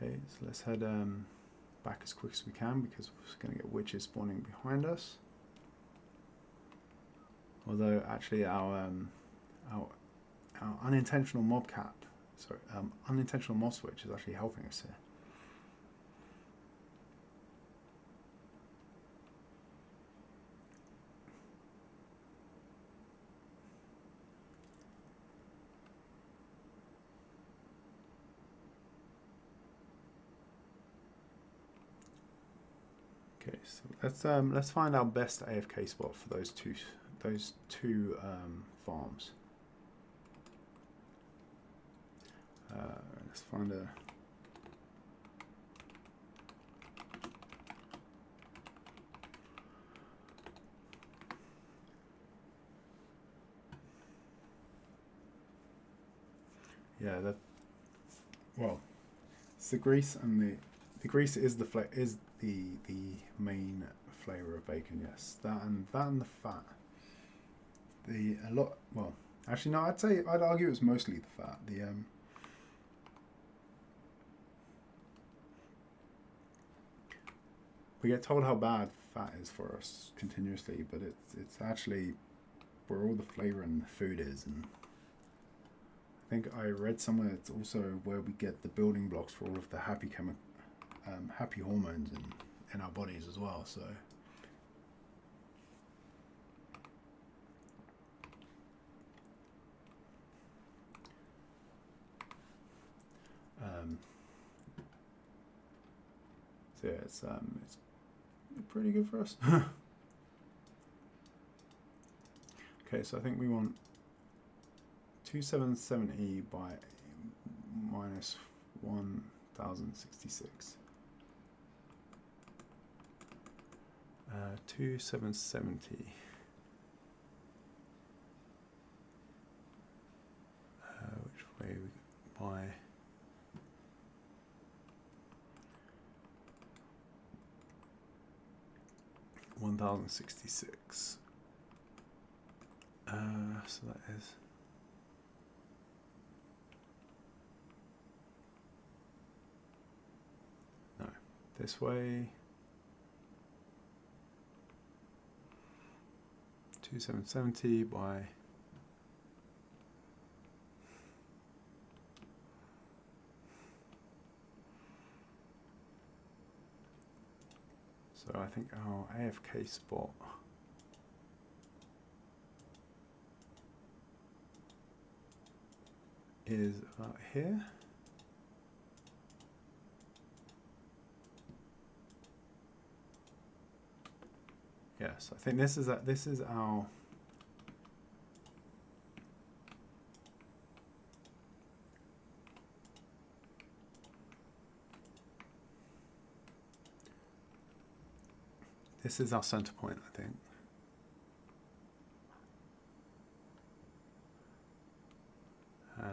Okay, so let's head back as quick as we can, because we're going to get witches spawning behind us. Although actually our unintentional mob cap, unintentional mob switch is actually helping us here. Okay, so let's find our best AFK spot for those two farms. Let's find a. Yeah, well, it's the grease, and the grease is the main flavor of bacon. Yes, that and the fat. Well, actually no, I'd argue it's mostly the fat. We get told how bad fat is for us continuously, but it's actually where all the flavor in the food is. And I think I read somewhere it's also where we get the building blocks for all of the happy happy hormones in our bodies as well. So so yeah, it's pretty good for us. Okay, so I think we want 2770 by minus 1066. 2770. Which way we by 1066. So that is no this way. 2770 by so I think our AFK spot is about here. Yes, I think this is our center point, I think.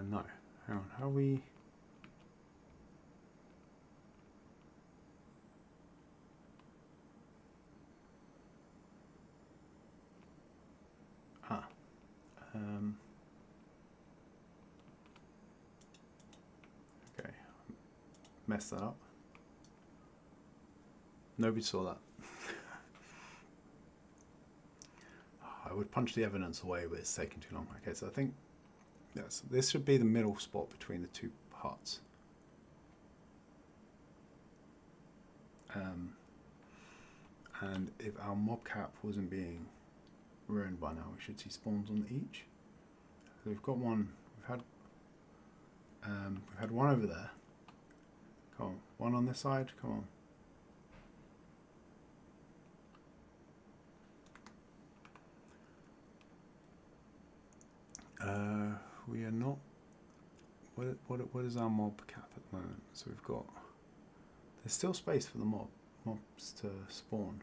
No, hang on, how are we? Okay, messed that up. Nobody saw that. I would punch the evidence away, but it's taking too long. Okay, so I think yes, this should be the middle spot between the two huts. And if our mob cap wasn't being ruined by now, we should see spawns on each. So we've got one. We've had one over there. Come on, one on this side. Come on. We are not. What is our mob cap at the moment? So we've got. There's still space for the mobs to spawn.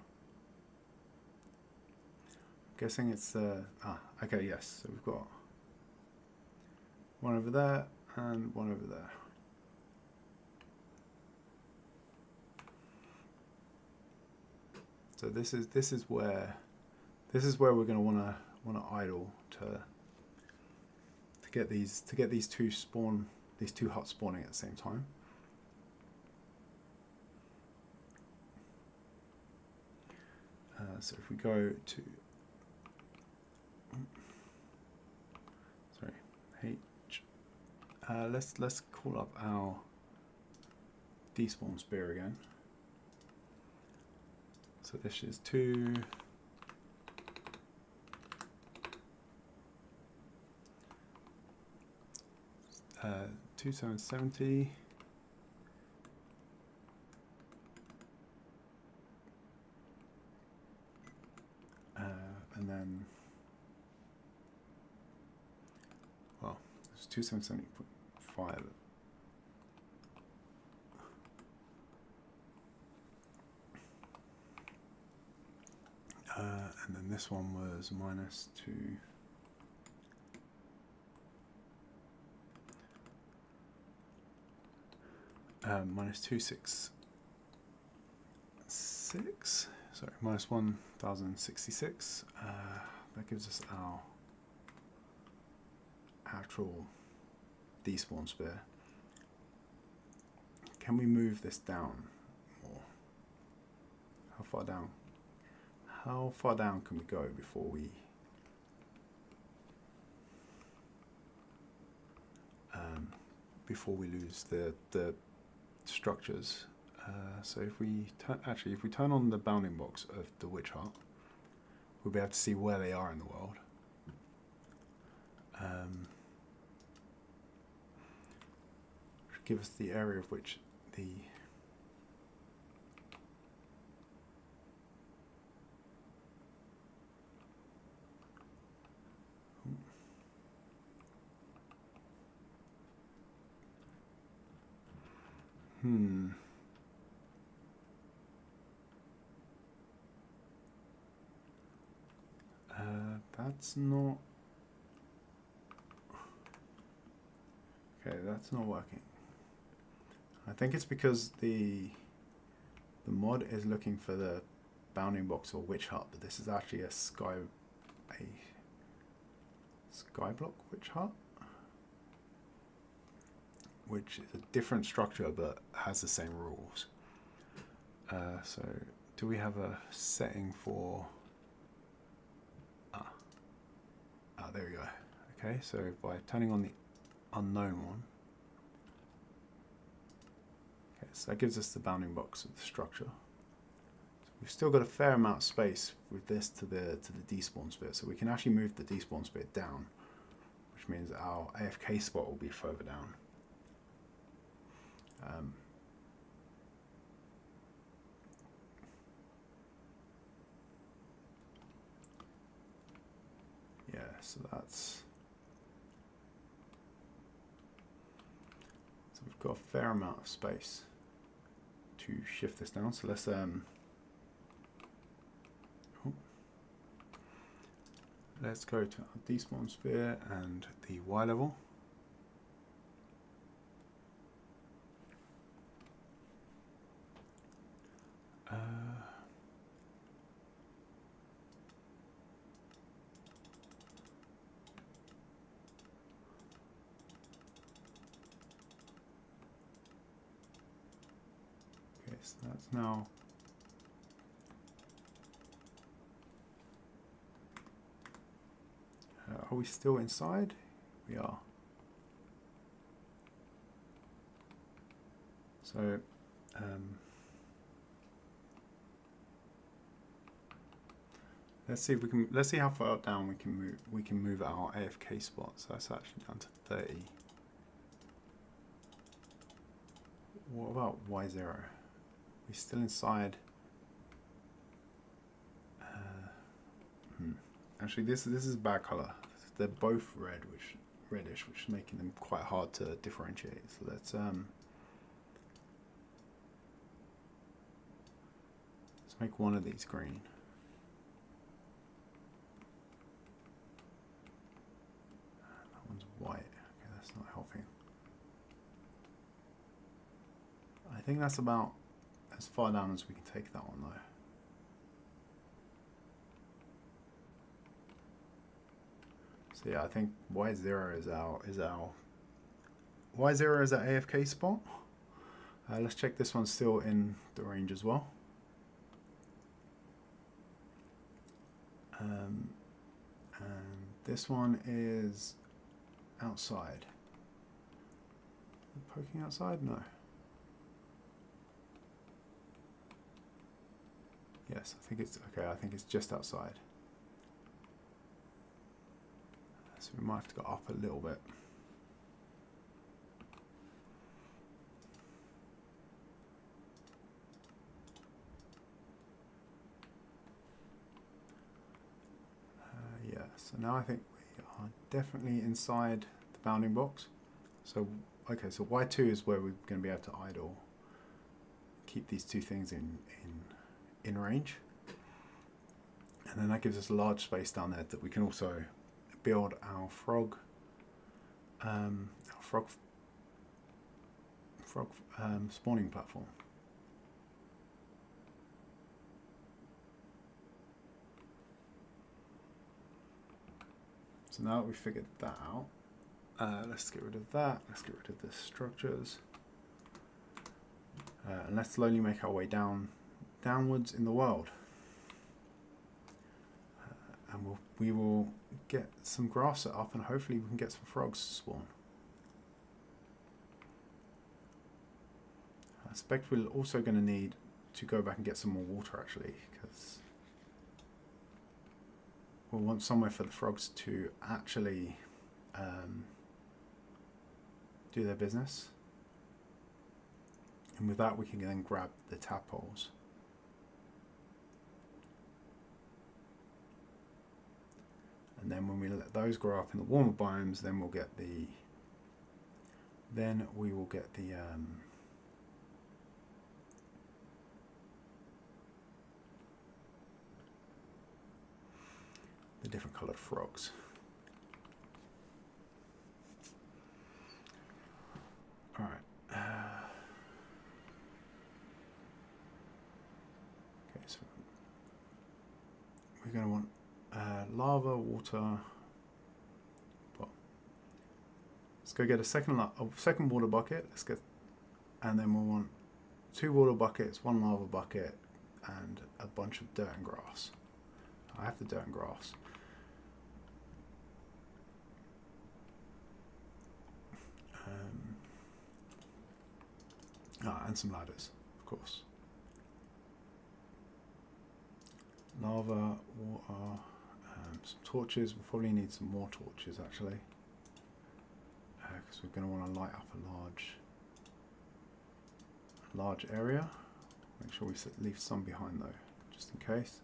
I'm guessing it's okay, yes. So we've got one over there and one over there. So this is where we're going to want to idle to get these two huts spawning at the same time. So if we go to H, let's call up our despawn spear again. So this is 2770. And then, well, it's 2770.5. And then this one was minus 2. Minus 266. Sorry, minus 1066. That gives us our actual despawn spear. Can we move this down more? How far down? How far down can we go before we lose the structures? So if we if we turn on the bounding box of the witch hut, we'll be able to see where they are in the world. Should give us the area of which the that's not... Okay, that's not working. I think it's because the mod is looking for the bounding box or witch hut, but this is actually a Skyblock witch hut, which is a different structure but has the same rules. So do we have a setting for... there we go. Okay, so by turning on the unknown one, okay, so that gives us the bounding box of the structure. So we've still got a fair amount of space with this to the despawn spit, so we can actually move the despawn spit down, which means our AFK spot will be further down. Yeah, so that's... So we've got a fair amount of space to shift this down. So let's let's go to our despawn sphere and the Y level. So that's now are we still inside? We are. So let's see if we can, let's see how far down we can move our AFK spot. So that's actually down to 30. What about Y0? We're still inside. Actually, this is a bad color. They're both reddish, which is making them quite hard to differentiate. So let's make one of these green. That one's white. Okay, that's not helping. I think that's about as far down as we can take that one though. So yeah, I think Y0 is our Y0 is our AFK spot. Let's check this one's still in the range as well. And this one is outside. Poking outside? No. Yes, I think it's okay. I think it's just outside. So we might have to go up a little bit. Yeah, so now I think we are definitely inside the bounding box. So, okay, so Y2 is where we're going to be able to idle. Keep these two things in range. And then that gives us a large space down there that we can also build our frog spawning platform. So now that we've figured that out, let's get rid of that. Let's get rid of the structures, and let's slowly make our way downwards in the world. And we will get some grass set up, and hopefully we can get some frogs to spawn. I suspect we're also going to need to go back and get some more water actually, because we'll want somewhere for the frogs to actually do their business. And with that we can then grab the tadpoles. And then when we let those grow up in the warmer biomes, then we'll get the different coloured frogs. All right. Okay, so we're going to want lava, water. Well, let's go get a second water bucket. Let's get, and then we'll want 2 water buckets, 1 lava bucket, and a bunch of dirt and grass. I have the dirt and grass. And some ladders, of course. Lava, water, some torches. We'll probably need some more torches actually, because we're going to want to light up a large area. Make sure we leave some behind though, just in case.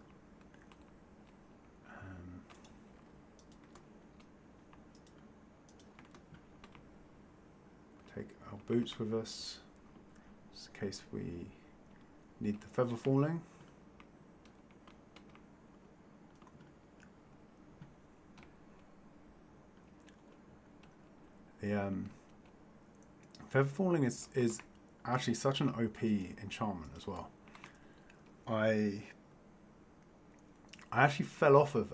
Take our boots with us, just in case we need the feather falling. The feather falling is actually such an OP enchantment as well. I actually fell off of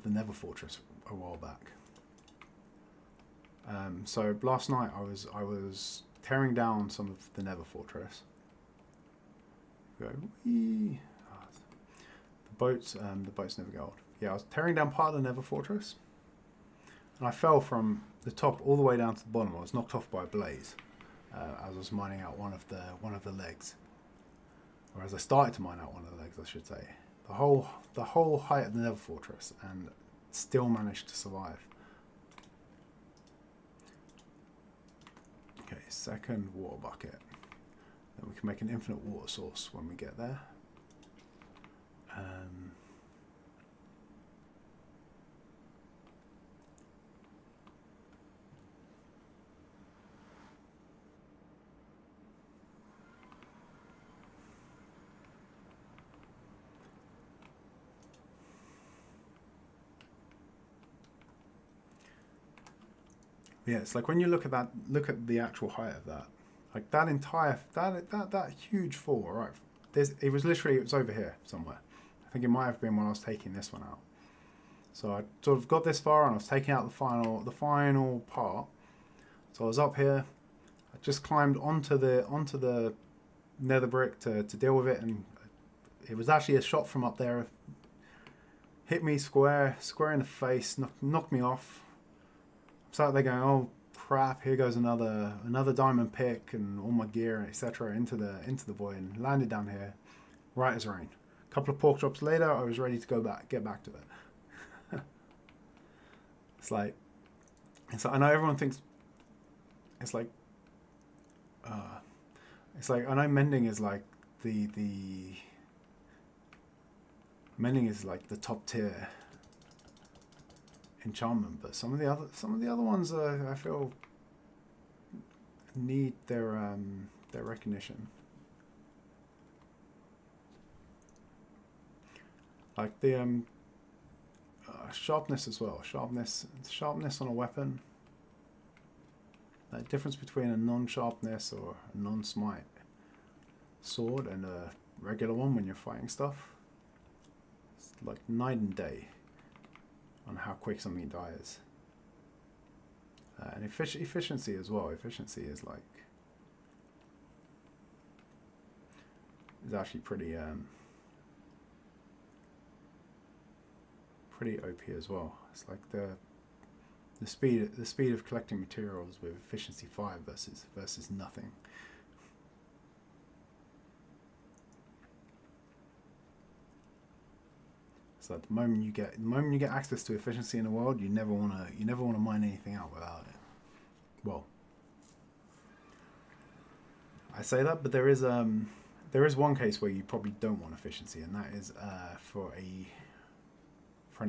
the Nether Fortress a while back. So last night I was tearing down some of the Nether Fortress. Go whee. The boats never get old. Yeah, I was tearing down part of the Nether Fortress, and I fell from the top all the way down to the bottom. I was knocked off by a blaze as I was mining out one of the legs, or as I started to mine out one of the legs, I should say. The whole height of the Nether Fortress, and still managed to survive. Okay, second water bucket. Then we can make an infinite water source when we get there. Yeah, it's like when you look at the actual height of that, like that entire that huge fall, right? It was over here somewhere. I think it might have been when I was taking this one out. So I sort of got this far and I was taking out the final part. So I was up here. I just climbed onto the nether brick to deal with it, and it was actually a shot from up there. Hit me square in the face, knocked me off. So they're going, oh crap! Here goes another diamond pick and all my gear, etc. into the void, and landed down here, right as rain. A couple of pork chops later, I was ready to get back to it. It's like I know everyone thinks it's like I know mending is like the mending is like the top tier enchantment, but some of the other ones I feel need their recognition. Like the sharpness as well. Sharpness on a weapon. The difference between a non-sharpness or a non-smite sword and a regular one when you're fighting stuff. It's like night and day on how quick something dies. And efficiency as well. Efficiency is actually pretty OP as well. It's like the speed of collecting materials with efficiency 5 versus nothing. So the moment you get access to efficiency in the world, you never wanna mine anything out without it. Well, I say that, but there is one case where you probably don't want efficiency, and that is for an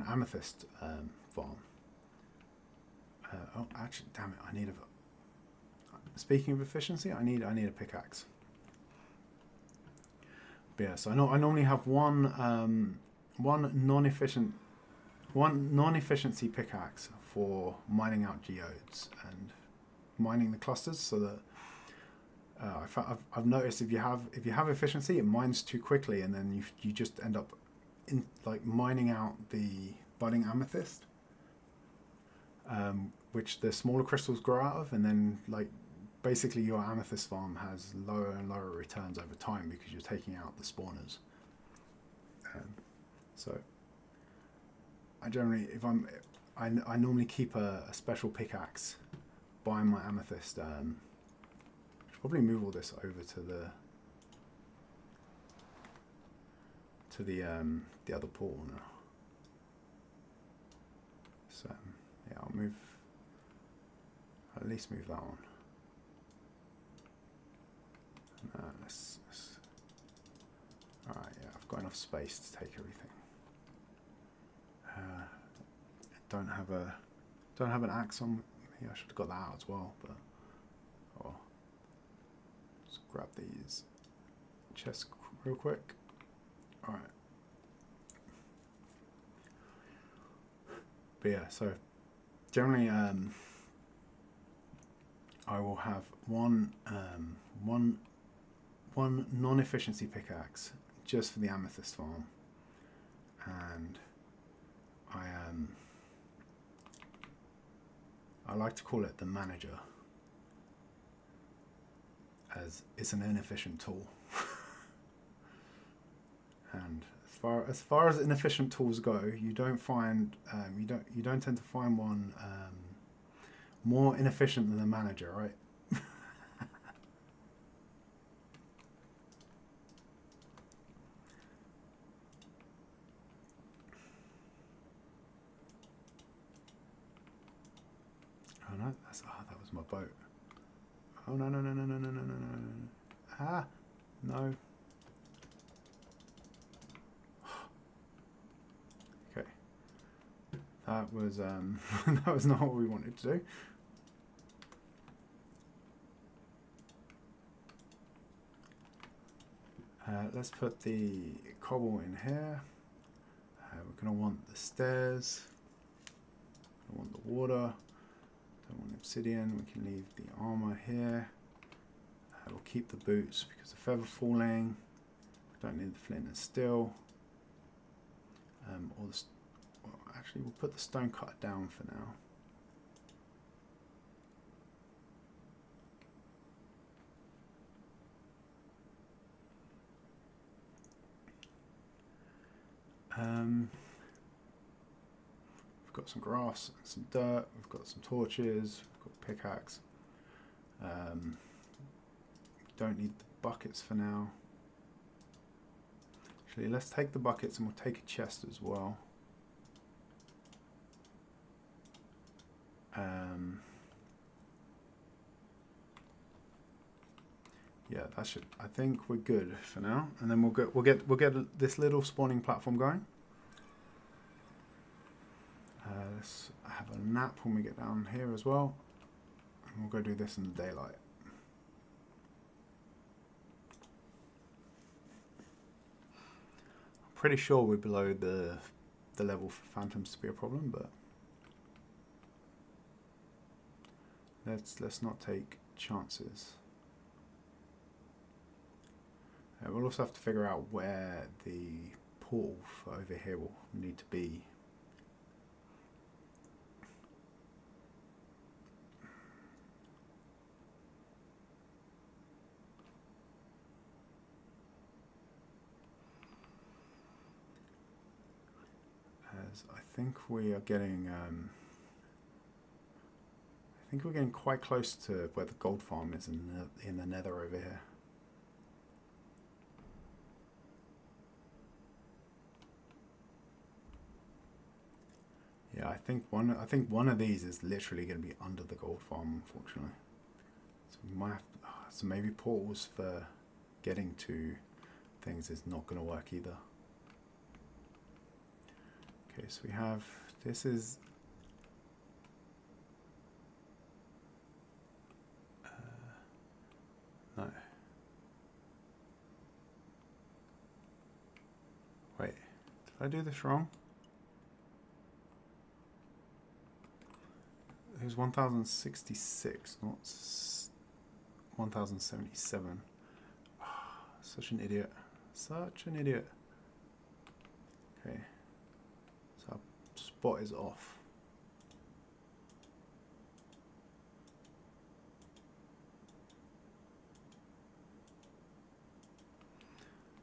amethyst farm. Oh, actually, damn it! I need a. Speaking of efficiency, I need a pickaxe. But yeah, so I normally have one non-efficiency pickaxe for mining out geodes and mining the clusters, so that I've noticed if you have efficiency, it mines too quickly, and then you just end up mining out the budding amethyst, which the smaller crystals grow out of, and then basically your amethyst farm has lower and lower returns over time because you're taking out the spawners. So I generally, I normally keep a special pickaxe by my amethyst. Should probably move all this over to the other portal now. So yeah, I'll at least move that one. Let's alright, yeah, I've got enough space to take everything. Don't have an axe on me. I should have got that out as well, but just grab these chests real quick. Alright. But yeah, so generally I will have one non-efficiency pickaxe just for the amethyst farm, and I like to call it the manager, as it's an inefficient tool. And as far as inefficient tools go, you don't tend to find one more inefficient than the manager, right? Oh no, that was my boat. Oh no. Ah, no. Okay. That was that was not what we wanted to do. Let's put the cobble in here. We're going to want the stairs. I want the water. Don't want obsidian. We can leave the armor here. We'll keep the boots because of feather falling. We don't need the flint and steel. Actually, we'll put the stone cutter down for now. We've got some grass and some dirt, we've got some torches, we've got a pickaxe. Don't need the buckets for now. Actually, let's take the buckets and we'll take a chest as well. Yeah, that should. I think we're good for now, and then we'll get this little spawning platform going. Let's have a nap when we get down here as well, and we'll go do this in the daylight. I'm pretty sure we're below the level for phantoms to be a problem, but let's not take chances. We'll also have to figure out where the portal for over here will need to be. As I think we are getting, quite close to where the gold farm is in the nether over here. Yeah, I think one of these is literally going to be under the gold farm, unfortunately. So we might have so maybe portals for getting to things is not going to work either. Okay, so we have this is no. Wait, did I do this wrong? It was 1066, not 1077. Oh, such an idiot. Such an idiot. Okay. So our spot is off.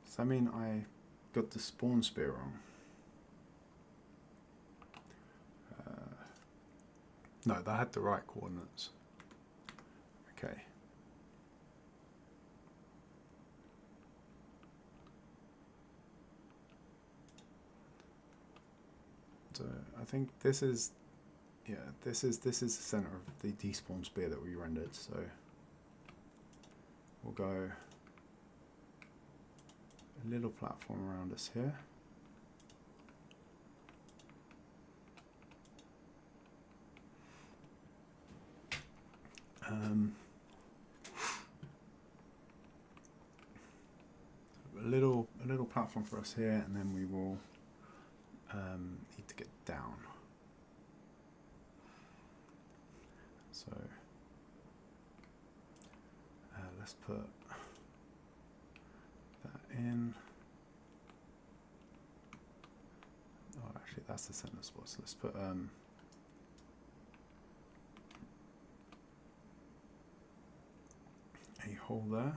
Does that mean I got the spawn spear wrong? No, that had the right coordinates. Okay. So I think this is, yeah, this is the center of the despawn spear that we rendered. So we'll go a little platform around us here. A little platform for us here, and then we will need to get down. So let's put that in. Oh, actually, that's the center spot. So let's put a hole there.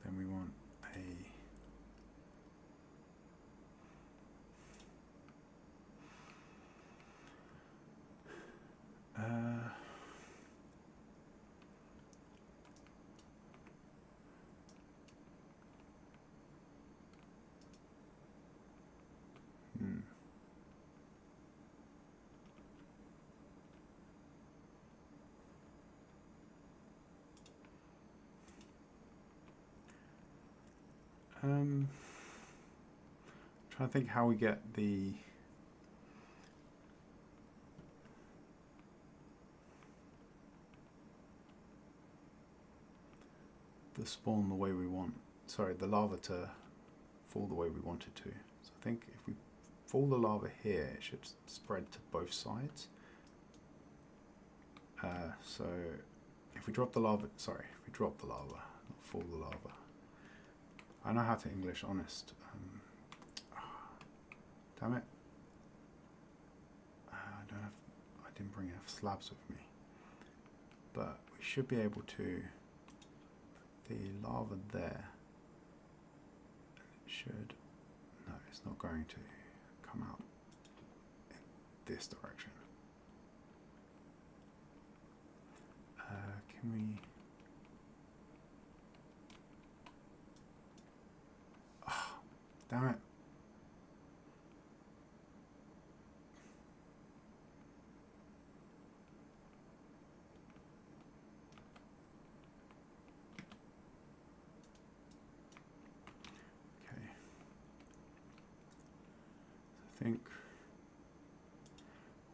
Then we want trying to think how we get the spawn the way we want. Sorry, the lava to fall the way we want it to. So I think if we fall the lava here, it should spread to both sides. So if we drop the lava, sorry, if we drop the lava, not fall the lava. I know how to English honest. Damn it. I didn't bring enough slabs with me. But we should be able to put the lava there. It should, no, it's not going to come out in this direction. Can we? Oh, damn it. I think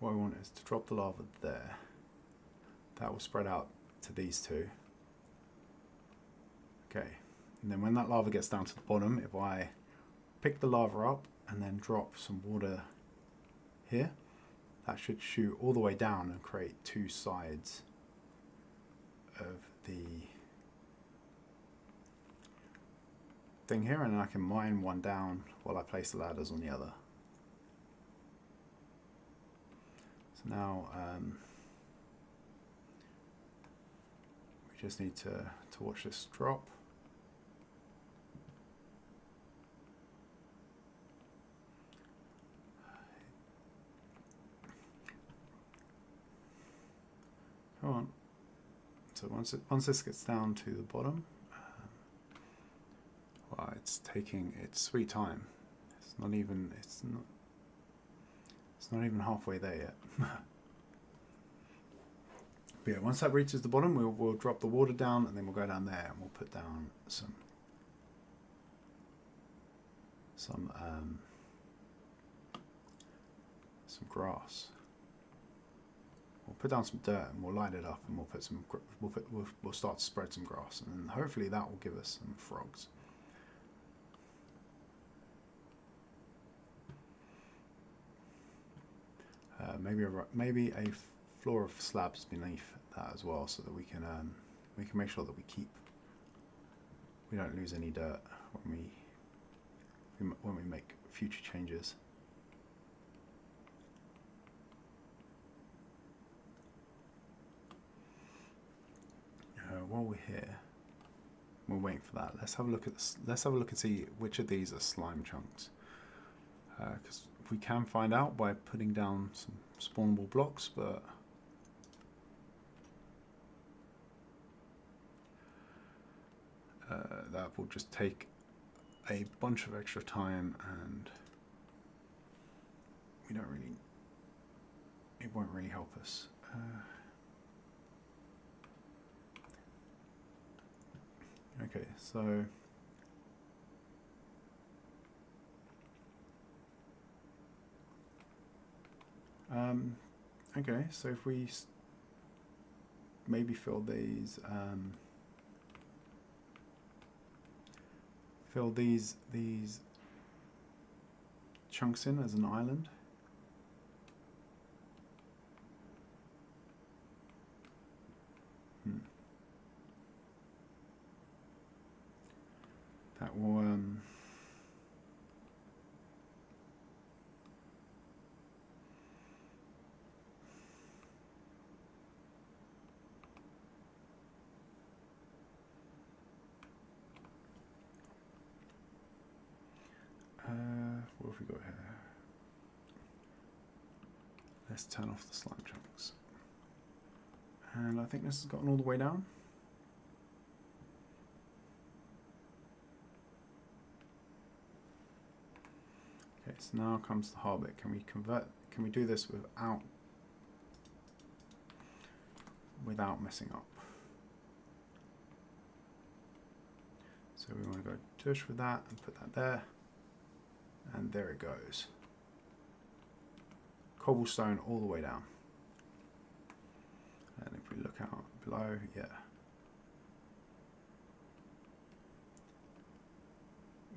what I want is to drop the lava there. That will spread out to these two. Okay, and then when that lava gets down to the bottom, if I pick the lava up and then drop some water here, that should shoot all the way down and create two sides of the thing here, and then I can mine one down while I place the ladders on the other. So now we just need to watch this drop. Come on. So once this gets down to the bottom, well, it's taking its sweet time. It's not even halfway there yet. But yeah, once that reaches the bottom, we'll drop the water down, and then we'll go down there and we'll put down some grass. We'll put down some dirt and we'll line it up, and we'll start to spread some grass, and then hopefully that will give us some frogs. Maybe a floor of slabs beneath that as well, so that we can make sure that we don't lose any dirt when we make future changes. While we're here, we're waiting for that. Let's have a look at this. Let's have a look and see which of these are slime chunks. Because we can find out by putting down some spawnable blocks, but that will just take a bunch of extra time, and it won't really help us. Okay, so if we maybe fill these chunks in as an island. That will what have we got here? Let's turn off the slime chunks. And I think this has gotten all the way down. Okay, so now comes the hard bit. Can we do this without messing up? So we want to go tush with that and put that there. And there it goes. Cobblestone all the way down. And if we look out below, yeah.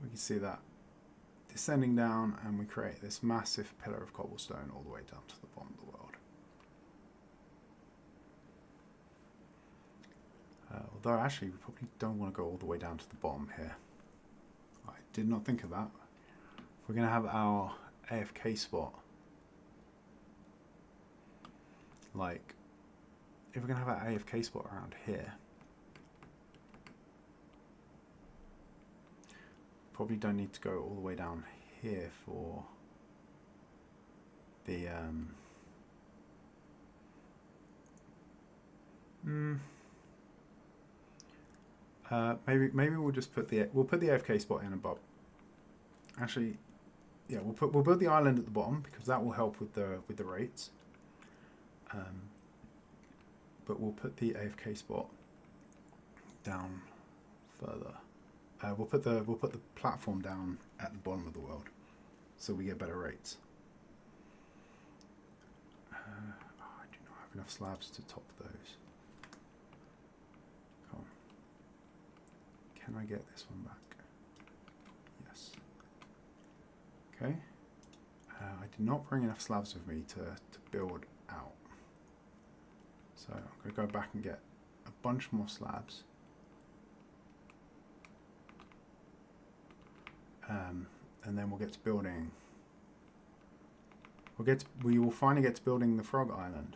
We can see that descending down, and we create this massive pillar of cobblestone all the way down to the bottom of the world. Although actually we probably don't want to go all the way down to the bottom here. I did not think of that. We're going to have our AFK spot. Like, if we're going to have our AFK spot around here, probably don't need to go all the way down here for the maybe we'll just put the AFK spot in above. Actually, yeah, we'll build the island at the bottom, because that will help with the rates. But we'll put the AFK spot down further. We'll put the platform down at the bottom of the world, so we get better rates. I do not have enough slabs to top those. Come on. Can I get this one back? Yes. Okay. I did not bring enough slabs with me to build out. So I'm going to go back and get a bunch more slabs. And then we'll get to building. We will finally get to building the Frog Island.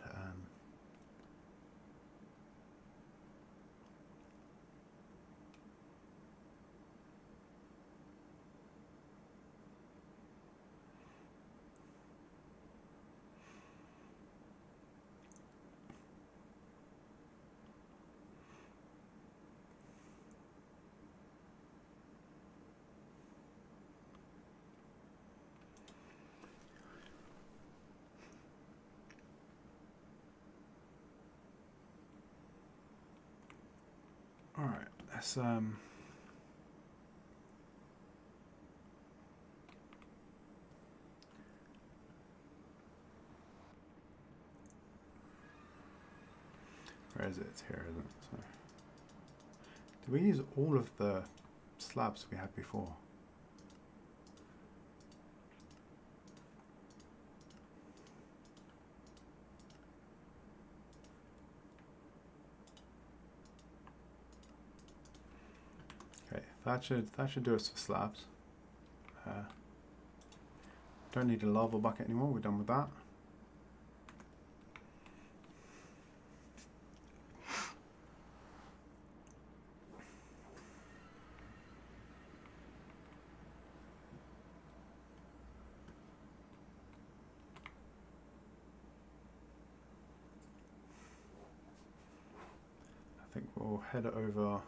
let's where is it? It's here, isn't it? So, did we use all of the slabs we had before? Okay, that should do us for slabs. Don't need a lava bucket anymore. We're done with that. I think we'll head over.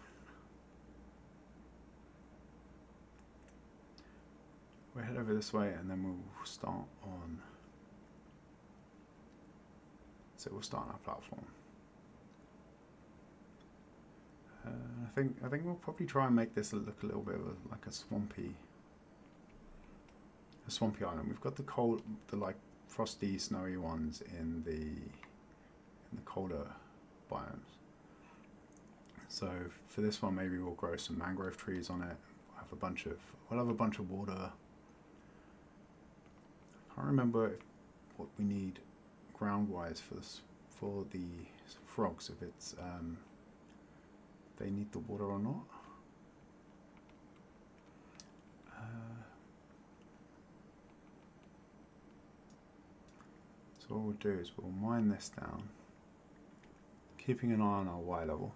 We'll head over this way and then we'll start on. So we'll start on our platform. I think we'll probably try and make this look a little bit of like a swampy island. We've got the like frosty, snowy ones in the colder biomes. So for this one, maybe we'll grow some mangrove trees on it. We'll have a bunch of water. I can't remember what we need ground-wise for the frogs, if it's they need the water or not. So what we'll do is we'll mine this down, keeping an eye on our Y level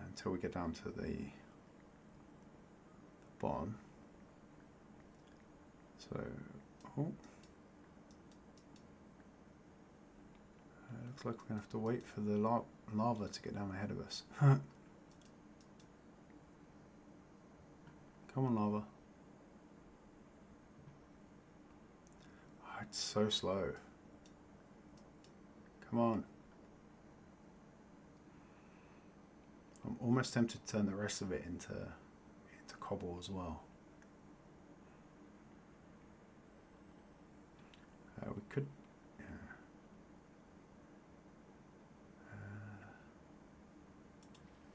until we get down to the bottom. So, looks like we're going to have to wait for the lava to get down ahead of us. Come on, lava. Oh, it's so slow. Come on. I'm almost tempted to turn the rest of it into cobble as well. We could.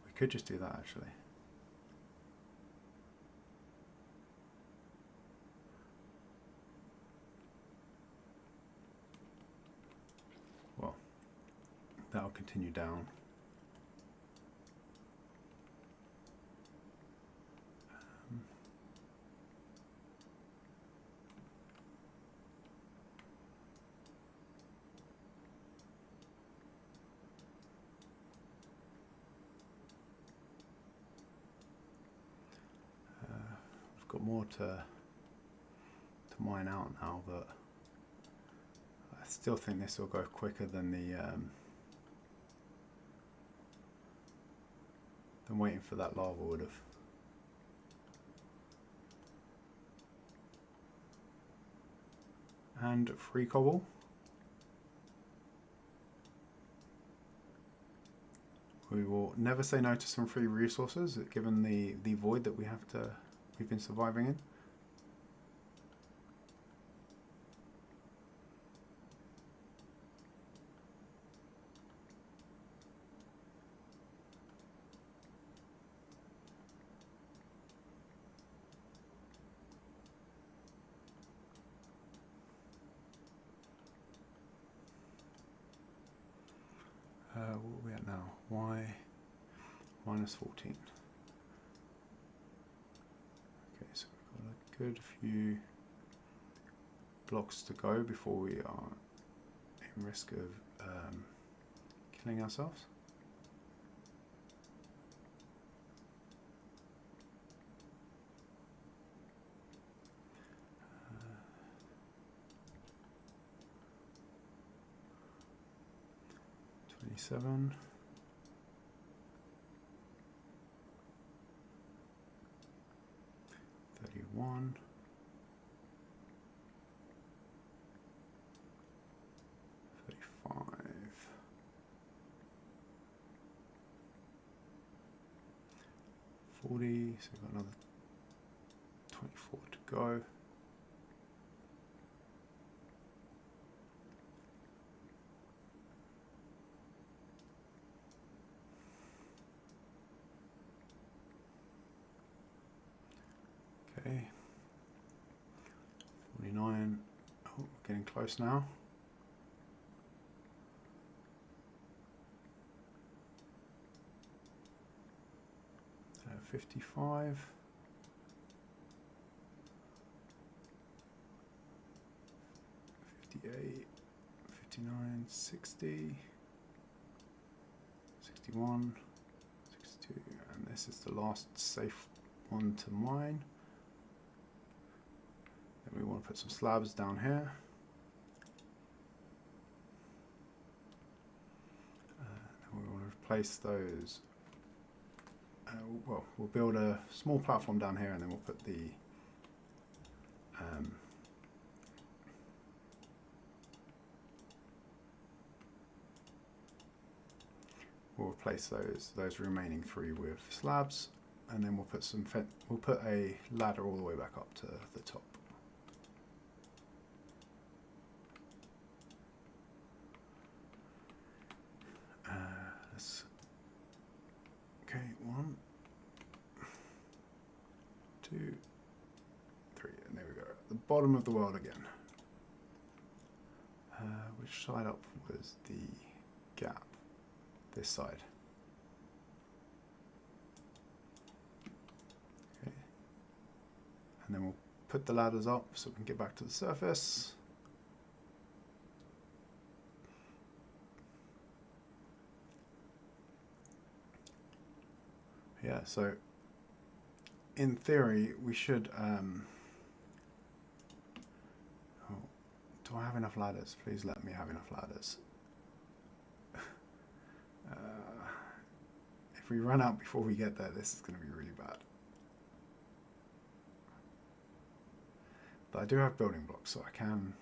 We could just do that actually. Well, that'll continue down. Got more to mine out now, but I still think this will go quicker than than waiting for that lava would have. And free cobble. We will never say no to some free resources, given the void that we've been surviving in. What are we at now? Y minus 14. Okay, so we've got a good few blocks to go before we are in risk of killing ourselves. Seven. 31. 35. 40, so we've got another 24 to go. Okay, 49. Oh, we're getting close now. 55. 58, 59, 60, 61, 62, and this is the last safe one to mine. Then we want to put some slabs down here. Then we want to replace those. Well, we'll build a small platform down here, and then we'll put the we'll replace those remaining 3 with slabs, and then we'll put a ladder all the way back up to the top. Okay, 1, 2, 3, and there we go. At the bottom of the world again. Which side up was the gap? This side. Okay. And then we'll put the ladders up so we can get back to the surface. Yeah, so in theory we should oh, do I have enough ladders? Please let me have enough ladders. If we run out before we get there, this is going to be really bad. But I do have building blocks, so I can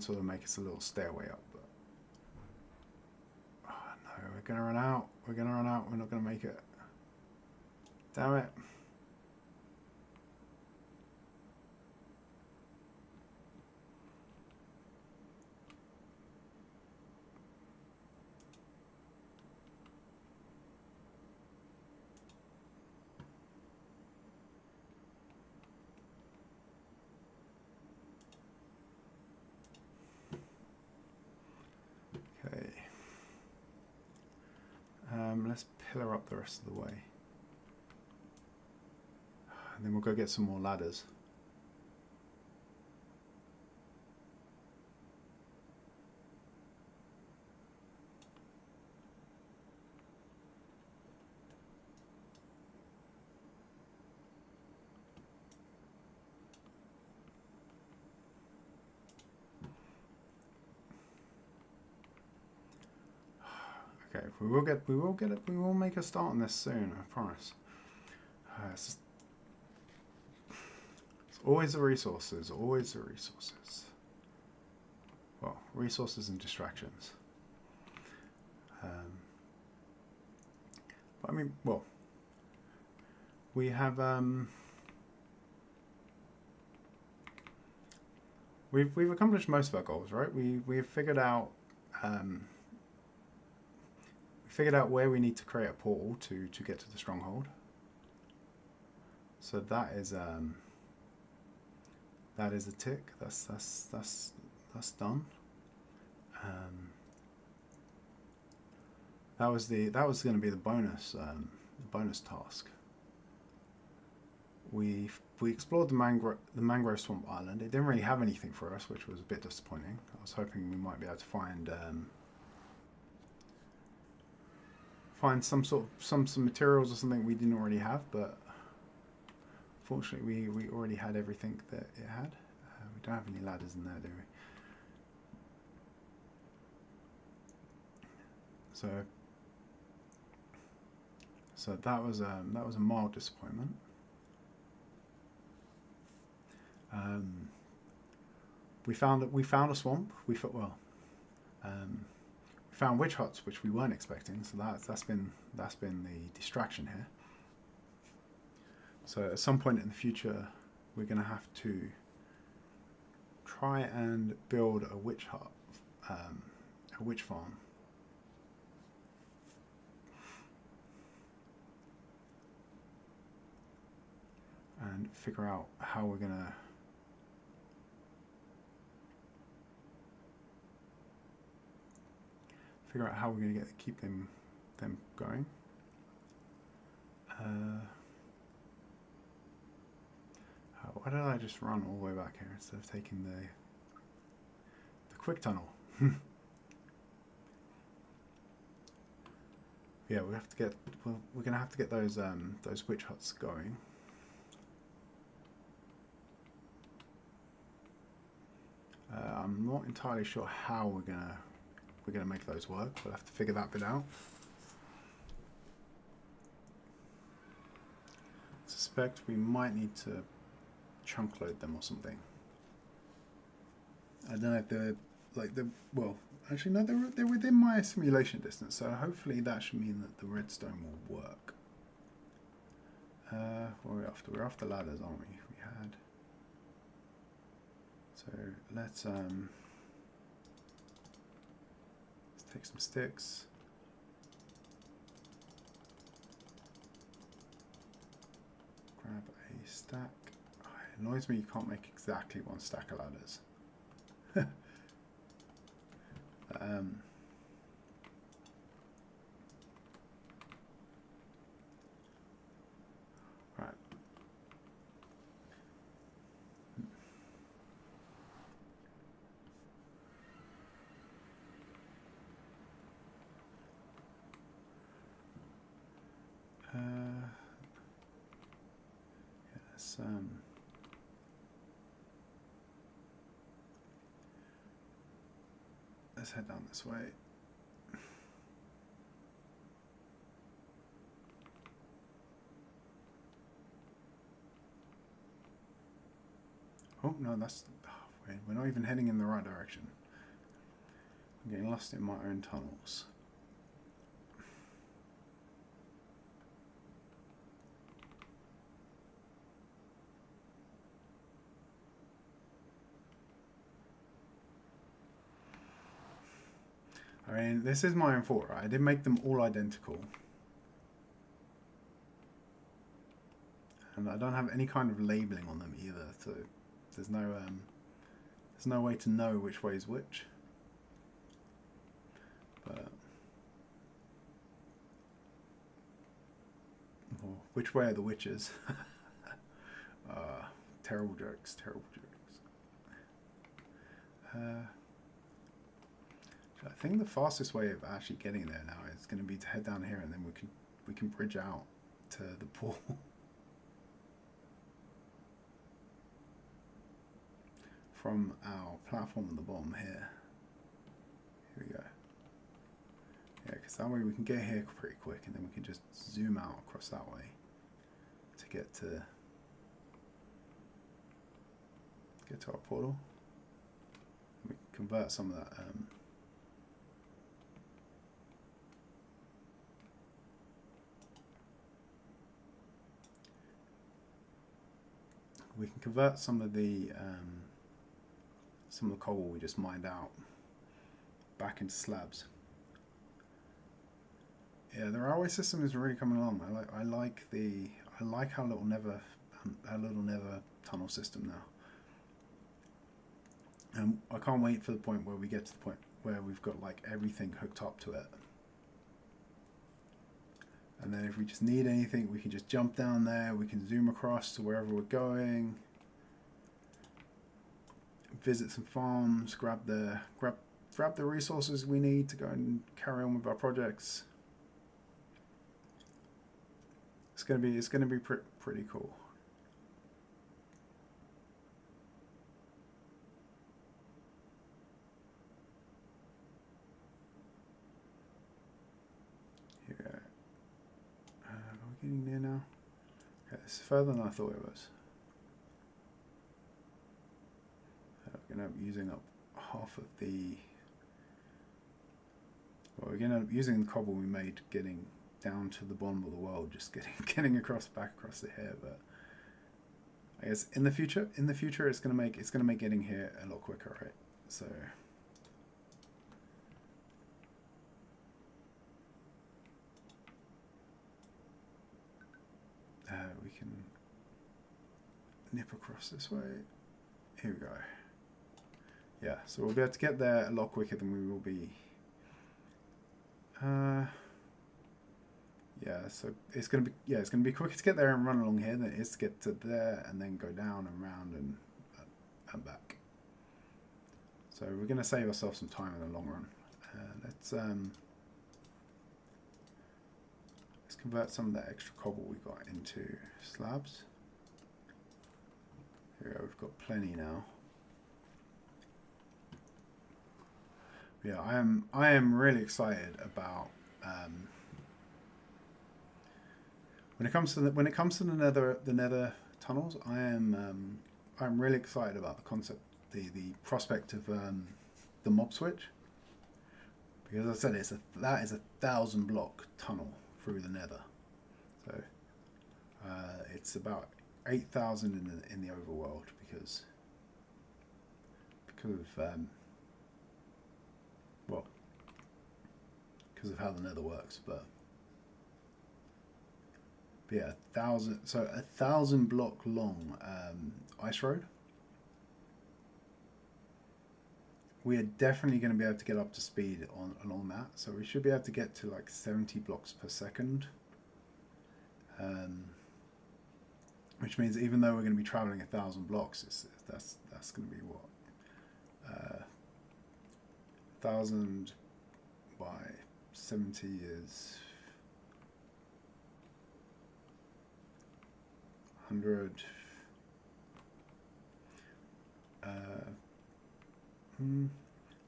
sort of make us a little stairway up. But oh no, we're going to run out. We're going to run out. We're not going to make it. Damn it. Okay. Let's pillar up the rest of the way. And then we'll go get some more ladders. Okay, we will make a start on this soon, I promise. It's always the resources, always the resources. Well, resources and distractions. But I mean, well, we have we've accomplished most of our goals, right? We've figured out where we need to create a portal to get to the stronghold. So that is a tick. That's done. That was going to be the bonus task. We explored the Mangrove Swamp Island. It didn't really have anything for us, which was a bit disappointing. I was hoping we might be able to find some materials or something we didn't already have, but fortunately we already had everything that it had. We don't have any ladders in there, do we? So that was a mild disappointment. We found a swamp. We found witch huts, which we weren't expecting. So that's been the distraction here. So at some point in the future, we're going to have to try and build a witch hut, a witch farm. And figure out how we're gonna keep them going. Why did I just run all the way back here instead of taking the quick tunnel? Yeah, we're gonna have to get those witch huts going. I'm not entirely sure how we're gonna make those work. We'll have to figure that bit out. I suspect we might need to chunk load them or something. I don't know if they're well, actually no, they're within my simulation distance, so hopefully that should mean that the redstone will work. What are we after? We're after ladders, aren't we? We had. So let's take some sticks. Grab a stack. Oh, it annoys me you can't make exactly one stack of ladders. Right. Yes. Let's head down this way. Oh no, that's weird. We're not even heading in the right direction. I'm getting lost in my own tunnels. I mean, this is my own fault, right? I did make them all identical. And I don't have any kind of labeling on them either, so there's no way to know which way is which. But which way are the witches? Terrible jokes, terrible jokes. I think the fastest way of actually getting there now is going to be to head down here, and then we can bridge out to the pool. From our platform at the bottom here. Here we go. Yeah, because that way we can get here pretty quick, and then we can just zoom out across that way to get to our portal. We can convert some of that. We can convert some of the cobble we just mined out back into slabs. Yeah, the railway system is really coming along. I like our little nether tunnel system now. And I can't wait for the point where we get to the point where we've got like everything hooked up to it. And then if we just need anything, we can just jump down there, we can zoom across to wherever we're going, visit some farms, grab the resources we need to go and carry on with our projects. It's gonna be pretty cool. Getting near now. Okay, this is further than I thought it was. We're going to be using up half of the Well, we're gonna using the cobble we made, getting down to the bottom of the world, just getting back across it here. But I guess in the future, it's gonna make getting here a lot quicker, right? So. We can nip across this way. Here we go. Yeah, so we'll be able to get there a lot quicker than we will be. Yeah, so it's gonna be quicker to get there and run along here than it is to get to there and then go down and round and back. So we're gonna save ourselves some time in the long run. Let's convert some of that extra cobble we got into slabs. Here we go, we've got plenty now. Yeah, I am really excited about when it comes to the nether tunnels. I'm really excited about the concept, the prospect of the mob switch, because as I said, that is a 1,000 block tunnel through the nether. So it's about 8,000 in the overworld because of how the nether works. But yeah, 1,000 block long ice road. We are definitely going to be able to get up to speed along that. So we should be able to get to like 70 blocks per second. Which means even though we're going to be traveling 1,000 blocks, that's going to be what? 1,000 by 70 is 100.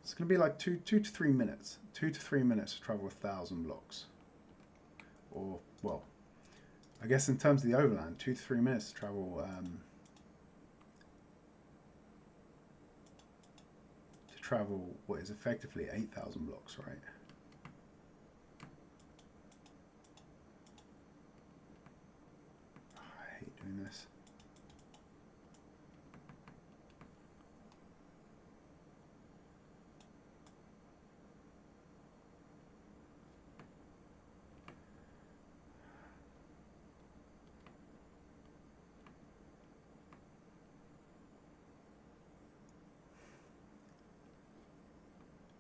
It's going to be like 2 to 3 minutes. 2 to 3 minutes to travel 1,000 blocks. Or, well, I guess in terms of the overland, 2 to 3 minutes to travel what is effectively 8,000 blocks, right? Oh, I hate doing this.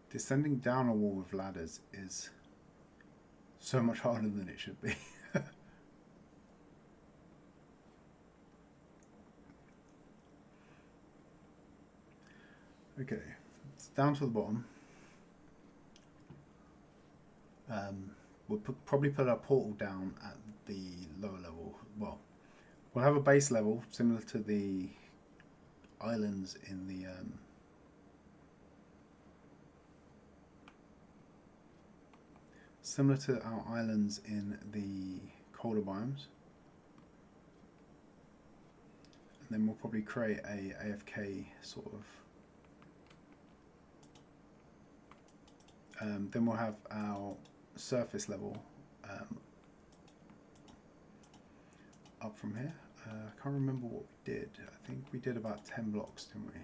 Descending down a wall with ladders is so much harder than it should be. Okay, it's down to the bottom. We'll probably put our portal down at the lower level. Well, we'll have a base level similar to the islands in the similar to our islands in the colder biomes, and then we'll probably create a AFK sort of. Then we'll have our surface level up from here. I can't remember what we did. I think we did about 10 blocks, didn't we?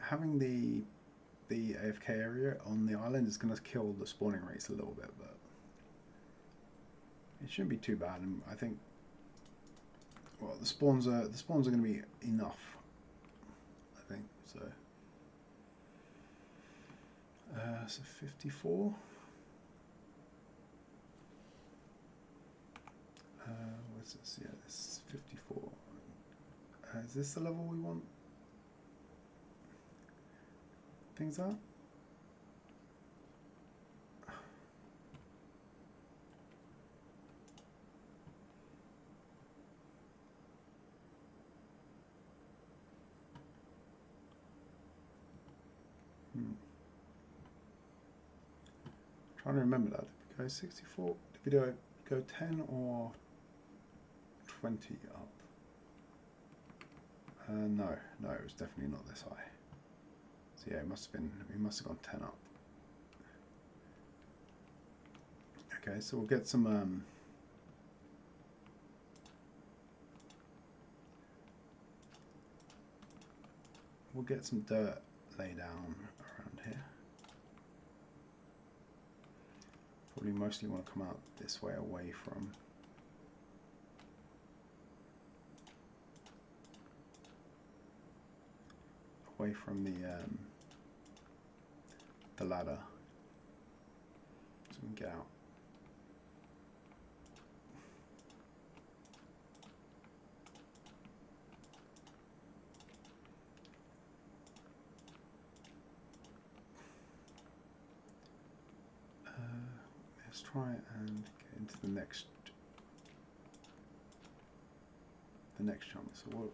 Having the AFK area on the island is going to kill the spawning rates a little bit, but it shouldn't be too bad. And I think, well, the spawns are going to be enough. I think so. So 54. What's this? Yeah, this is 54. Is this the level we want? Things up. trying to remember that. Did we go 64? Did we do it, go 10 or 20 up? No, it was definitely not this high. So yeah, it must have been, we must have gone 10 up. Okay, so we'll get some dirt lay down around here. Probably mostly want to come out this way away from the ladder, so we can get out. Let's try and get into the next chunk. So we'll,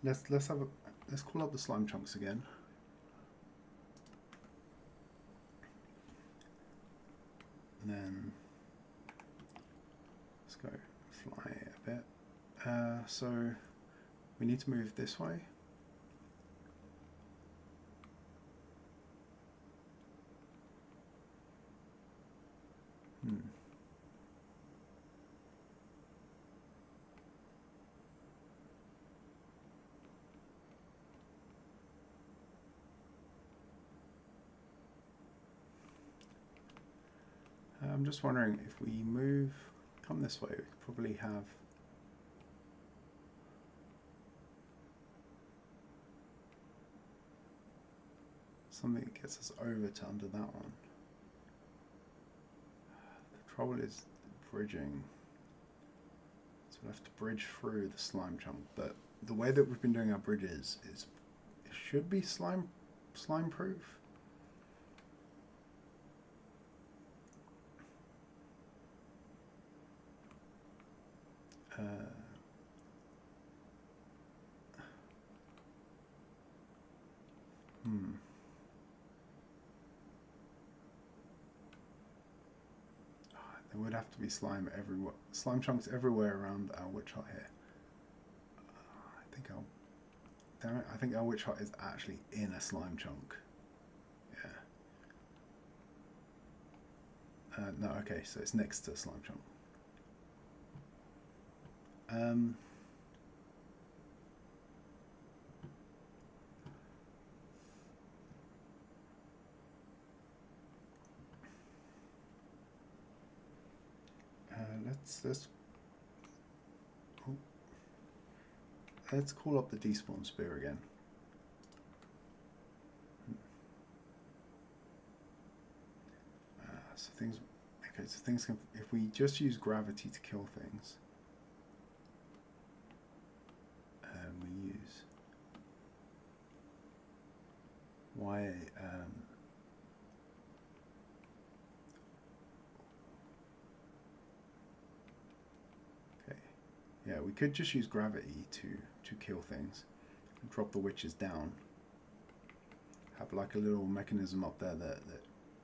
let's call up the slime chunks again. And then let's go fly a bit. So we need to move this way. I'm just wondering if we come this way, we could probably have something that gets us over to under that one. The trouble is bridging, so we'll have to bridge through the slime chunk, but the way that we've been doing our bridges is it should be slime proof. There would have to be slime everywhere, slime chunks everywhere around our witch hut here. I think our witch hut is actually in a slime chunk. Yeah. No, okay, so it's next to a slime chunk. Let's call up the despawn spear again. So things can, if we just use gravity to kill things, we use Y. Yeah, we could just use gravity to kill things and drop the witches down. Have like a little mechanism up there that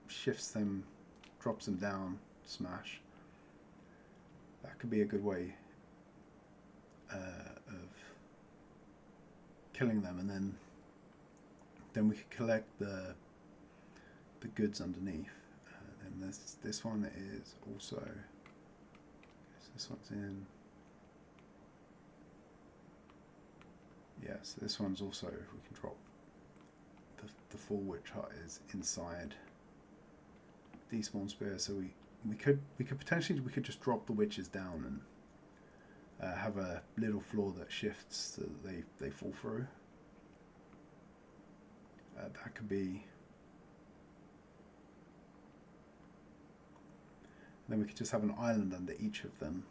shifts them, drops them down, smash. That could be a good way of killing them, and then we could collect the goods underneath. Then this one is also, this one's in. Yeah, so this one's also, if we can drop the full witch hut is inside despawn spear, so we could potentially just drop the witches down and have a little floor that shifts so that they fall through. That could be. Then we could just have an island under each of them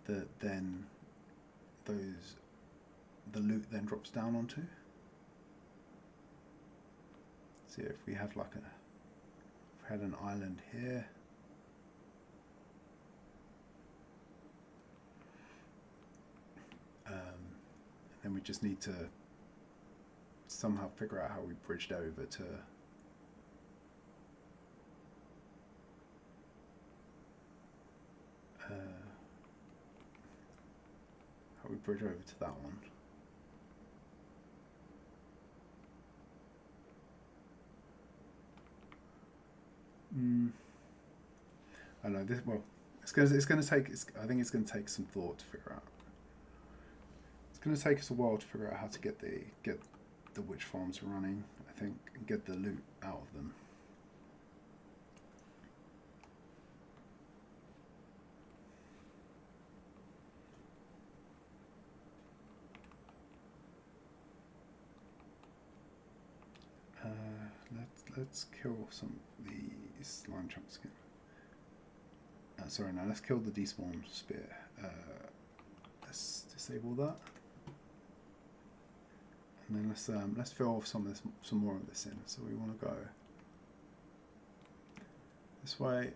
that then the loot then drops down onto. See, if we had an island here, then we just need to somehow figure out how we bridged over to that one. I don't know this. Well, it's going to take. I think it's going to take some thought to figure out. It's going to take us a while to figure out how to get the witch farms running. I think, and get the loot out of them. Let's kill some of these slime chunks again. Sorry, no, let's kill the despawn spear. Let's disable that, and then let's fill off some more of this in. So we want to go this way.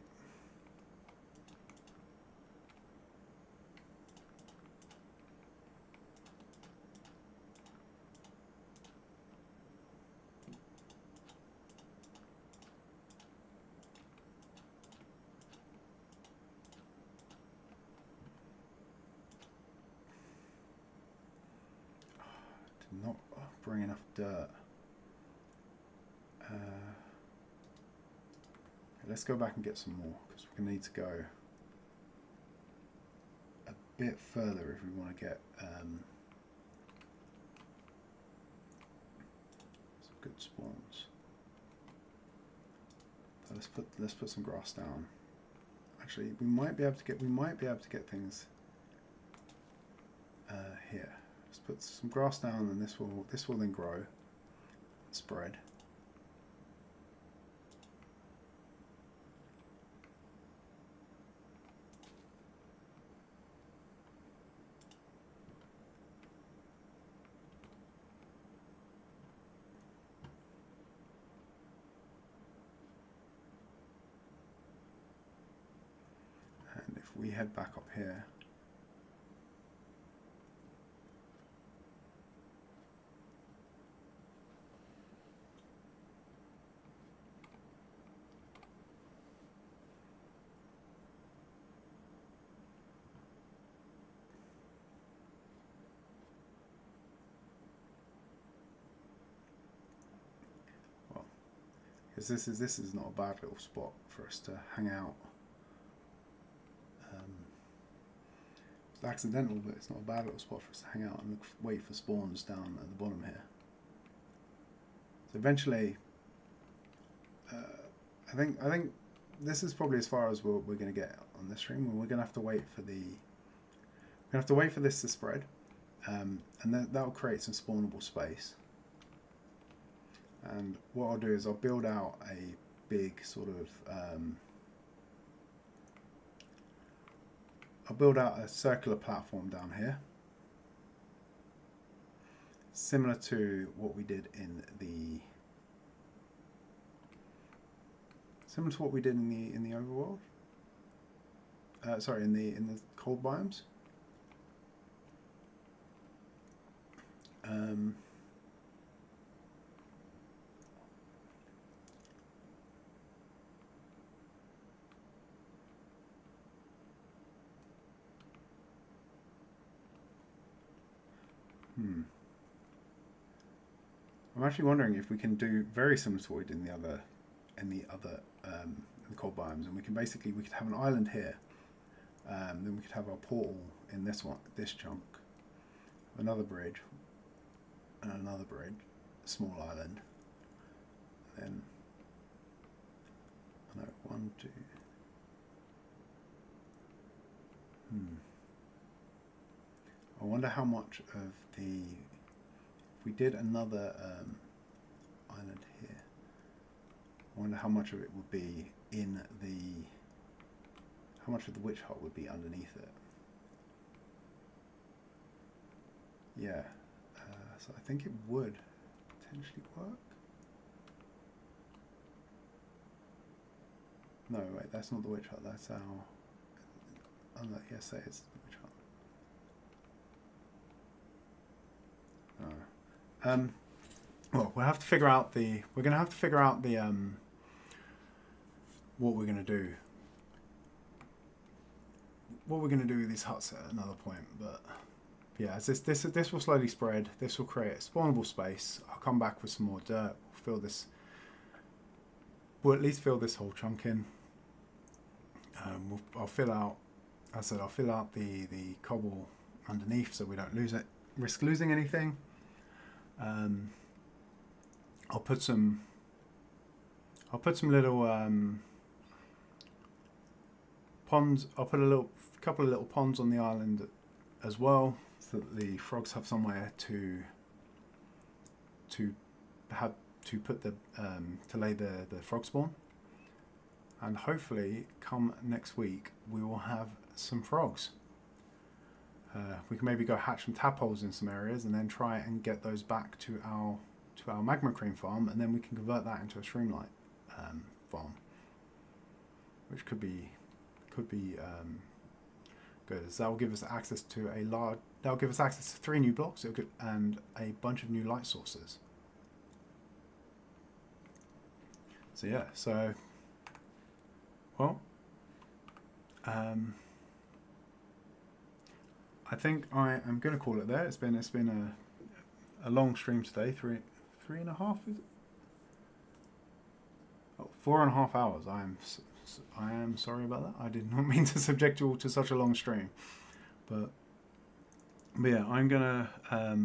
Not bring enough dirt. Let's go back and get some more, because we're going to need to go a bit further if we want to get some good spawns. So let's put some grass down. Actually, we might be able to get things here. Let's put some grass down, and this will then grow and spread. And if we head back up here, because this is not a bad little spot for us to hang out. It's accidental, but it's not a bad little spot for us to hang out and wait for spawns down at the bottom here. So eventually, I think this is probably as far as we're going to get on this stream. We're going to have to wait for this to spread, and then that'll create some spawnable space. And what I'll do is I'll build out a big sort of I'll build out a circular platform down here, similar to what we did in the overworld. Sorry, in the cold biomes. I'm actually wondering if we can do very similar to what we did in the cold biomes, and we could have an island here, then we could have our portal in this chunk, another bridge, and another bridge, a small island, and then 1, 2. I wonder how much of the, if we did another island here, I wonder how much of it would be in the, how much of the witch hut would be underneath it. Yeah, so I think it would potentially work. No, wait, that's not the witch hut, that's our, yes, that is the witch hut. Well, we'll have to figure out the. We're gonna have to figure out the what we're gonna do. What we're gonna do with these huts at another point, but yeah, as this will slowly spread. This will create a spawnable space. I'll come back with some more dirt. We'll fill this. We'll at least fill this whole chunk in. I'll fill out. As I said, I'll fill out the cobble underneath so we don't risk losing anything. I'll put some little ponds. I'll put a couple of little ponds on the island as well, so that the frogs have somewhere to put the to lay the frog spawn. And hopefully, come next week, we will have some frogs. We can maybe go hatch some tadpoles in some areas, and then try and get those back to our magma cream farm, and then we can convert that into a streamlight farm, which could be good. As that will give us access to that'll give us access to 3 new blocks and a bunch of new light sources. So yeah, well, I think I am going to call it there. It's been a long stream today. 3.5 is it? Oh, 4.5 hours. I am sorry about that. I did not mean to subject you all to such a long stream, but yeah, I'm gonna. I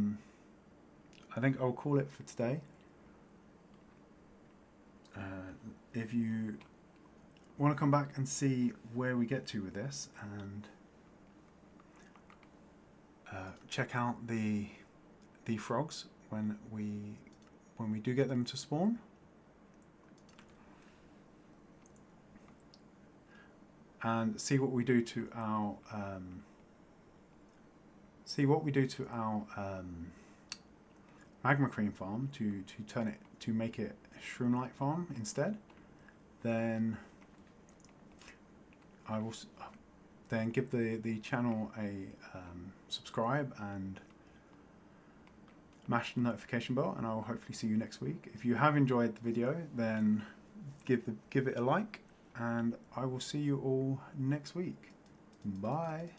think I'll call it for today. If you want to come back and see where we get to with this, and check out the frogs when we do get them to spawn. And see what we do to our magma cream farm to make it a shroomlight farm instead. Then I will then give the channel a subscribe and mash the notification bell, and I will hopefully see you next week. If you have enjoyed the video, then give it a like, and I will see you all next week. Bye.